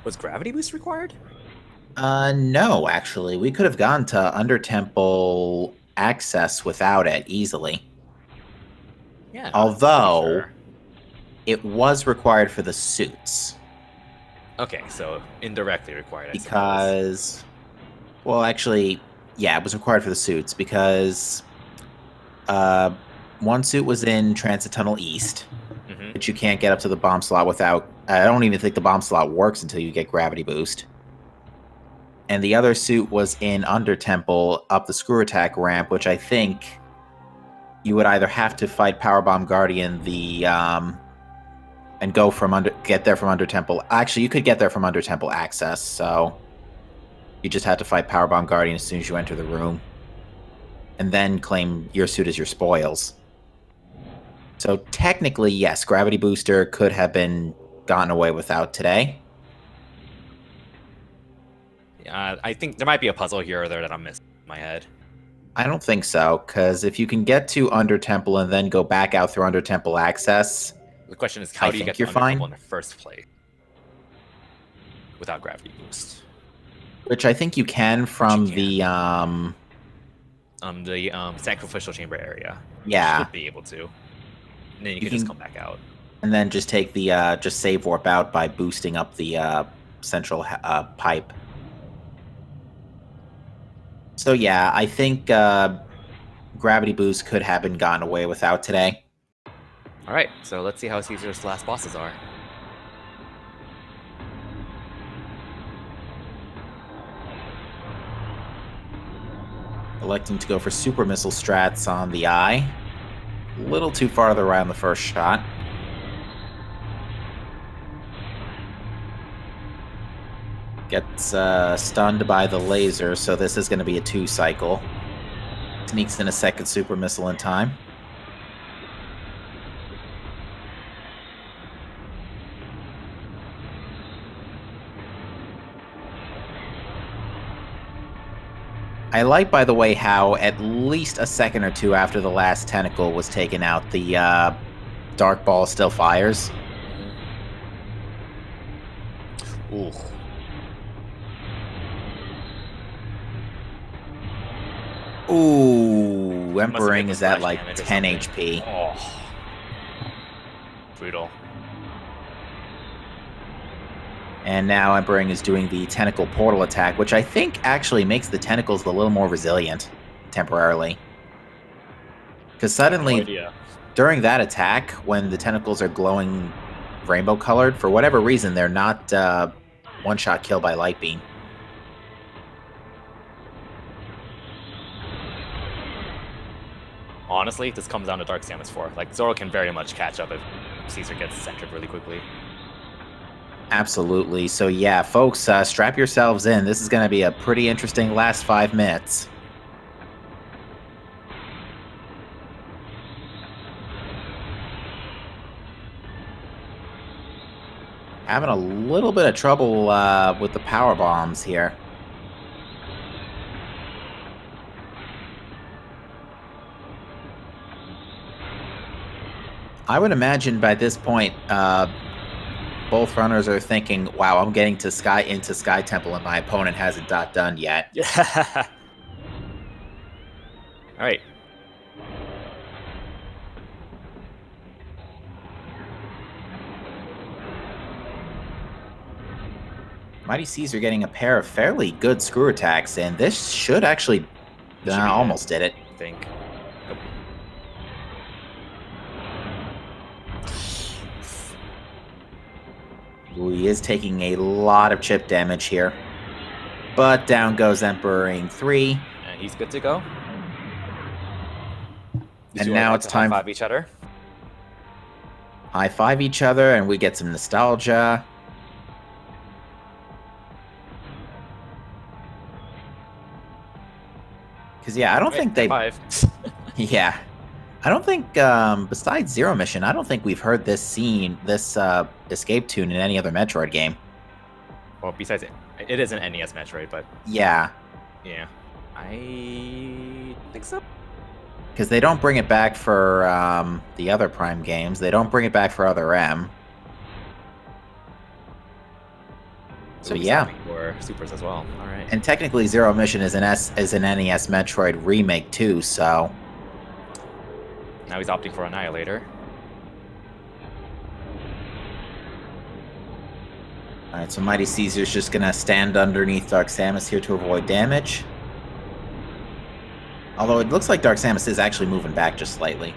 Was gravity boost required? No, actually. We could have gone to Undertemple access without it easily. Yeah. Although, Sure. it was required for the suits. Okay, so indirectly required, I suppose. Because, well, actually, yeah, it was required for the suits because one suit was in Transit Tunnel East, which you can't get up to the bomb slot without. I don't even think the bomb slot works until you get gravity boost. And the other suit was in Undertemple up the screw attack ramp, which I think you would either have to fight Powerbomb Guardian and get there from Undertemple. Actually, you could get there from Undertemple access, so you just had to fight Powerbomb Guardian as soon as you enter the room, and then claim your suit as your spoils. So technically, yes, Gravity Booster could have been gotten away without today. I think there might be a puzzle here or there that I'm missing in my head. I don't think so, because if you can get to Undertemple and then go back out through Undertemple access, The question is, how do you get to Undertemple in the first place without gravity boost? Which I think you can from the sacrificial chamber area. Yeah. You should be able to. And then you can just come back out. And then just take the just save warp out by boosting up the central pipe. So yeah, I think gravity boost could have been gotten away without today. All right, so let's see how Caesar's last bosses are. Electing to go for super missile strats on the eye. A little too far to the right on the first shot. Gets stunned by the laser, so this is going to be a 2-cycle. Sneaks in a second super missile in time. I like, by the way, how at least a second or two after the last tentacle was taken out, the dark ball still fires. Ooh. Ooh, Emperor is at like 10 HP. Oh. Brutal. And now Emperor is doing the tentacle portal attack, which I think actually makes the tentacles a little more resilient temporarily. Because suddenly, during that attack, when the tentacles are glowing rainbow colored, for whatever reason, they're not one-shot kill by light beam. Honestly, this comes down to Dark Samus 4. Like, Zoro can very much catch up if Caesar gets centered really quickly. Absolutely. So yeah, folks, strap yourselves in. This is going to be a pretty interesting last 5 minutes. Having a little bit of trouble with the power bombs here. I would imagine by this point, both runners are thinking, wow, I'm getting to into Sky Temple and my opponent hasn't done yet. Yeah. All right. MightyCaesar getting a pair of fairly good screw attacks, and this should actually almost did it. I think. Ooh, he is taking a lot of chip damage here. But down goes Emperor 3. And he's good to go. And now it's time to high-five each other. High-five each other, and we get some nostalgia. Because, yeah, I don't think they... Yeah. I don't think, besides Zero Mission, I don't think we've heard this scene, this escape tune in any other Metroid game. Well, besides it is an NES Metroid, but... Yeah. Yeah. I think so. Because they don't bring it back for the other Prime games. They don't bring it back for Other M. So yeah. Or Supers as well. All right. And technically, Zero Mission is an NES Metroid remake too. So now he's opting for Annihilator. All right. So Mighty Caesar's just gonna stand underneath Dark Samus here to avoid damage. Although it looks like Dark Samus is actually moving back just slightly.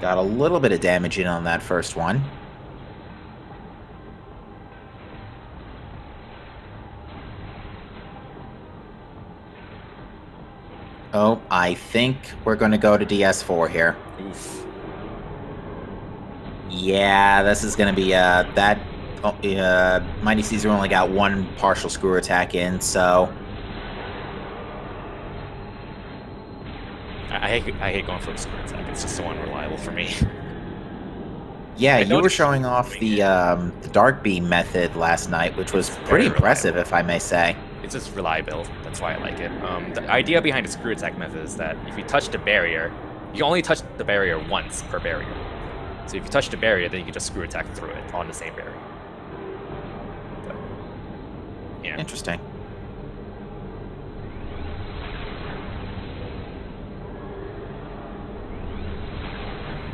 Got a little bit of damage in on that first one. Oh, I think we're going to go to DS4 here. Oof. Yeah, this is going to be that... Mighty Caesar only got one partial screw attack in, so... I hate going for a screw attack. It's just so unreliable for me. Yeah, you were showing off the Dark Beam method last night, which was pretty impressive, if I may say. It's just reliable. That's why I like it. The idea behind the screw attack method is that if you touch the barrier, you only touch the barrier once per barrier. So if you touch the barrier, then you can just screw attack through it on the same barrier. But, yeah. Interesting.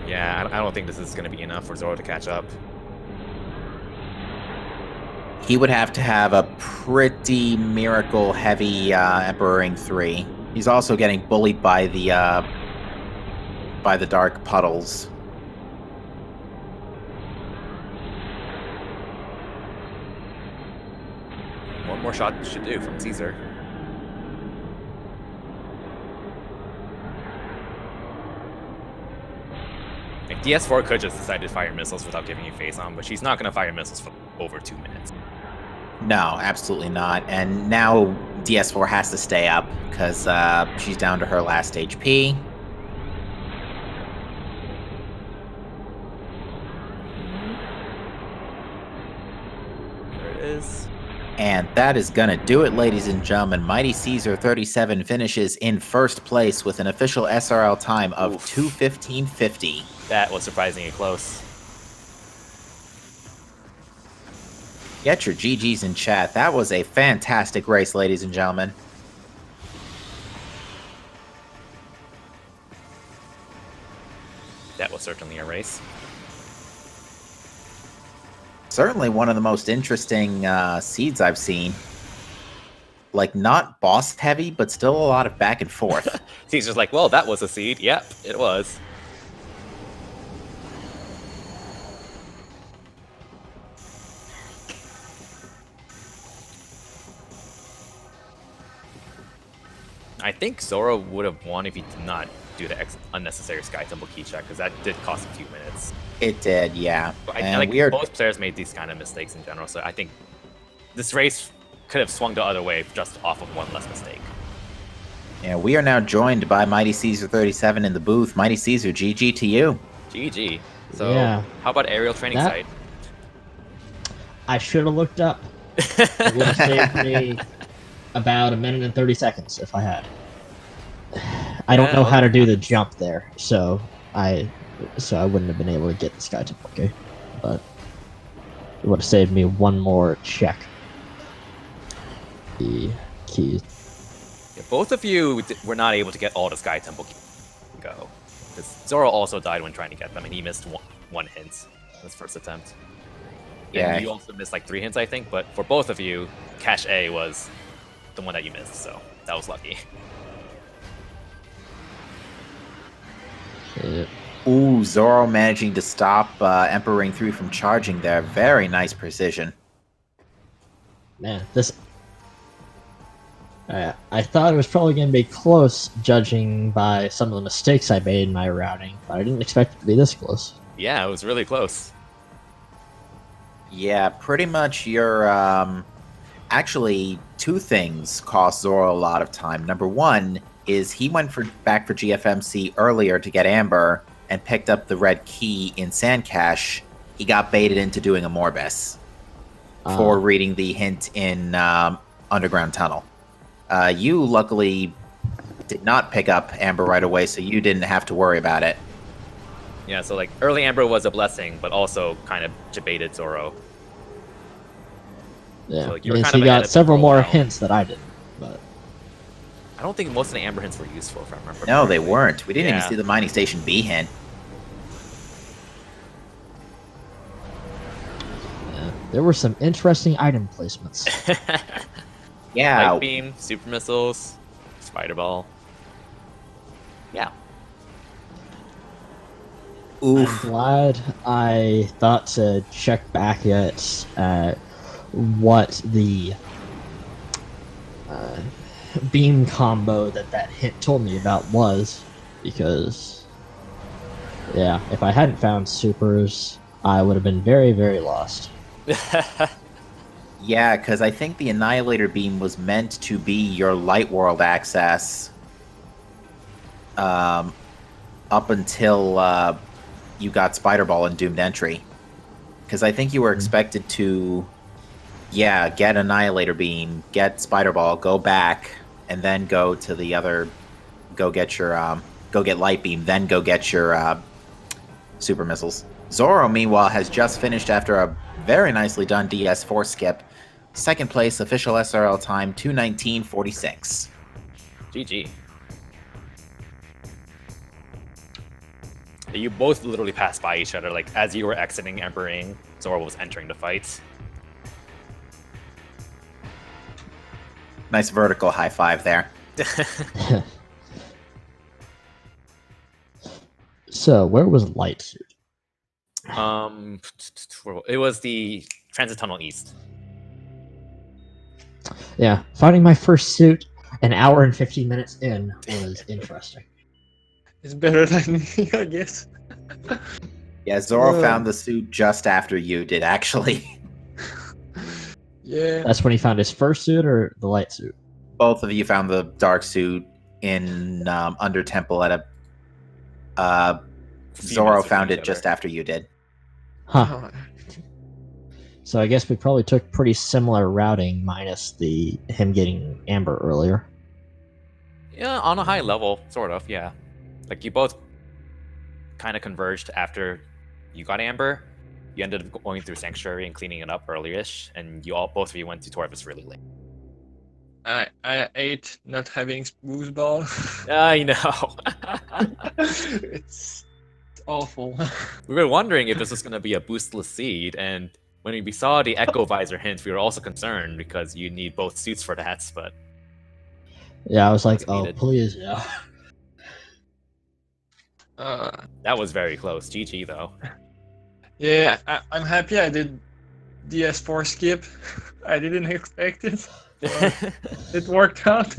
Yeah, I don't think this is going to be enough for Zoro to catch up. He would have to have a pretty miracle-heavy Emperor 3. He's also getting bullied by the dark puddles. One more shot should do from Caesar. Like DS4 could just decide to fire missiles without giving you face on, but she's not going to fire missiles for over 2 minutes. No, absolutely not. And now DS4 has to stay up because she's down to her last HP. There it is. And that is going to do it, ladies and gentlemen. MightyCaesar37 finishes in first place with an official SRL time of 2:15.50. That was surprisingly close. Get your GGs in chat. That was a fantastic race, ladies and gentlemen. That was certainly a race. Certainly one of the most interesting seeds I've seen. Like, not boss heavy, but still a lot of back and forth. Caesar's like, well, that was a seed. Yep, it was. I think Zoro would have won if he did not do the unnecessary Sky Temple key check, because that did cost a few minutes. It did, yeah. But I like both players made these kind of mistakes in general, so I think this race could have swung the other way just off of one less mistake. Yeah, we are now joined by MightyCaesar37 in the booth. Mighty Caesar, GG to you. GG. So, how about aerial training site? I should have looked up. It would have saved me about 1 minute and 30 seconds if I had. I don't know how to do the jump there, so I wouldn't have been able to get the Sky Temple, okay? But it would have saved me one more check. The keys. Yeah, both of you were not able to get all the Sky Temple keys go. Because Zoro also died when trying to get them, and he missed one hint in his first attempt. Yeah, you also missed like 3 hints, I think, but for both of you, Cache A was the one that you missed, so that was lucky. Ooh, Zoro managing to stop Emperor Ring 3 from charging there. Very nice precision. Man, this. I thought it was probably going to be close, judging by some of the mistakes I made in my routing, but I didn't expect it to be this close. Yeah, it was really close. Yeah, pretty much your actually two things cost Zoro a lot of time. Number one is he went back for GFMC earlier to get Amber and picked up the red key in Sand Cache. He got baited into doing a Morbus for reading the hint in Underground Tunnel. You luckily did not pick up Amber right away, so you didn't have to worry about it. Yeah, so like early Amber was a blessing, but also kind of debated Zoro. Yeah, So, like, you were kind he of ahead got of several the more rollout. hints that I didn't, but I don't think most of the Amber hints were useful, if I remember. No, they correctly. weren't. We didn't even Yeah. see the Mining Station B hint. yeah, there were some interesting item placements. Yeah, Light beam, super missiles, spider ball. Yeah. oof. I'm glad I thought to check back at what the beam combo that hint told me about was, because yeah, if I hadn't found supers, I would have been very, very lost. Yeah, because I think the Annihilator Beam was meant to be your Light World access up until you got Spider Ball and Doomed Entry. Because I think you were expected to, get Annihilator Beam, get Spider Ball, go back, and then go to the other, go get Light Beam, then go get your Super Missiles. Zoro, meanwhile, has just finished after a very nicely done DS4 skip. Second place, official SRL time, 2:19.46. GG. You both literally passed by each other, like as you were exiting Emperor Ring, Zoro was entering the fight. Nice vertical high five there. So, where was Light Suit? It was the Transit Tunnel East. Yeah, finding my first suit an hour and 15 minutes in was interesting. It's better than me, I guess. Yeah, Zoro found the suit just after you did, actually. Yeah. That's when he found his first suit or the light suit? Both of you found the dark suit in Under Temple at a... Zoro found it just after you did. Huh. So I guess we probably took pretty similar routing minus him getting Amber earlier. Yeah, on a high level, sort of, yeah. Like, you both kind of converged after you got Amber. You ended up going through Sanctuary and cleaning it up early-ish, and both of you went to Torvus really late. I hate not having boost ball. I know. It's awful. We were wondering if this was going to be a boostless seed, and when we saw the Echo Visor hint, we were also concerned because you need both suits for that, but... Yeah, I was like, That's oh, needed. please, yeah. That was very close. GG, though. Yeah, I'm happy I did DS4 skip. I didn't expect it. But it worked out.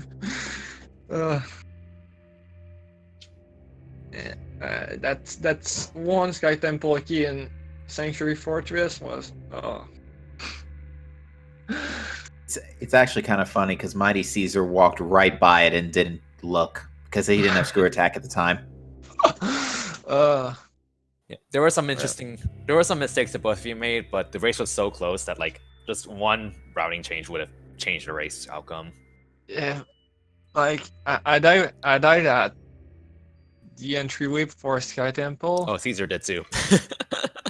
That's one Sky Temple key and Sanctuary Fortress was. It's actually kind of funny because MightyCaesar walked right by it and didn't look because he didn't have screw attack at the time. Yeah, there were some mistakes that both of you made, but the race was so close that like just one routing change would have changed the race outcome. Yeah, like I died at the entryway for Sky Temple. Oh, Caesar did too.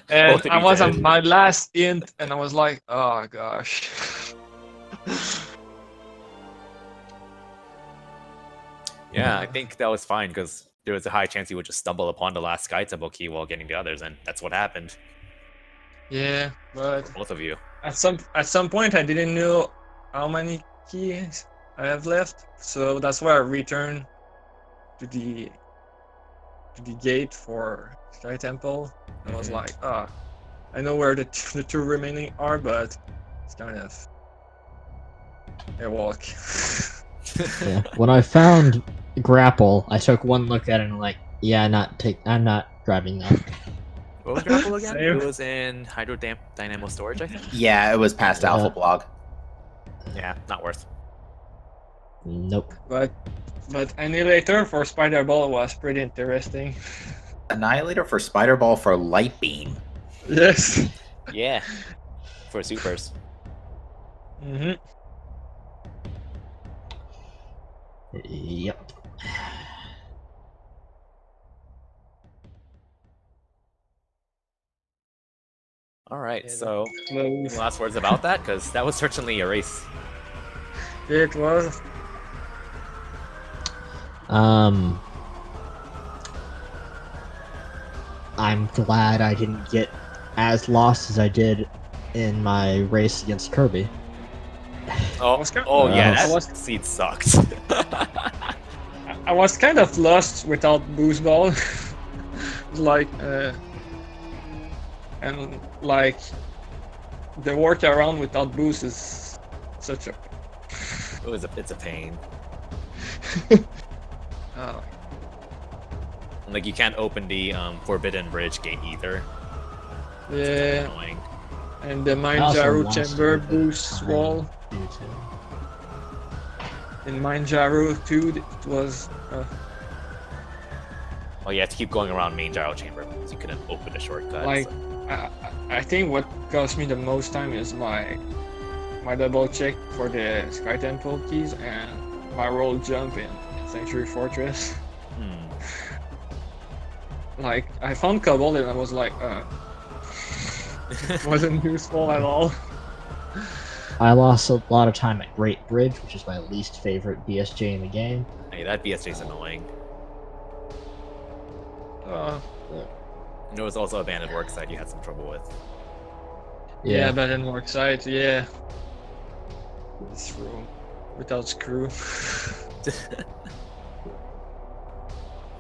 And Both of I you was did. on my last int, and I was like, oh gosh. Yeah, I think that was fine because there was a high chance you would just stumble upon the last Sky Temple key while getting the others, and that's what happened. Yeah, but Both of you. at some point I didn't know how many keys I have left, so that's why I returned to the to the gate for Sky Temple. I was Mhm. like, I know where the two remaining are, but it's kind of a walk. Yeah. When I found Grapple, I took one look at it and I'm like, yeah, I'm not grabbing that. What was grapple again? Same. It was in Dynamo Storage, I think. Yeah, it was past Alpha Blog. Yeah, not worth. Nope. But Annihilator for Spider Ball was pretty interesting. Annihilator for Spider Ball for Light Beam. Yes. Yeah, for supers. Mm-hmm. Yep. All right, Yeah, so Close. any last words about that? Because that was certainly a race. It was. I'm glad I didn't get as lost as I did in my race against Kirby. Oh, was kind- yeah, I that was- seed sucked. I was kind of lost without Boost Ball. like, and like, the workaround without Boost is such a. It's a pain. Uh, Like you can't open the Forbidden Bridge gate either. It's yeah, annoying. and the I Mind also Jaru lost a chamber little bit of boost time wall. due to- In Mind Jaru 2, it was. Well, you have to keep going around main gyro chamber because you couldn't open a shortcut. Like, so- I think what cost me the most time is my double check for the Sky Temple keys and my roll jump in Sanctuary Fortress. Hmm. Like, I found Cobalt and I was like, it wasn't useful at all. I lost a lot of time at Great Bridge, which is my least favorite BSJ in the game. Hey, that BSJ is annoying. And there was also a banded work site you had some trouble with. Yeah, but in work site, yeah. This room without screw.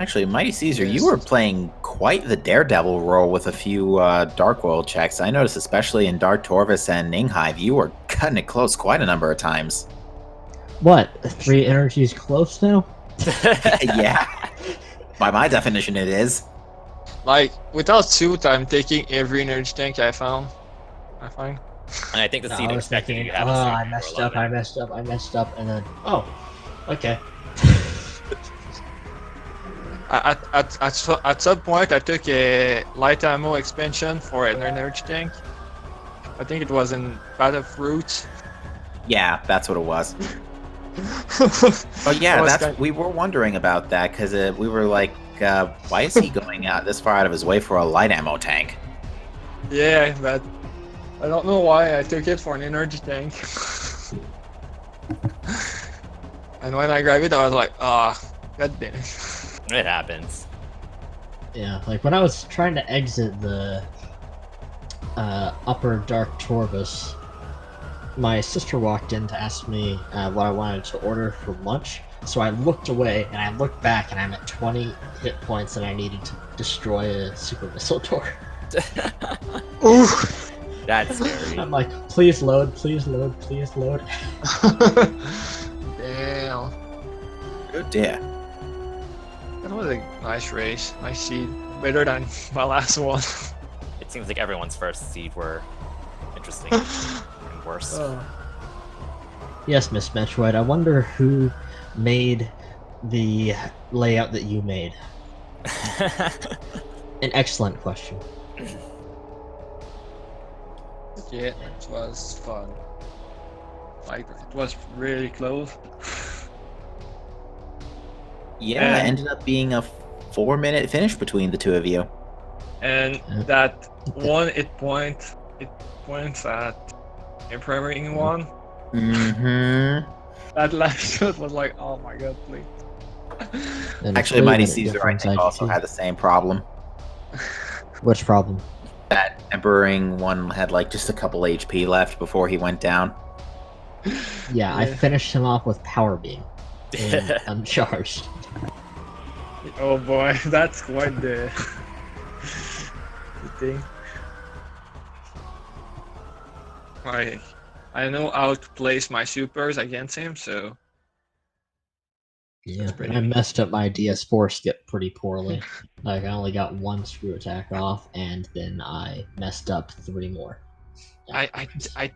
Actually, Mighty Caesar, Yes. you were playing quite the daredevil role with a few Dark World checks. I noticed, especially in Dark Torvis and Ninghive, you were cutting it close quite a number of times. What? 3 energies close now? Yeah, by my definition, it is. Like, without suit, I'm taking every energy tank I find. And I think the No, seed I was expected thinking, you to have oh, a suit I for messed a lot up, of I it. messed up, I messed up, and then, oh, okay. At some point, I took a light ammo expansion for an energy tank. I think it was in Path of Roots. Yeah, that's what it was. But But yeah, we were wondering about that because we were like, why is he going out this far out of his way for a light ammo tank? Yeah, but I don't know why I took it for an energy tank. And when I grabbed it, I was like, god damn it. It happens. Yeah, like when I was trying to exit the upper Dark Torvis, my sister walked in to ask me what I wanted to order for lunch. So I looked away and I looked back and I'm at 20 hit points and I needed to destroy a super missile door. Ooh. That's scary. I'm like, please load, please load, please load. Damn. Good dear. That was a nice race. Nice seed. Better than my last one. It seems like everyone's first seed were interesting and worse. Yes, Miss Metroid, I wonder who made the layout that you made. An excellent question. Yeah, it was fun. Like, it was really close. Yeah, it And- ended up being a 4-minute finish between the two of you. And Yeah. that one it points at improving one. Mm-hmm. That last shot was like, oh my god, please. And a Actually, Mighty 3-minute Caesar, I difference, think, also see. had the same problem. Which problem? That Emperor one had like just a couple HP left before he went down. Yeah, I Yeah. finished him off with Power Beam. And uncharged. Oh boy, that's quite the thing. I know how to place my supers against him, so Yeah, pretty I neat. messed up my DS4 skip pretty poorly. Like I only got one screw attack off, and then I messed up 3 more. I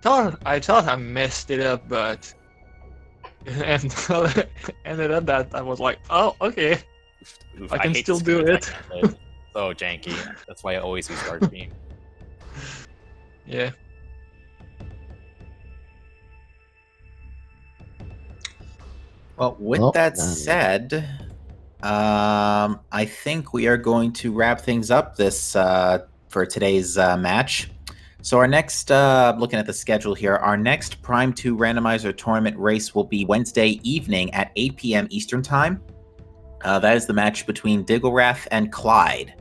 thought I messed it up, but and ended up that I was like, oh okay, Oof, I can hate the still do screen it. attack method. So janky. That's why I always use guard beam. Yeah. Well, with Well, that said, I think we are going to wrap things up this for today's match. So our next, looking at the schedule here, our next Prime 2 Randomizer tournament race will be Wednesday evening at 8 p.m. Eastern Time. That is the match between Digglerath and Clyde.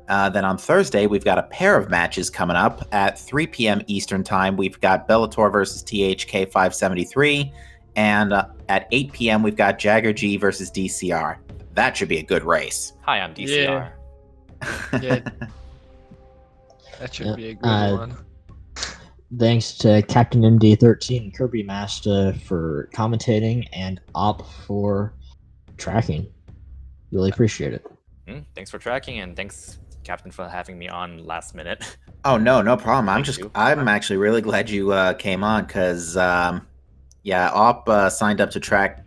Then on Thursday, we've got a pair of matches coming up at 3 p.m. Eastern Time. We've got Bellator versus THK573, and at 8 p.m. we've got Jagger G versus DCR. That should be a good race. Hi, I'm DCR. Yeah. That should be a good one. Thanks to Captain MD13 and Kirby Master for commentating and Op for tracking. Really appreciate it. Thanks for tracking, and thanks, Captain, for having me on last minute. Oh no problem. Thank you. I'm actually really glad you came on because Op signed up to track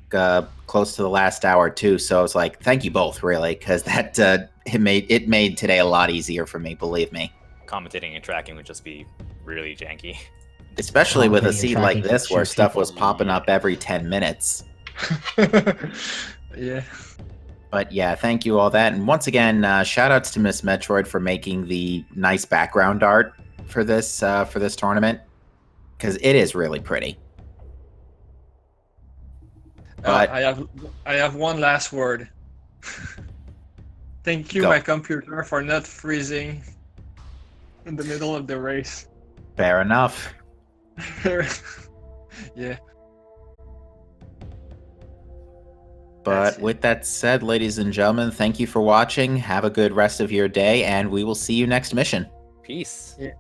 close to the last hour too. So I was like, thank you both really, because that it made today a lot easier for me. Believe me. Commentating and tracking would just be really janky. Especially with a Commentating and seed like tracking this for where two stuff was people. popping up every 10 minutes. Yeah. But yeah, thank you all that. And once again, shout outs to Miss Metroid for making the nice background art for this tournament, because it is really pretty. But I have one last word. Thank you, Go. my computer, for not freezing in the middle of the race. fair enough. Yeah. But That's it. with that said, ladies and gentlemen, thank you for watching. Have a good rest of your day, and we will see you next mission. Peace. Yeah.